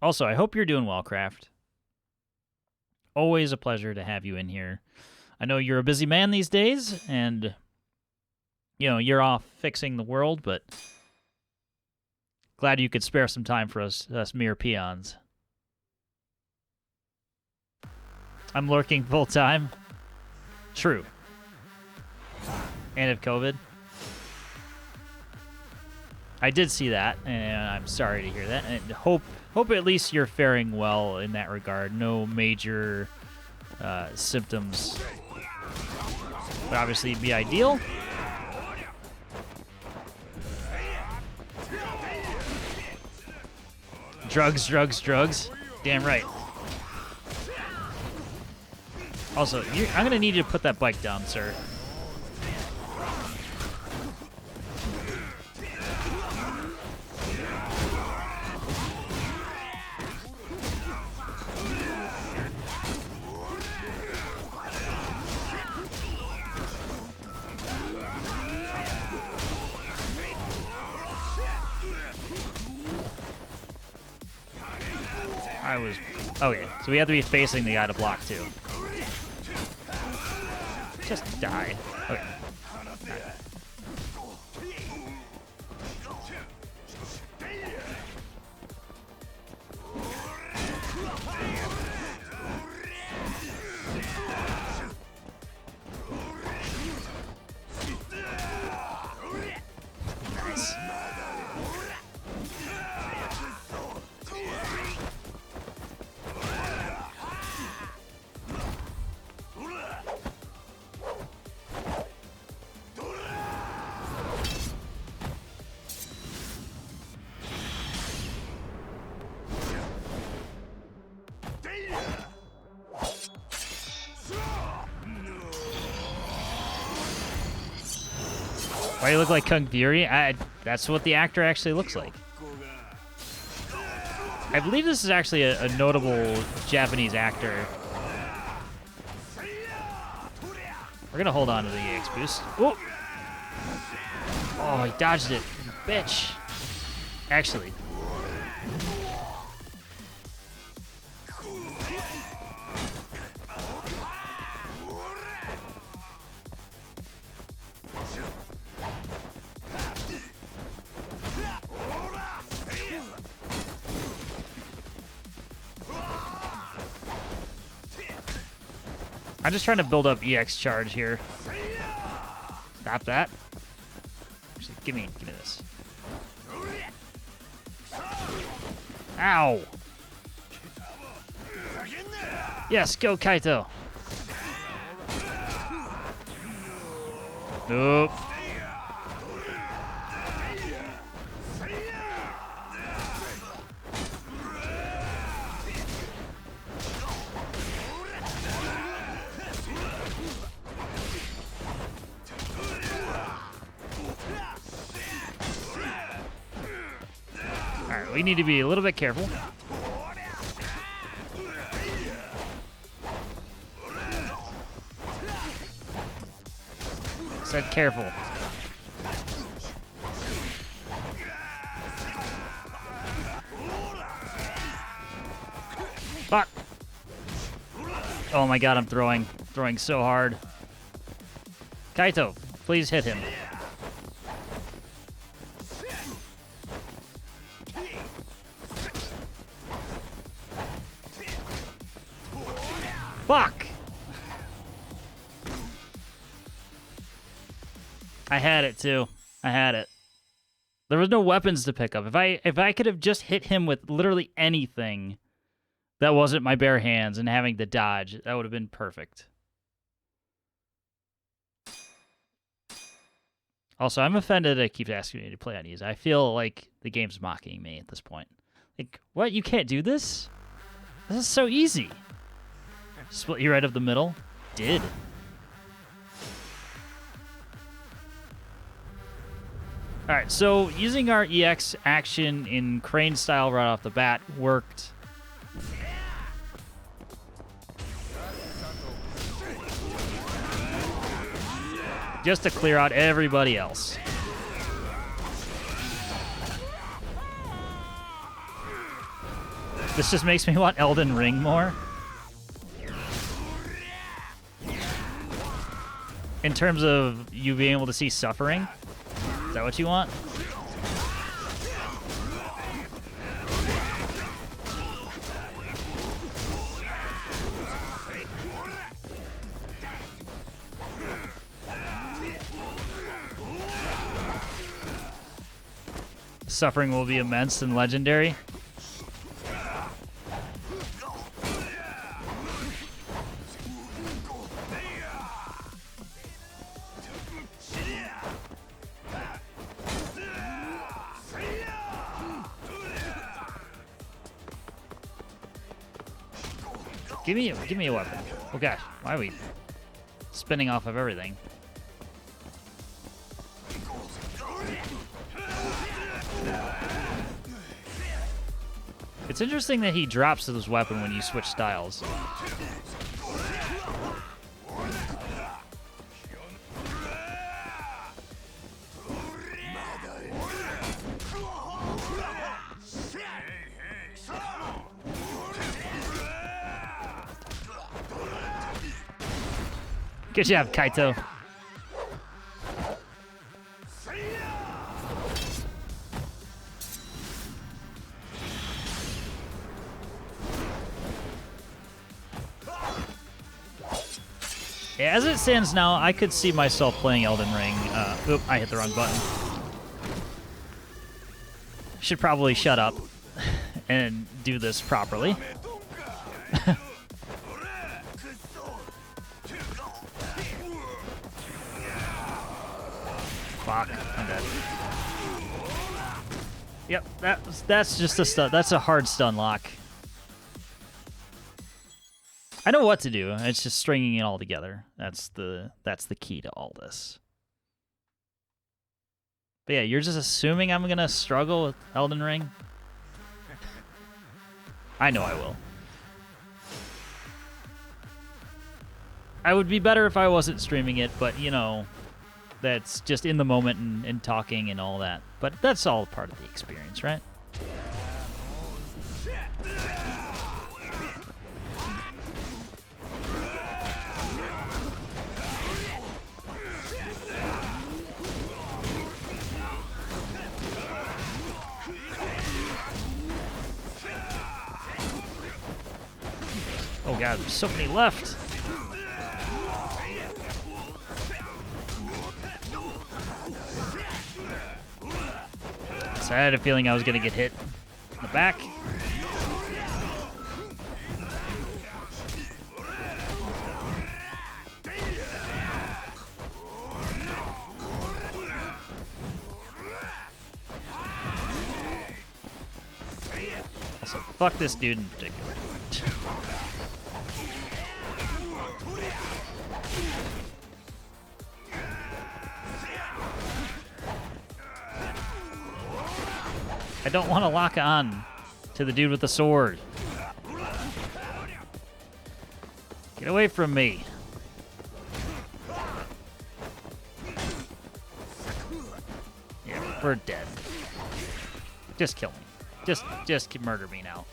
Also, I hope you're doing well, Kraft. Always a pleasure to have you in here. I know you're a busy man these days, and you know you're off fixing the world, but glad you could spare some time for us mere peons. I'm lurking full time. True. And of COVID. I did see that, and I'm sorry to hear that. And hope at least you're faring well in that regard. No major symptoms would obviously be ideal. Drugs, drugs, drugs. Damn right. Also, I'm going to need you to put that bike down, sir. Okay, so we have to be facing the guy to block, too. Just die. Okay. Nice. Why do you look like Kung Fury? That's what the actor actually looks like. I believe this is actually a notable Japanese actor. We're gonna hold on to the EX boost. Oh, he dodged it, bitch. Actually. I'm just trying to build up EX charge here. Stop that. Actually, give me this. Ow! Yes, go Kaito. Nope. Alright, we need to be a little bit careful. Said careful. Fuck. Oh my god, I'm throwing so hard. Kaito, please hit him. Fuck! I had it too. I had it. There was no weapons to pick up. If I could have just hit him with literally anything that wasn't my bare hands and having to dodge, that would have been perfect. Also, I'm offended it keeps asking me to play on easy. I feel like the game's mocking me at this point. Like, what? You can't do this? This is so easy. Split you right up the middle. Did. Alright, so using our EX action in crane style right off the bat worked. Just to clear out everybody else. This just makes me want Elden Ring more. In terms of you being able to see suffering. Is that what you want? Suffering will be immense and legendary. Give me a weapon. Oh gosh, why are we spinning off of everything? It's interesting that he drops his weapon when you switch styles. Good job, Kaito. Yeah, as it stands now, I could see myself playing Elden Ring. Oop, I hit the wrong button. Should probably shut up and do this properly. Fuck, I'm dead. Yep, that's just a stun. That's a hard stun lock. I know what to do. It's just stringing it all together. That's the key to all this. But yeah, you're just assuming I'm gonna struggle with Elden Ring? I know I will. I would be better if I wasn't streaming it, but you know, that's just in the moment and talking and all that. But that's all part of the experience, right? Oh god, there's so many left. So I had a feeling I was gonna get hit in the back. Fuck this dude in particular. I don't want to lock on to the dude with the sword. Get away from me. Yeah, we're dead. Just kill me. Just murder me now.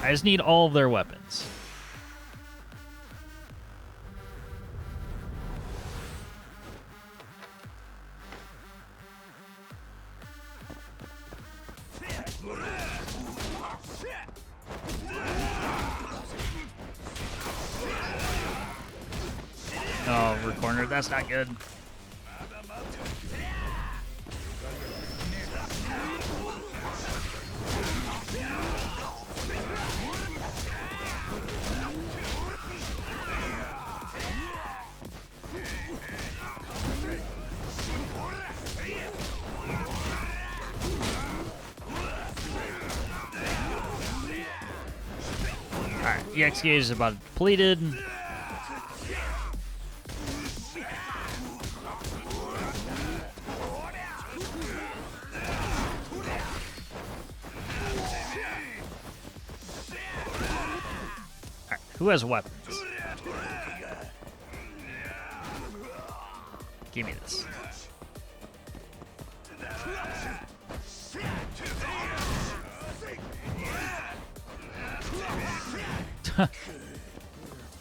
I just need all of their weapons. Oh, we're cornered. That's not good. Alright, EX gauge is about depleted. Who has weapons? Give me this.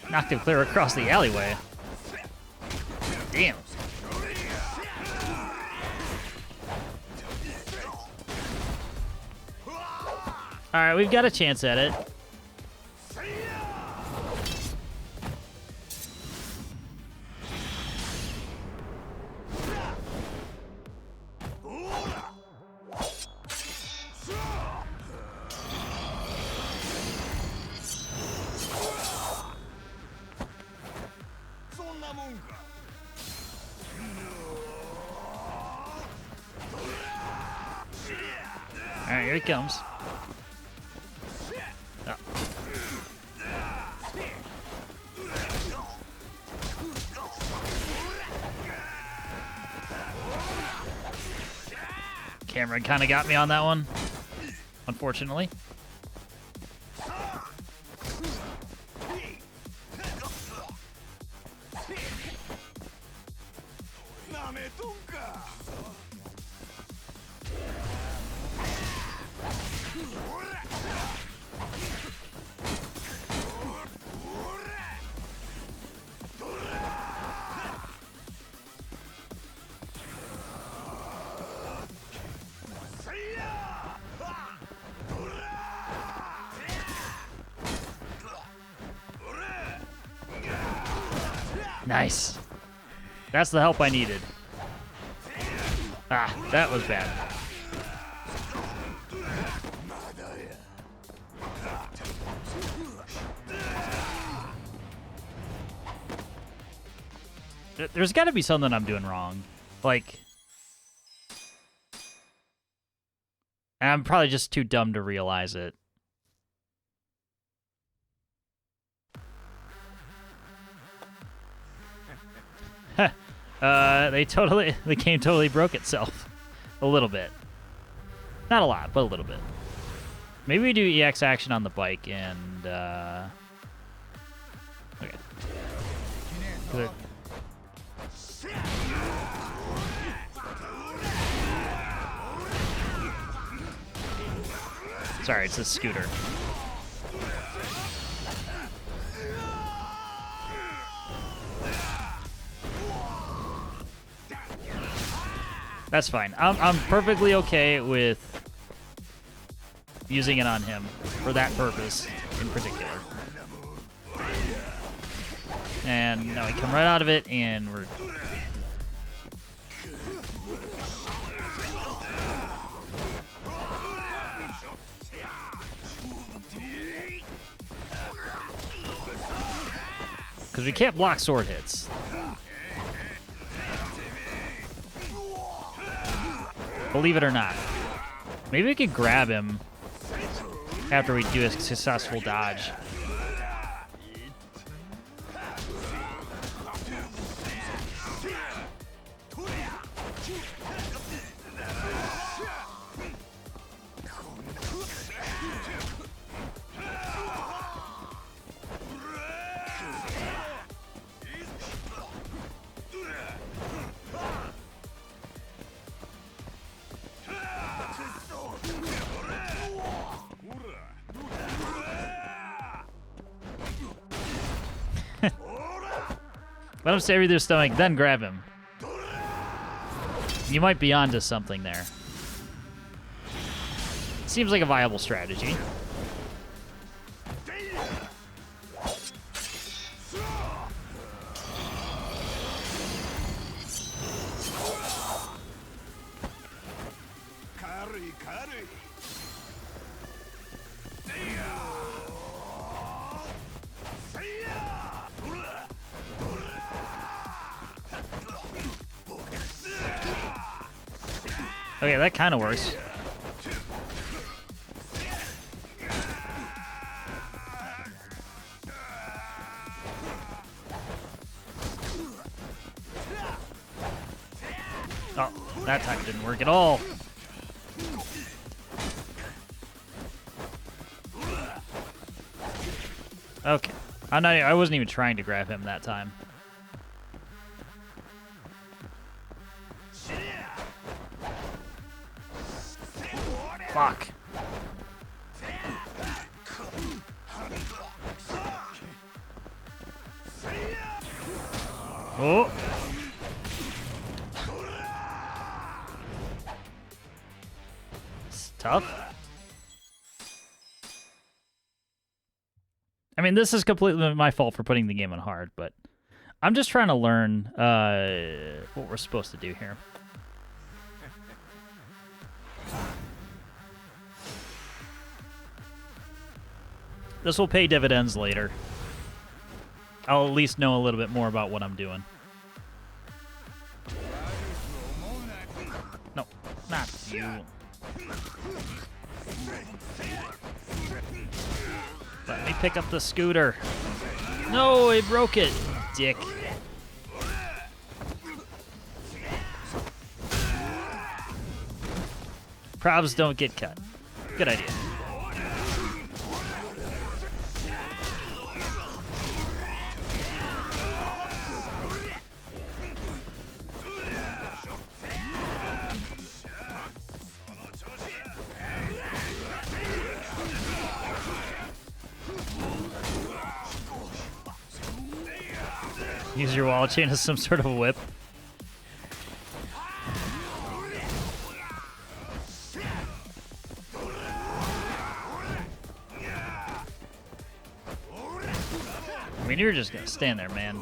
Knocked him clear across the alleyway. Damn. Alright, we've got a chance at it. Alright, here he comes. Oh. Camera kind of got me on that one, unfortunately. Nice. That's the help I needed. Ah, that was bad. There's got to be something I'm doing wrong. Like, I'm probably just too dumb to realize it. The game totally broke itself. A little bit. Not a lot, but a little bit. Maybe we do EX action on the bike and, okay. Good. Sorry, it's a scooter. That's fine. I'm perfectly okay with using it on him for that purpose in particular. And now we come right out of it, and we're... Because we can't block sword hits. Believe it or not. Maybe we could grab him after we do a successful dodge. Let him stab you through the stomach, then grab him. You might be onto something there. Seems like a viable strategy. Okay, that kind of works. Oh, that time didn't work at all. Okay. I wasn't even trying to grab him that time. Fuck. Oh. It's tough. I mean, this is completely my fault for putting the game on hard, but I'm just trying to learn what we're supposed to do here. This will pay dividends later. I'll at least know a little bit more about what I'm doing. No, not you. Let me pick up the scooter. No, I broke it, dick. Probs don't get cut. Good idea. Use your wall chain as some sort of a whip. I mean, you're just gonna stand there, man.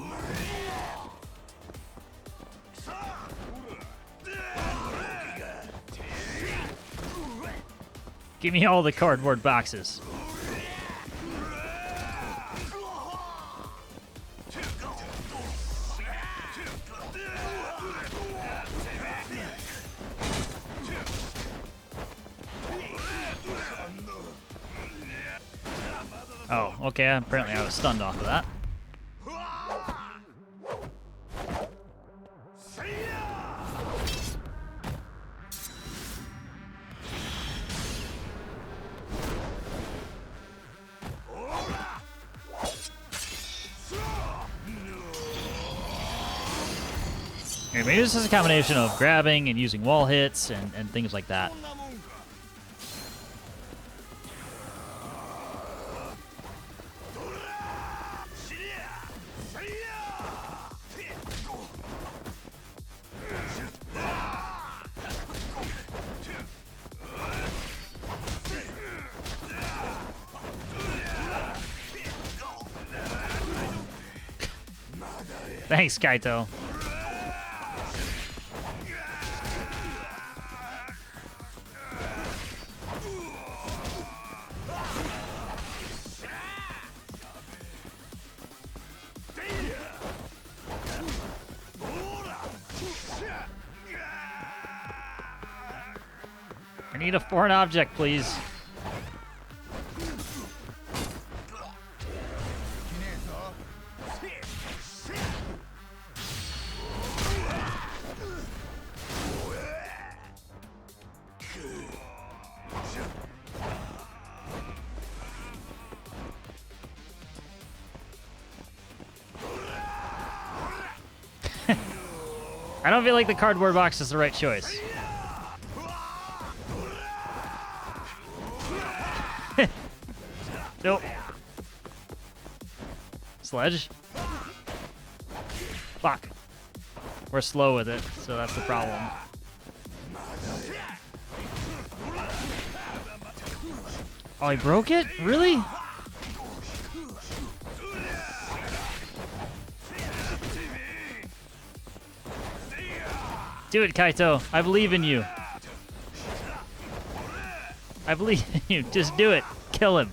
Give me all the cardboard boxes. Oh, okay, apparently I was stunned off of that. Okay, maybe this is a combination of grabbing and using wall hits and things like that. Thanks, Kaito. need a foreign object, please. I don't feel like the cardboard box is the right choice. Nope. Sledge? Fuck. We're slow with it, so that's the problem. Oh, he broke it? Really? Do it, Kaito. I believe in you. I believe in you. Just do it. Kill him.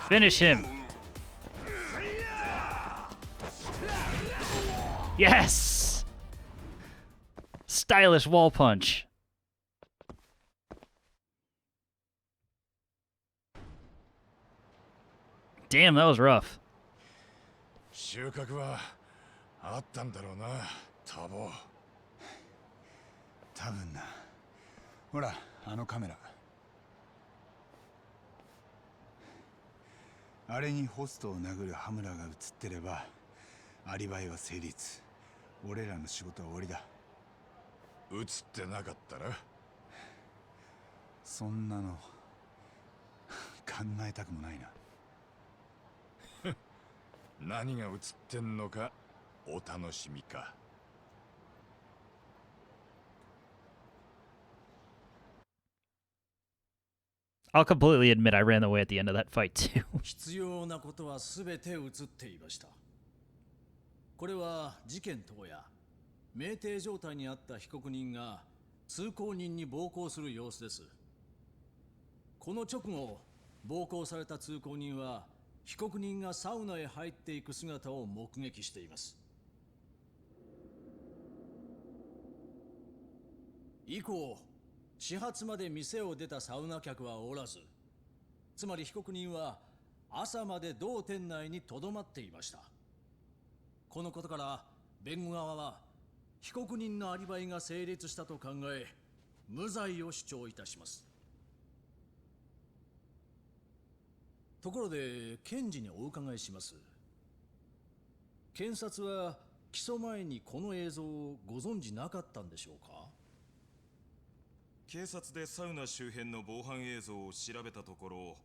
Finish him. Yes! Stylish wall punch. Damn, that was rough. 収穫はあったんだろうな、多忙。多分な。ほら、あのカメラ。あれにホストを殴るハムラが映ってれば、アリバイは成立。俺らの仕事は終わりだ。映ってなかったら？そんなの考えたくもないな。何が映ってんのかお楽しみか。I'll completely admit I ran away at the end of that fight too. 必要なことはすべて映っていました。これは事件当夜、酩酊状態にあった被告人が通行人に暴行する様子です。この直後、暴行された通行人は被告人がサウナへ入っていく姿を目撃しています。以降、始発まで店を出たサウナ客はおらず、つまり被告人は朝まで同店内に留まっていました。このことから弁護側は被告人のアリバイが成立したと考え、無罪を主張いたします。ところで検事にお伺いします。検察は起訴前にこの映像をご存じなかったんでしょうか？警察でサウナ周辺の防犯映像を調べたところ、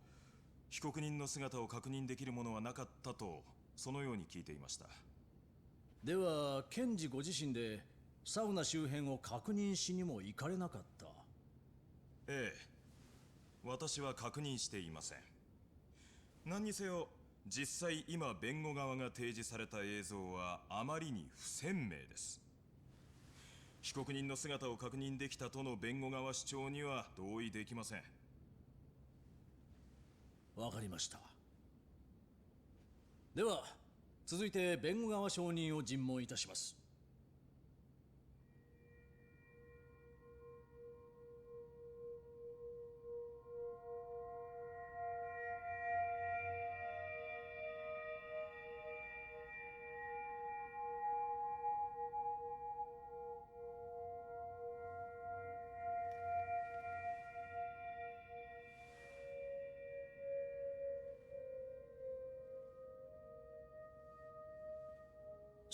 被告人の姿を確認できるものはなかったと、そのように聞いていました。では検事ご自身でサウナ周辺を確認しにも行かれなかった？ええ、私は確認していません。何にせよ、実際今弁護側が提示された映像はあまりに不鮮明です。被告人の姿を確認できたとの弁護側主張には同意できません。わかりました。では続いて弁護側証人を尋問いたします。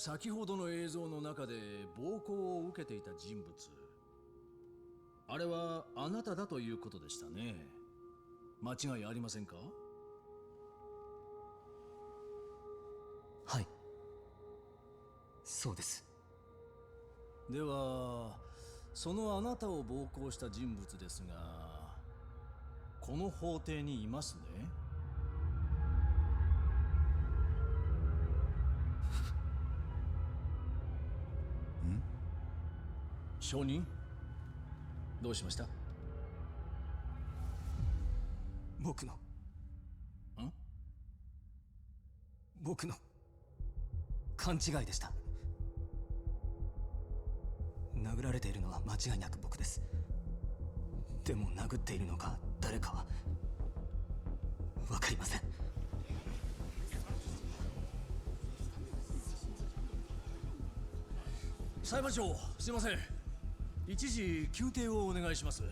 先ほどの映像の中で暴行を受けていた人物、あれはあなただということでしたね。間違いありませんか？はい、そうです。ではそのあなたを暴行した人物ですが、この法廷にいますね。証人、どうしました？僕の勘違いでした。殴られているのは間違いなく僕です。でも殴っているのが誰かはわかりません。裁判長、すいません。一時休廷をお願いします。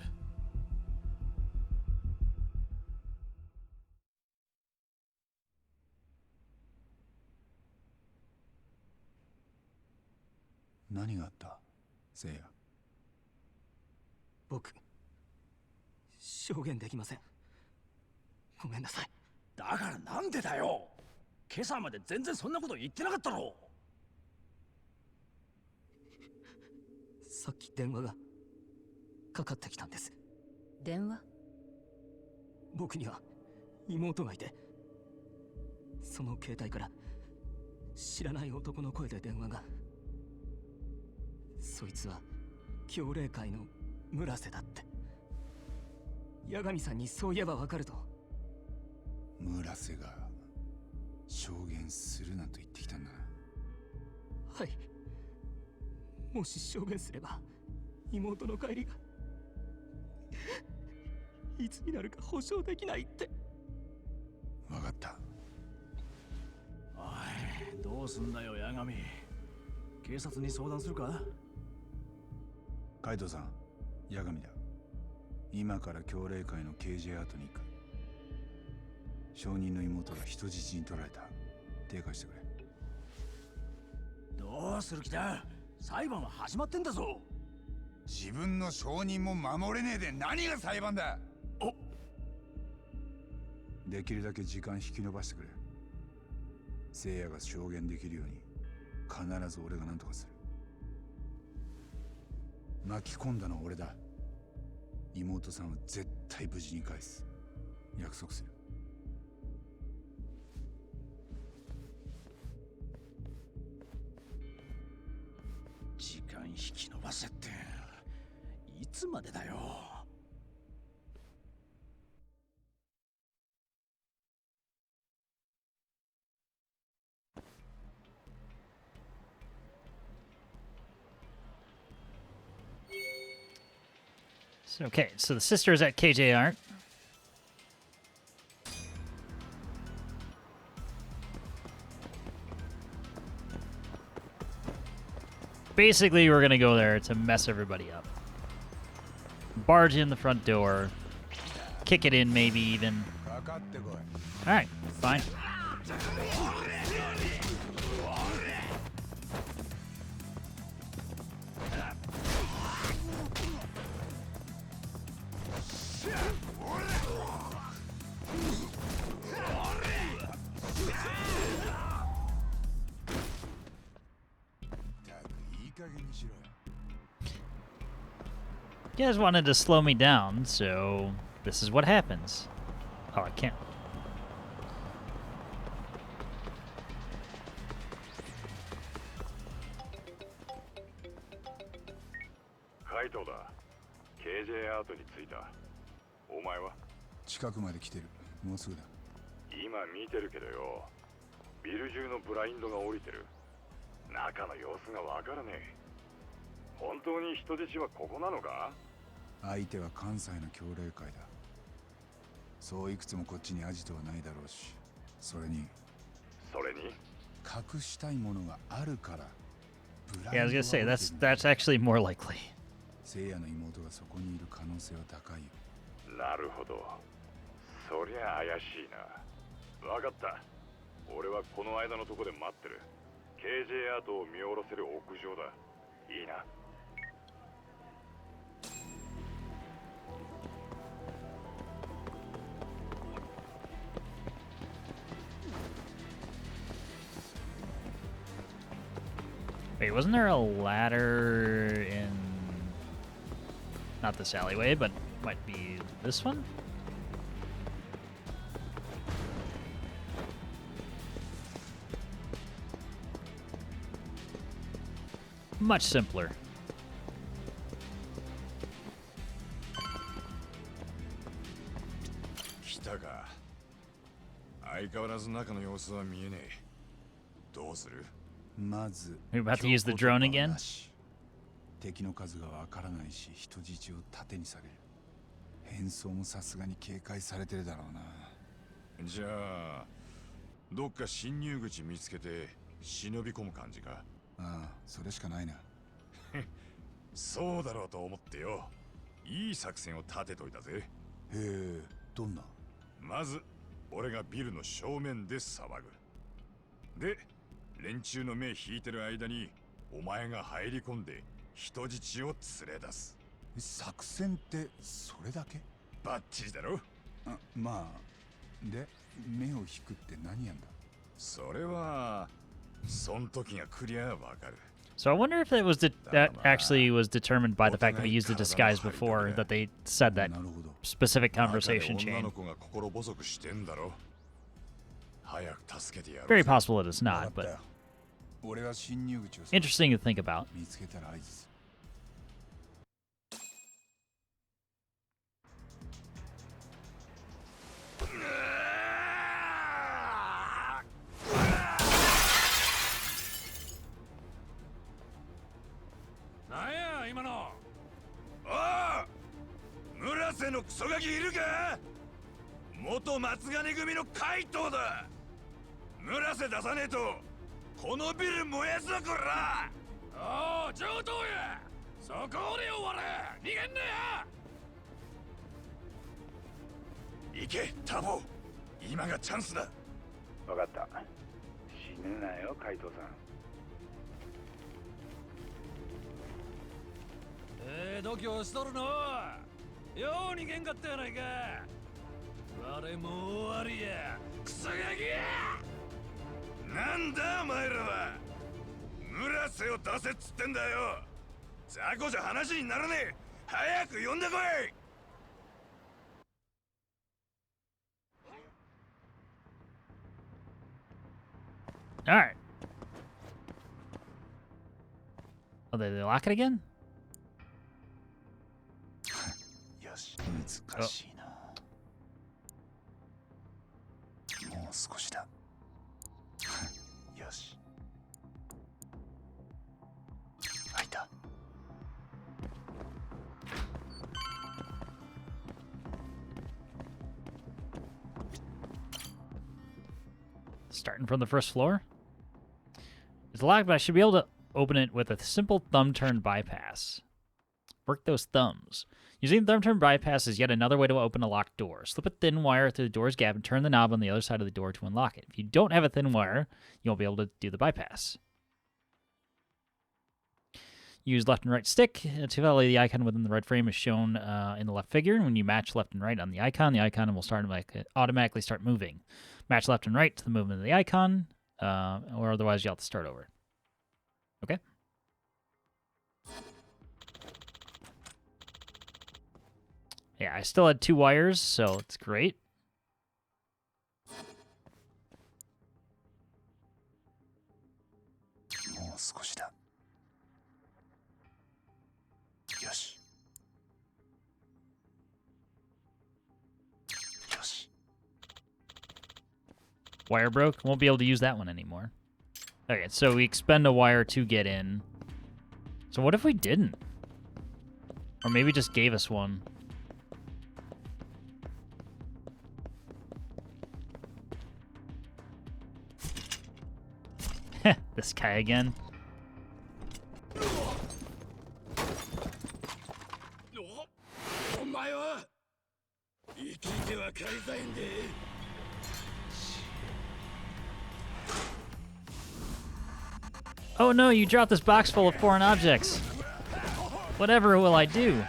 何があった、せいや。僕、証言できません。ごめんなさい。だからなんでだよ。今朝まで全然そんなこと言ってなかったろ。さっき電話がかかってきたんです。電話？僕には妹がいて、その携帯から知らない男の声で電話が。そいつは教霊会の村瀬だって。八神さんにそう言えばわかると。村瀬が証言するなと言ってきたんだな。はい。もし証言すれば妹の帰りがいつになるか保証できないって。分かった。おい、どうすんだよ八神。警察に相談するか。カイトさん、八神だ。今から教霊会の KJ アートに行く。証人の妹が人質に取られた。手貸してくれ。どうする気だ。裁判は始まってんだぞ。自分の証人も守れねえで何が裁判だ。できるだけ時間引き延ばしてくれ。聖夜が証言できるように必ず俺が何とかする。巻き込んだのは俺だ。妹さんは絶対無事に返す。約束する。時間引き延ばせっていつまでだよ。Okay, so the sisters at KJ aren't. Basically, we're gonna go there to mess everybody up. Barge in the front door. Kick it in, maybe even. Alright, fine. You guys wanted to slow me down, so this is what happens. Oh, I can't. Kaito だ。KJ アートに着いた。お前は？近くまで来てる。もうすぐだ。今見てるけどよ。ビル中のブラインドが降りてる。中の様子がわからねえ。本当に人質はここなのか？相手は関西の教霊会だ。そういくつもこっちにアジトはないだろうし、それに隠したいものがあるから。Yeah, I was gonna say that's actually more likely. 聖夜の妹がそこにいる可能性は高いよ。なるほど。そりゃ怪しいな。わかった。俺はこの間のとこで待ってる。KJ アートを見下ろせる屋上だ。いいな。Wait, wasn't there a ladder in... Not this alleyway, but might be this one? Much simpler. 来たか。相変わらず中の様子は見えねえ。どうする？まず Are you about to use the drone again? 敵の数がわからないし人質を盾にされる。変装もさすがに警戒されてるだろうな。じゃあどっか侵入口見つけて忍び込む感じか。ああ、それしかないな。そうだろうと思ってよ。いい作戦を立てといたぜ。へえ、どんな？まず俺がビルの正面で騒ぐ。で連中の目引いてる間にお前が入り込んで人質を連れ出す。作戦ってそれだけ？バッチリだろ。まあで目を引くって何やんだ？それはそん時がクリアわかる。 So I wonder if that actually was determined by the fact that we used the disguise before, that they said that specific conversation chain. Very possible it is not, but interesting to think about. Muraseのクソガキいるか？元松金組のカイトだ。Murase出さねえとこのビル燃やすぞこら。おお、上等や。そこで終われ。逃げんなや。行けタボ、今がチャンスだ。分かった。死ぬなよカイトさん。度胸しとるの。よう逃げんかったやないか。我も終わりや。クソガキや。なんだお前らは。村瀬を出せっつってんだよ。雑魚じゃ話にならねえ。早く呼んでこい。All right. Oh, they lock it again? よし、難しいな。もう少しだ。よし。開いた。Starting from the first floor? It's locked, but I should be able to open it with a simple thumb turn bypass. Work those thumbs. Using the thumb turn bypass is yet another way to open a locked door. Slip a thin wire through the door's gap and turn the knob on the other side of the door to unlock it. If you don't have a thin wire, you won't be able to do the bypass. Use left and right stick to validate the icon within the red frame is shown in the left figure. When you match left and right on the icon will automatically start moving. Match left and right to the movement of the icon, or otherwise you'll have to start over. Okay? Yeah, I still had 2 wires, so it's great. Wire broke. Won't be able to use that one anymore. Okay, so we expend a wire to get in. So what if we didn't? Or maybe just gave us one. This guy again. Oh no, you dropped this box full of foreign objects. Whatever will I do?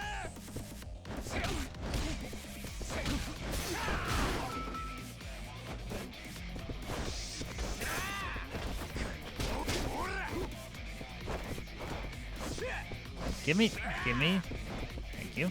Gimme. Thank you.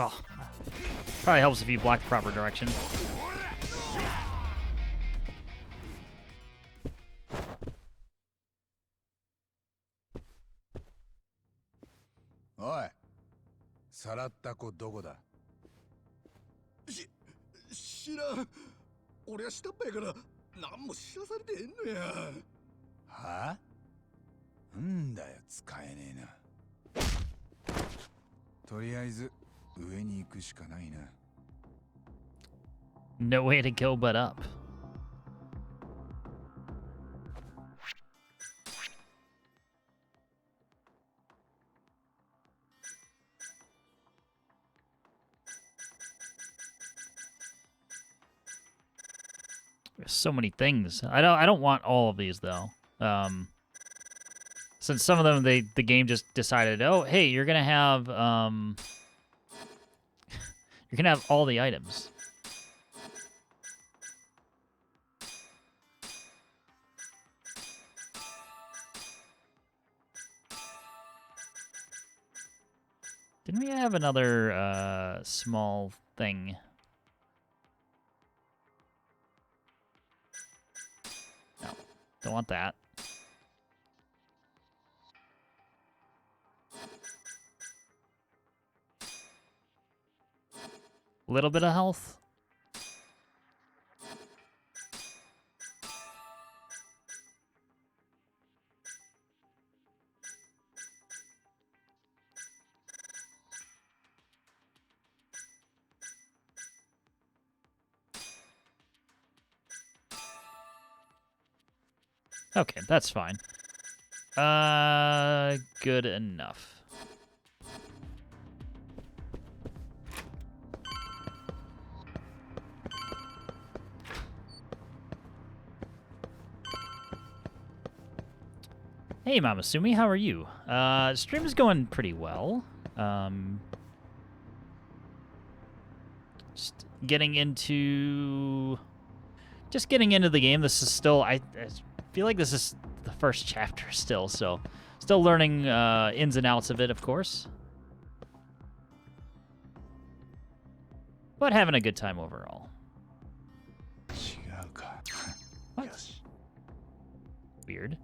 Oh. Probably helps if you block the proper direction.おい、さらった子どこだ？知らん。俺は下っ端やから何も知らされてへんのや。はあ？んだよ、使えねえな。とりあえず上に行くしかないな。No way to go but up. There's so many things. I don't want all of these though. Since some of them the game just decided, oh hey, you're gonna have all the items. Didn't we have another small thing? No, don't want that. Little bit of health. Okay, that's fine. Good enough. Hey, Mama Sumi, how are you? Stream is going pretty well. Just getting into the game. This is still, I feel like this is the first chapter still, so still learning ins and outs of it, of course. But having a good time overall. What? Weird.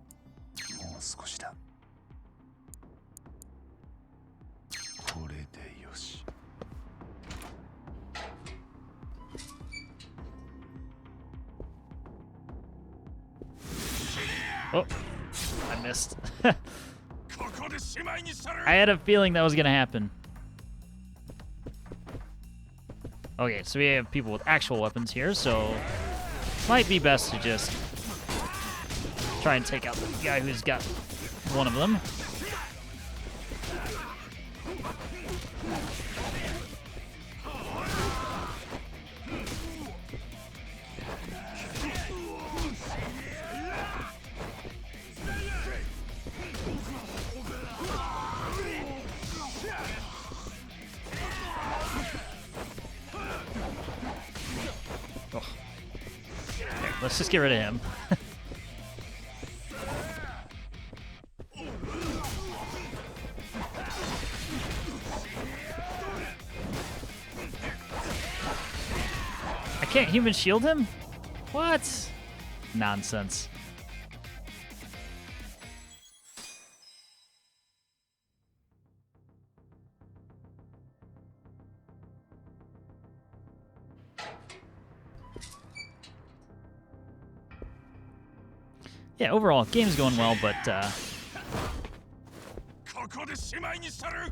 Oh, I missed. I had a feeling that was gonna happen. Okay, so we have people with actual weapons here, so might be best to just try and take out the guy who's got one of them. Let's just get rid of him. I can't human shield him? What? Nonsense. Yeah, overall, game's going well, but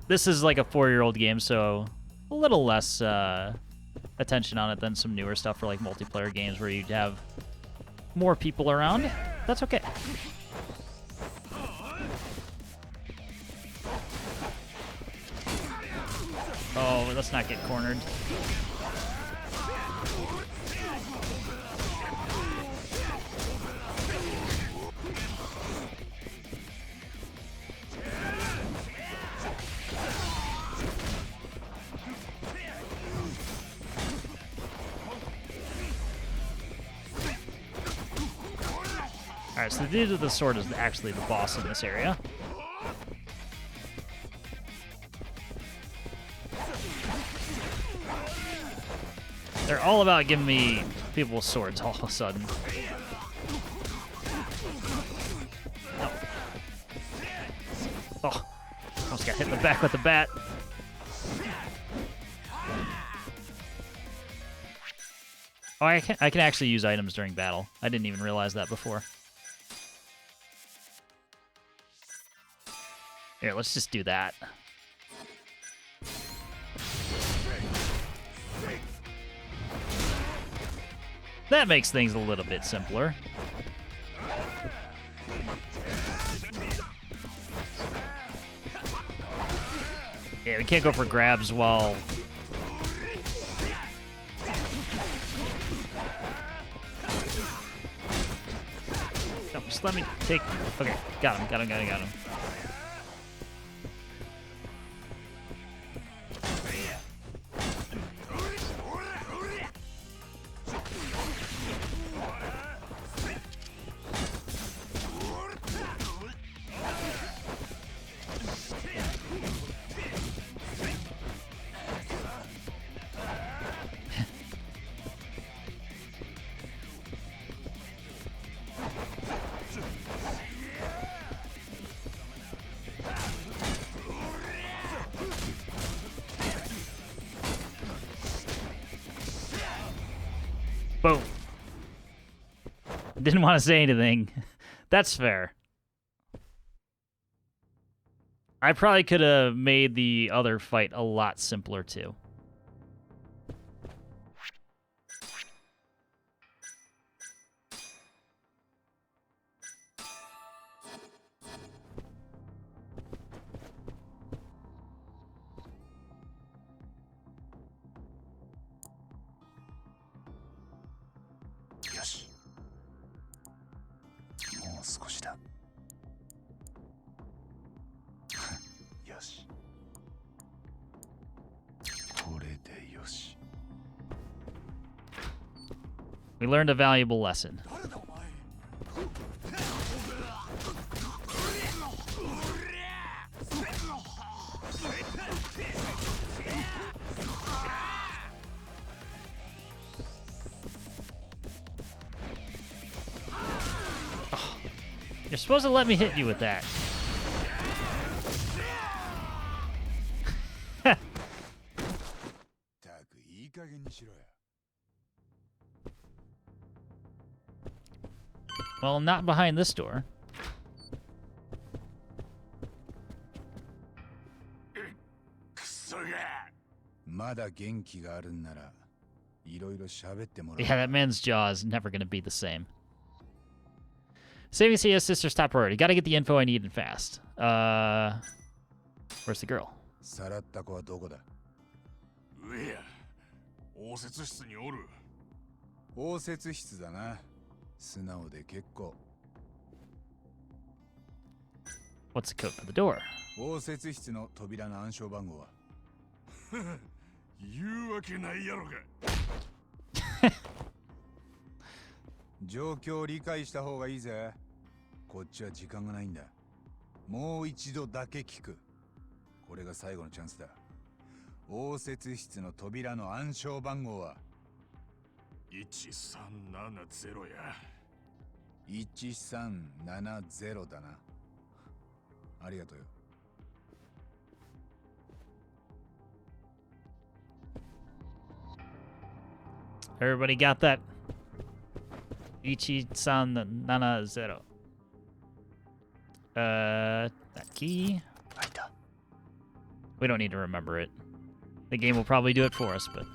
this is like a 4-year-old game, so a little less attention on it than some newer stuff for like multiplayer games where you'd have more people around. That's okay. Oh, let's not get cornered. Alright, so the dude with the sword is actually the boss in this area. They're all about giving me people with swords all of a sudden. Oh, almost got hit in the back with the bat. Oh, I can actually use items during battle. I didn't even realize that before. Here, let's just do that. That makes things a little bit simpler. Yeah, we can't go for grabs while... No, just let me take... Okay, got him. Boom. Didn't want to say anything. That's fair. I probably could have made the other fight a lot simpler too. We learned a valuable lesson. Oh, you're supposed to let me hit you with that. Well, not behind this door. Yeah, that man's jaw is never going to be the same. Saving Seiya's sister's top priority. Gotta get the info I need and fast. Where's the girl? What's the code for the door? 言うわけないやろが。状況を理解した方がいいぜ。こっちは時間がないんだ。もう一度だけ聞く。これが最後のチャンスだ。応接室の扉の暗証番号は1370や。1370だな。ありがとうよ。Everybody got that? Ichi-san 70. That key. We don't need to remember it. The game will probably do it for us, but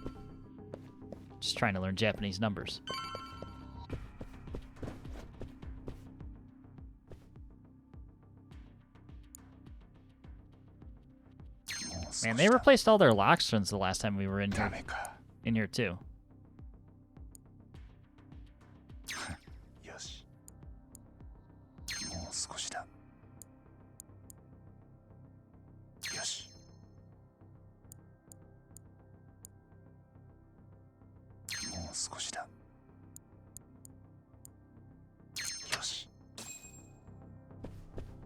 just trying to learn Japanese numbers. Man, they replaced all their locks since the last time we were in here. In here too.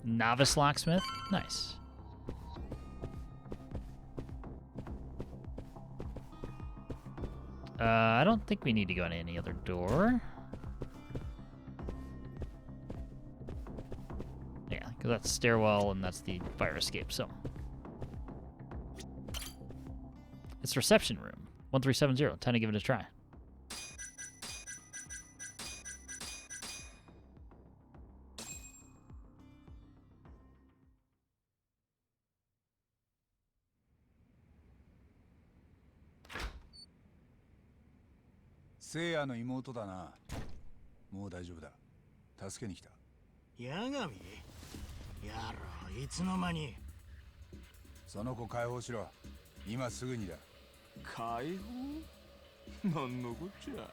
Novice locksmith? Nice. I don't think we need to go in any other door. Yeah, because that's stairwell and that's the fire escape, so. It's reception room. 1370. Time to give it a try. Seiyaの妹だな。もう大丈夫だ。助けに来た。八神？やら、いつの間に。その子解放しろ。今すぐにだ。解放？なんのこっちゃ。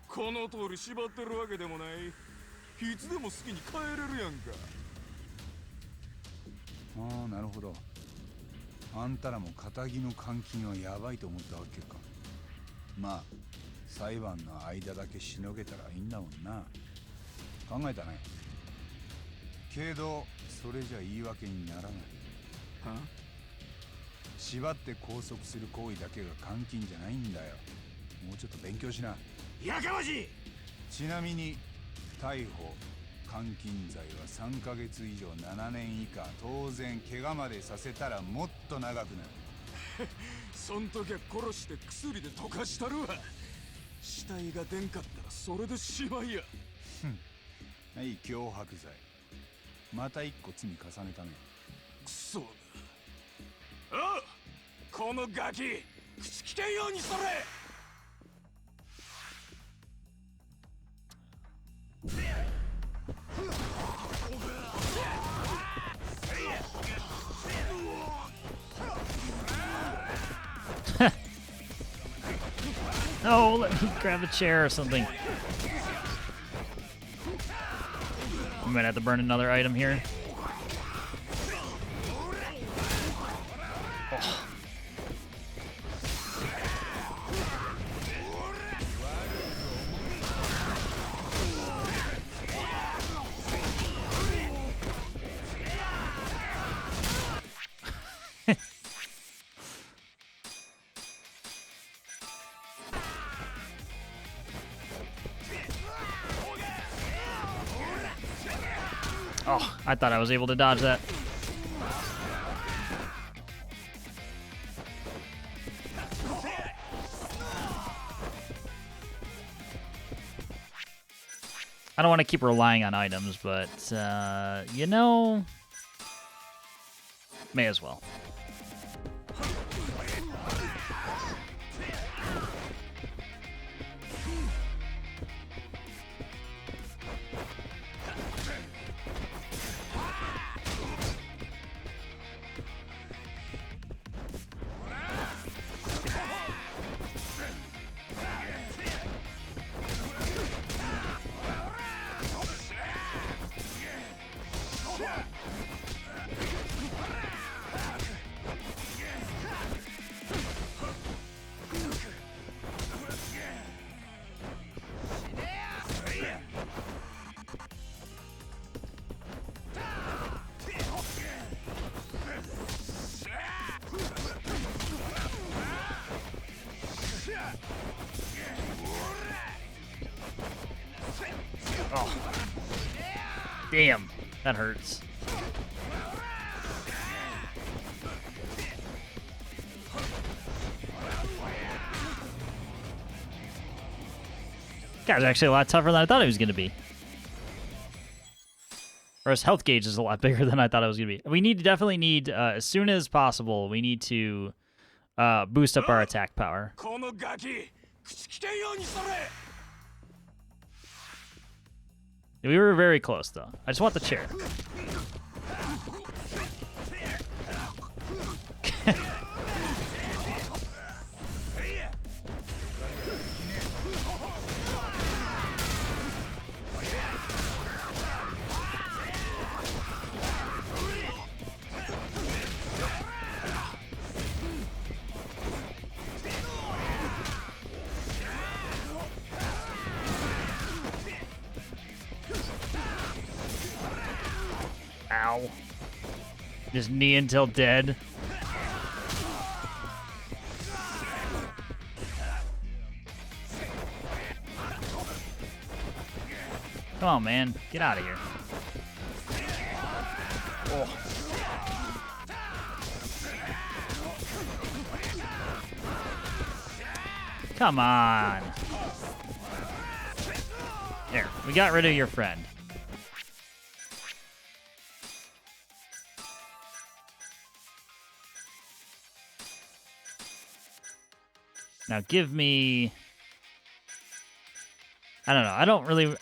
この通り縛ってるわけでもない。いつでも好きに帰れるやんか。ああ、なるほど。あんたらも仇の監禁はヤバいと思ったわけか。まあ裁判の間だけしのげたらいいんだもんな。考えたね。けどそれじゃ言い訳にならない。は？縛って拘束する行為だけが監禁じゃないんだよ。もうちょっと勉強しな。やかましい。ちなみに逮捕監禁罪は3ヶ月以上7年以下、当然怪我までさせたらもっと長くなる。そん時は殺して薬で溶かしたるわ。死体が出んかったらそれでしまいや。はい、脅迫罪。また一個罪重ねたね。くそな。ああ、このガキ口聞けんようにそれ。Oh, let me grab a chair or something. We might have to burn another item here. Oh, I thought I was able to dodge that. I don't want to keep relying on items, but, you know, may as well. Oh. Damn, that hurts. Guy's actually a lot tougher than I thought he was going to be. Or his health gauge is a lot bigger than I thought it was going to be. We definitely need, as soon as possible, we need to boost up our attack power. We were very close, though. I just want the chair. Ow. Just knee until dead. Come on, man. Get out of here. Oh. Come on. There, we got rid of your friend. Now give me... I don't know. I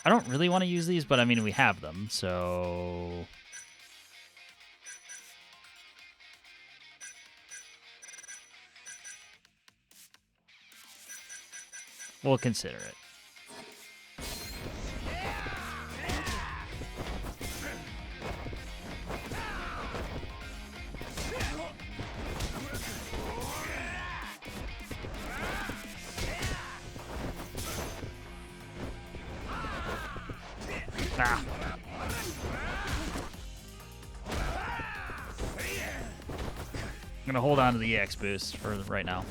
don't really want to use these, but I mean we have them, so we'll consider it. Ah. I'm gonna hold on to the EX boost for right now.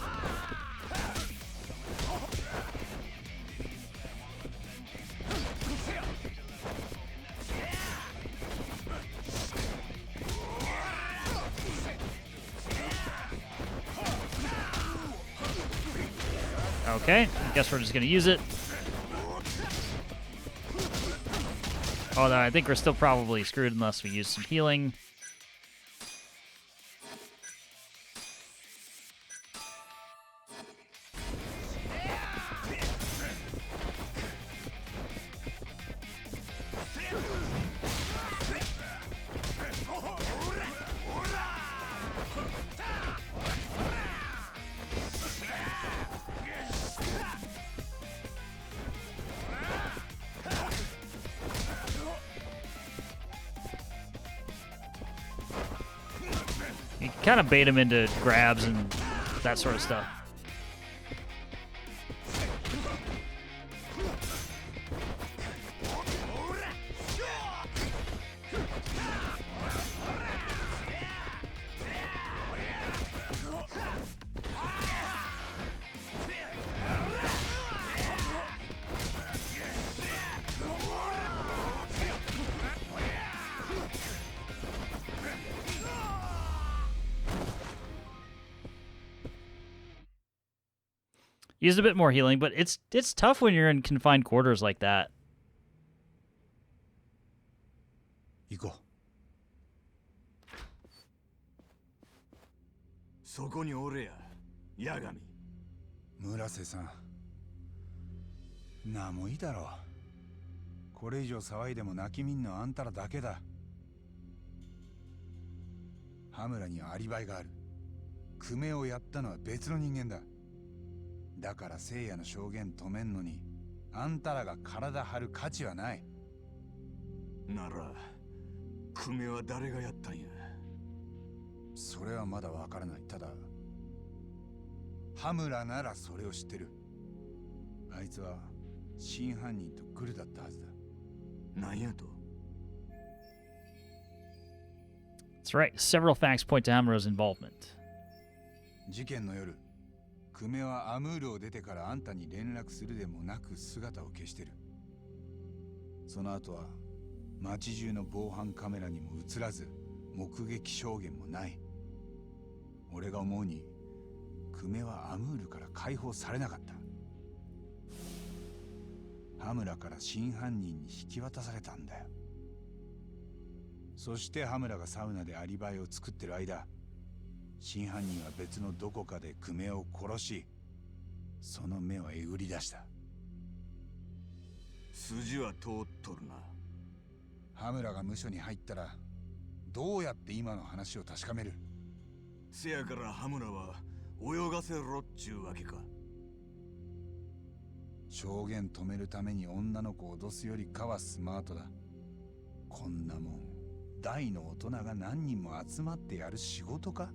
Okay, I guess we're just gonna use it. Although I think we're still probably screwed unless we use some healing. You kind of bait him into grabs and that sort of stuff. Used a bit more healing, but it's tough when you're in confined quarters like that. 行こう。そこにおれや、ヤガミ。村瀬さん。なもいいだろう。これ以上騒いでも泣きみんのあんたらだけだ。羽村にはアリバイがある。クメをやったのは別の人間だ。だから聖夜の証言止めんのにあんたらが体張る価値はない。ならクメは誰がやったんや。それはまだわからない。ただ羽村ならそれを知ってる。あいつは真犯人とグルだったはずだ。なんやと。 That's right. Several facts point to Hamura's involvement. 事件の夜クメはアムールを出てからあんたに連絡するでもなく姿を消してる。その後は街中の防犯カメラにも映らず目撃証言もない。俺が思うにクメはアムールから解放されなかった。羽村から真犯人に引き渡されたんだよ。そして羽村がサウナでアリバイを作ってる間、真犯人は別のどこかでクメを殺し、その目をえぐり出した。筋は通っとるな。羽村が無所に入ったらどうやって今の話を確かめる。せやから羽村は泳がせろっちゅうわけか。証言止めるために女の子を脅すよりかはスマートだ。こんなもん大の大人が何人も集まってやる仕事か。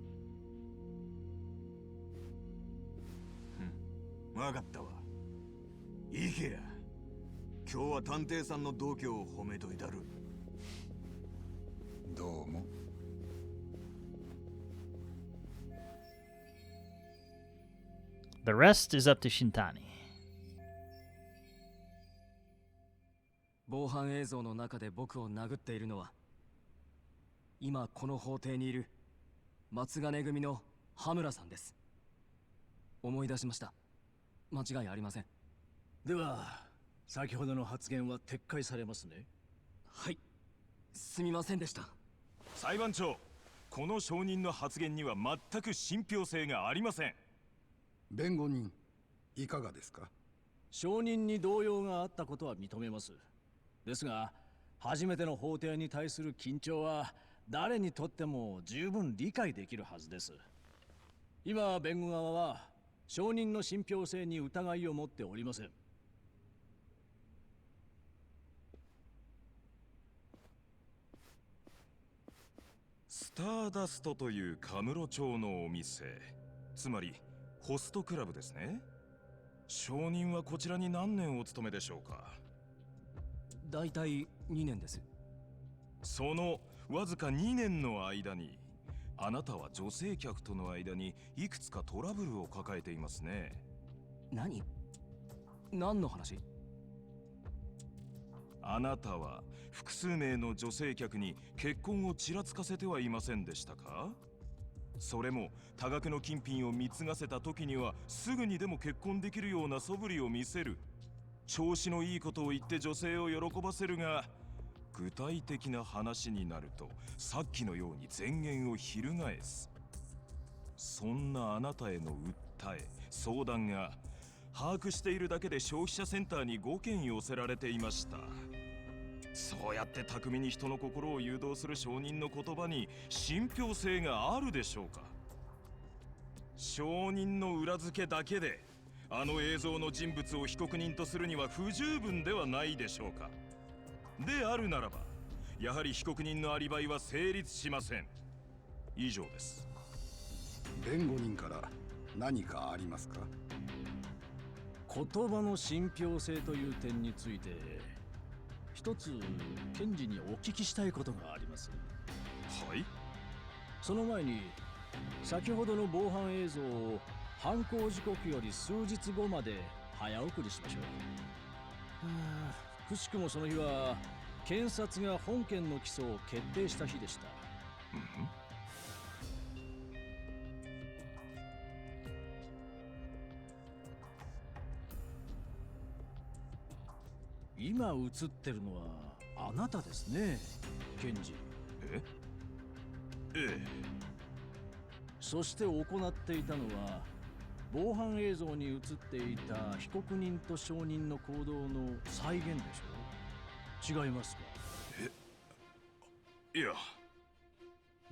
わかったわ。行けや。今日は探偵さんの度胸を褒めといたる。どうも。The rest is up to Shintani. 防犯映像の中で僕を殴っているのは、今この法廷にいる松金組の羽村さんです。思い出しました。間違いありません。では先ほどの発言は撤回されますね。はい、すみませんでした。裁判長、この証人の発言には全く信憑性がありません。弁護人、いかがですか？証人に動揺があったことは認めます。ですが、初めての法廷に対する緊張は誰にとっても十分理解できるはずです。今、弁護側は証人の信憑性に疑いを持っておりません。スターダストというカムロ町のお店、つまりホストクラブですね。証人はこちらに何年お勤めでしょうか？だいたい2年です。そのわずか2年の間に、あなたは女性客との間にいくつかトラブルを抱えていますね。何の話？あなたは複数名の女性客に結婚をちらつかせてはいませんでしたか？それも多額の金品を貢がせた時にはすぐにでも結婚できるような素振りを見せる。調子のいいことを言って女性を喜ばせるが、具体的な話になるとさっきのように前言を翻す。そんなあなたへの訴え、相談が把握しているだけで消費者センターに5件寄せられていました。そうやって巧みに人の心を誘導する証人の言葉に信憑性があるでしょうか？証人の裏付けだけであの映像の人物を被告人とするには不十分ではないでしょうか？であるならば、やはり被告人のアリバイは成立しません。以上です。弁護人から何かありますか？言葉の信憑性という点について一つ検事にお聞きしたいことがあります。はい。その前に先ほどの防犯映像を犯行時刻より数日後まで早送りしましょう。くしくもその日は検察が本件の起訴を決定した日でした。今映ってるのはあなたですね、検事。ええ。そして行っていたのは防犯映像に映っていた被告人と証人の行動の再現でしょう？違いますか？いや。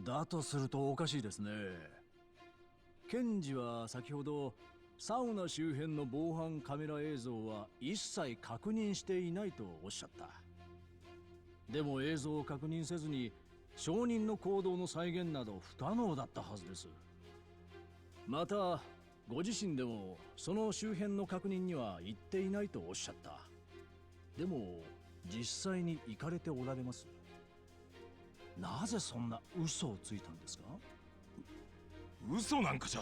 だとするとおかしいですね。検事は先ほどサウナ周辺の防犯カメラ映像は一切確認していないとおっしゃった。でも映像を確認せずに証人の行動の再現など不可能だったはずです。またご自身でもその周辺の確認には行っていないとおっしゃった。でも実際に行かれておられます。なぜそんな嘘をついたんですか？嘘なんかじゃ。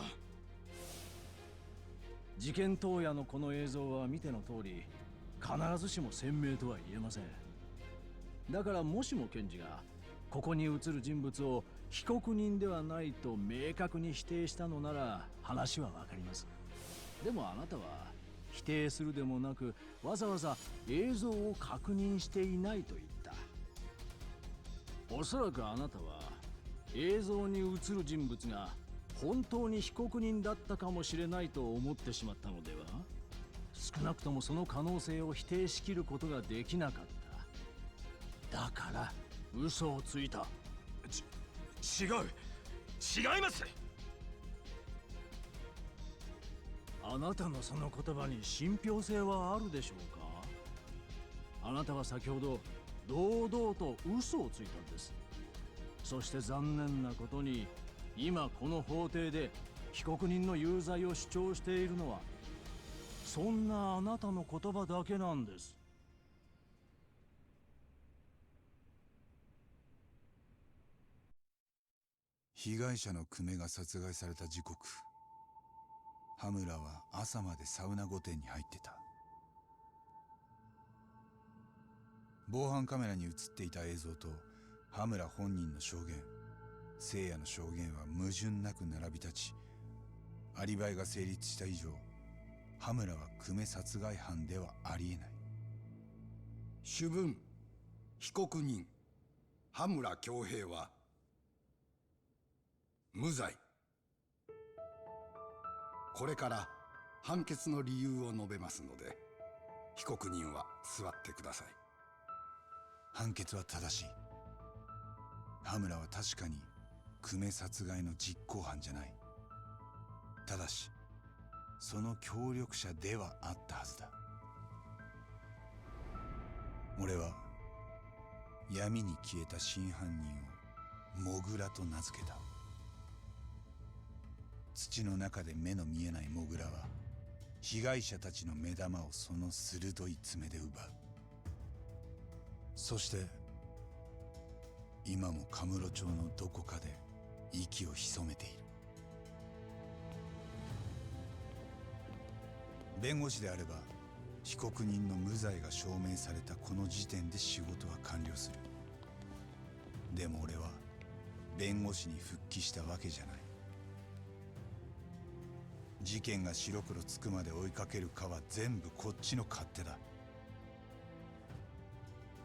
事件当夜のこの映像は見ての通り必ずしも鮮明とは言えません。だからもしも検事がここに映る人物を被告人ではないと明確に否定したのなら話はわかります。でもあなたは否定するでもなくわざわざ映像を確認していないと言った。おそらくあなたは映像に映る人物が本当に被告人だったかもしれないと思ってしまったのでは？少なくともその可能性を否定しきることができなかった。だから嘘をついた。違います。あなたのその言葉に信憑性はあるでしょうか？あなたは先ほど堂々と嘘をついたんです。そして残念なことに今この法廷で被告人の有罪を主張しているのはそんなあなたの言葉だけなんです。被害者の久米が殺害された時刻、羽村は朝までサウナ御殿に入ってた。防犯カメラに映っていた映像と羽村本人の証言、聖夜の証言は矛盾なく並び立ち、アリバイが成立した以上、羽村は久米殺害犯ではありえない。主文、被告人羽村恭平は無罪。これから判決の理由を述べますので、被告人は座ってください。判決は正しい。羽村は確かに久米殺害の実行犯じゃない。ただしその協力者ではあったはずだ。俺は闇に消えた真犯人をモグラと名付けた。土の中で目の見えないモグラは被害者たちの目玉をその鋭い爪で奪う。そして今もカムロ町のどこかで息を潜めている。弁護士であれば被告人の無罪が証明されたこの時点で仕事は完了する。でも俺は弁護士に復帰したわけじゃない。事件が白黒つくまで追いかけるかは全部こっちの勝手だ。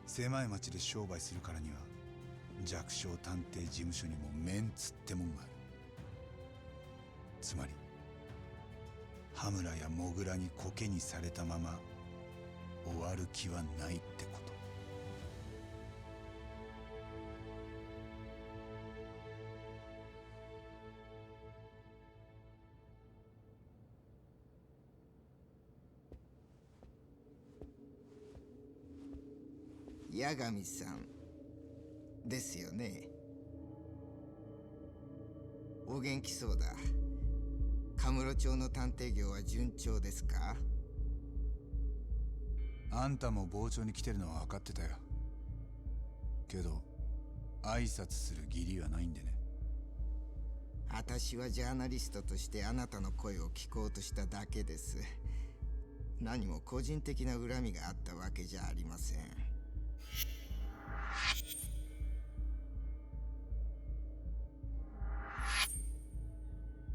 狭い町で商売するからには弱小探偵事務所にもメンツってもんがある。つまり羽村やモグラにコケにされたまま終わる気はないってこと。八神さんですよね。お元気そうだ。カムロ町の探偵業は順調ですか？あんたも傍聴に来てるのは分かってたよ。けど挨拶する義理はないんでね。私はジャーナリストとしてあなたの声を聞こうとしただけです。何も個人的な恨みがあったわけじゃありません。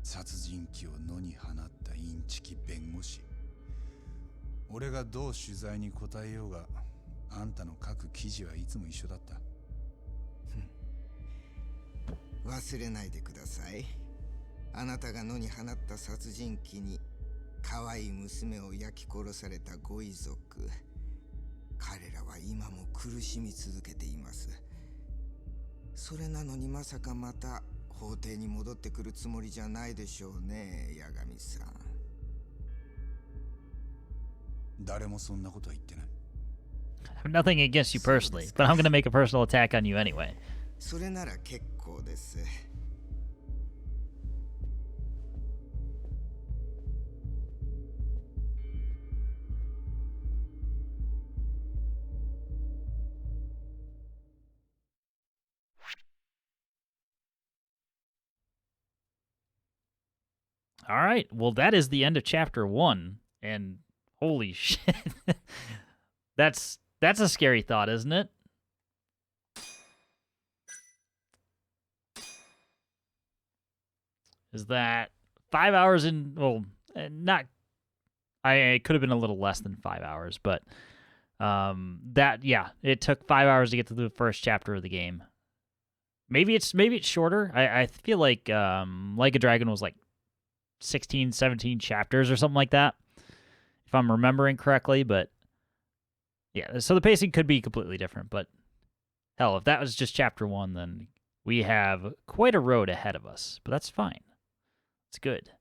殺人鬼を野に放ったインチキ弁護士。俺がどう取材に答えようがあんたの書く記事はいつも一緒だった。忘れないでください。あなたが野に放った殺人鬼に可愛い娘を焼き殺されたご遺族、彼らは今も苦しみ続けています。それなのにまさかまた法廷に戻ってくるつもりじゃないでしょうね、八神さん。誰もそんなことは言ってない。I have nothing against you personally, but I'm going to make a personal attack on you anyway. それなら結構です。All right. Well, that is the end of chapter 1, and holy shit. That's a scary thought, isn't it? Is that 5 hours in, well, not, it could have been a little less than 5 hours, but yeah, it took 5 hours to get to the first chapter of the game. Maybe it's shorter. I feel like a Dragon was like 16, 17 chapters or something like that, if I'm remembering correctly, but yeah, so the pacing could be completely different, but hell, if that was just chapter 1, then we have quite a road ahead of us, but that's fine. It's good.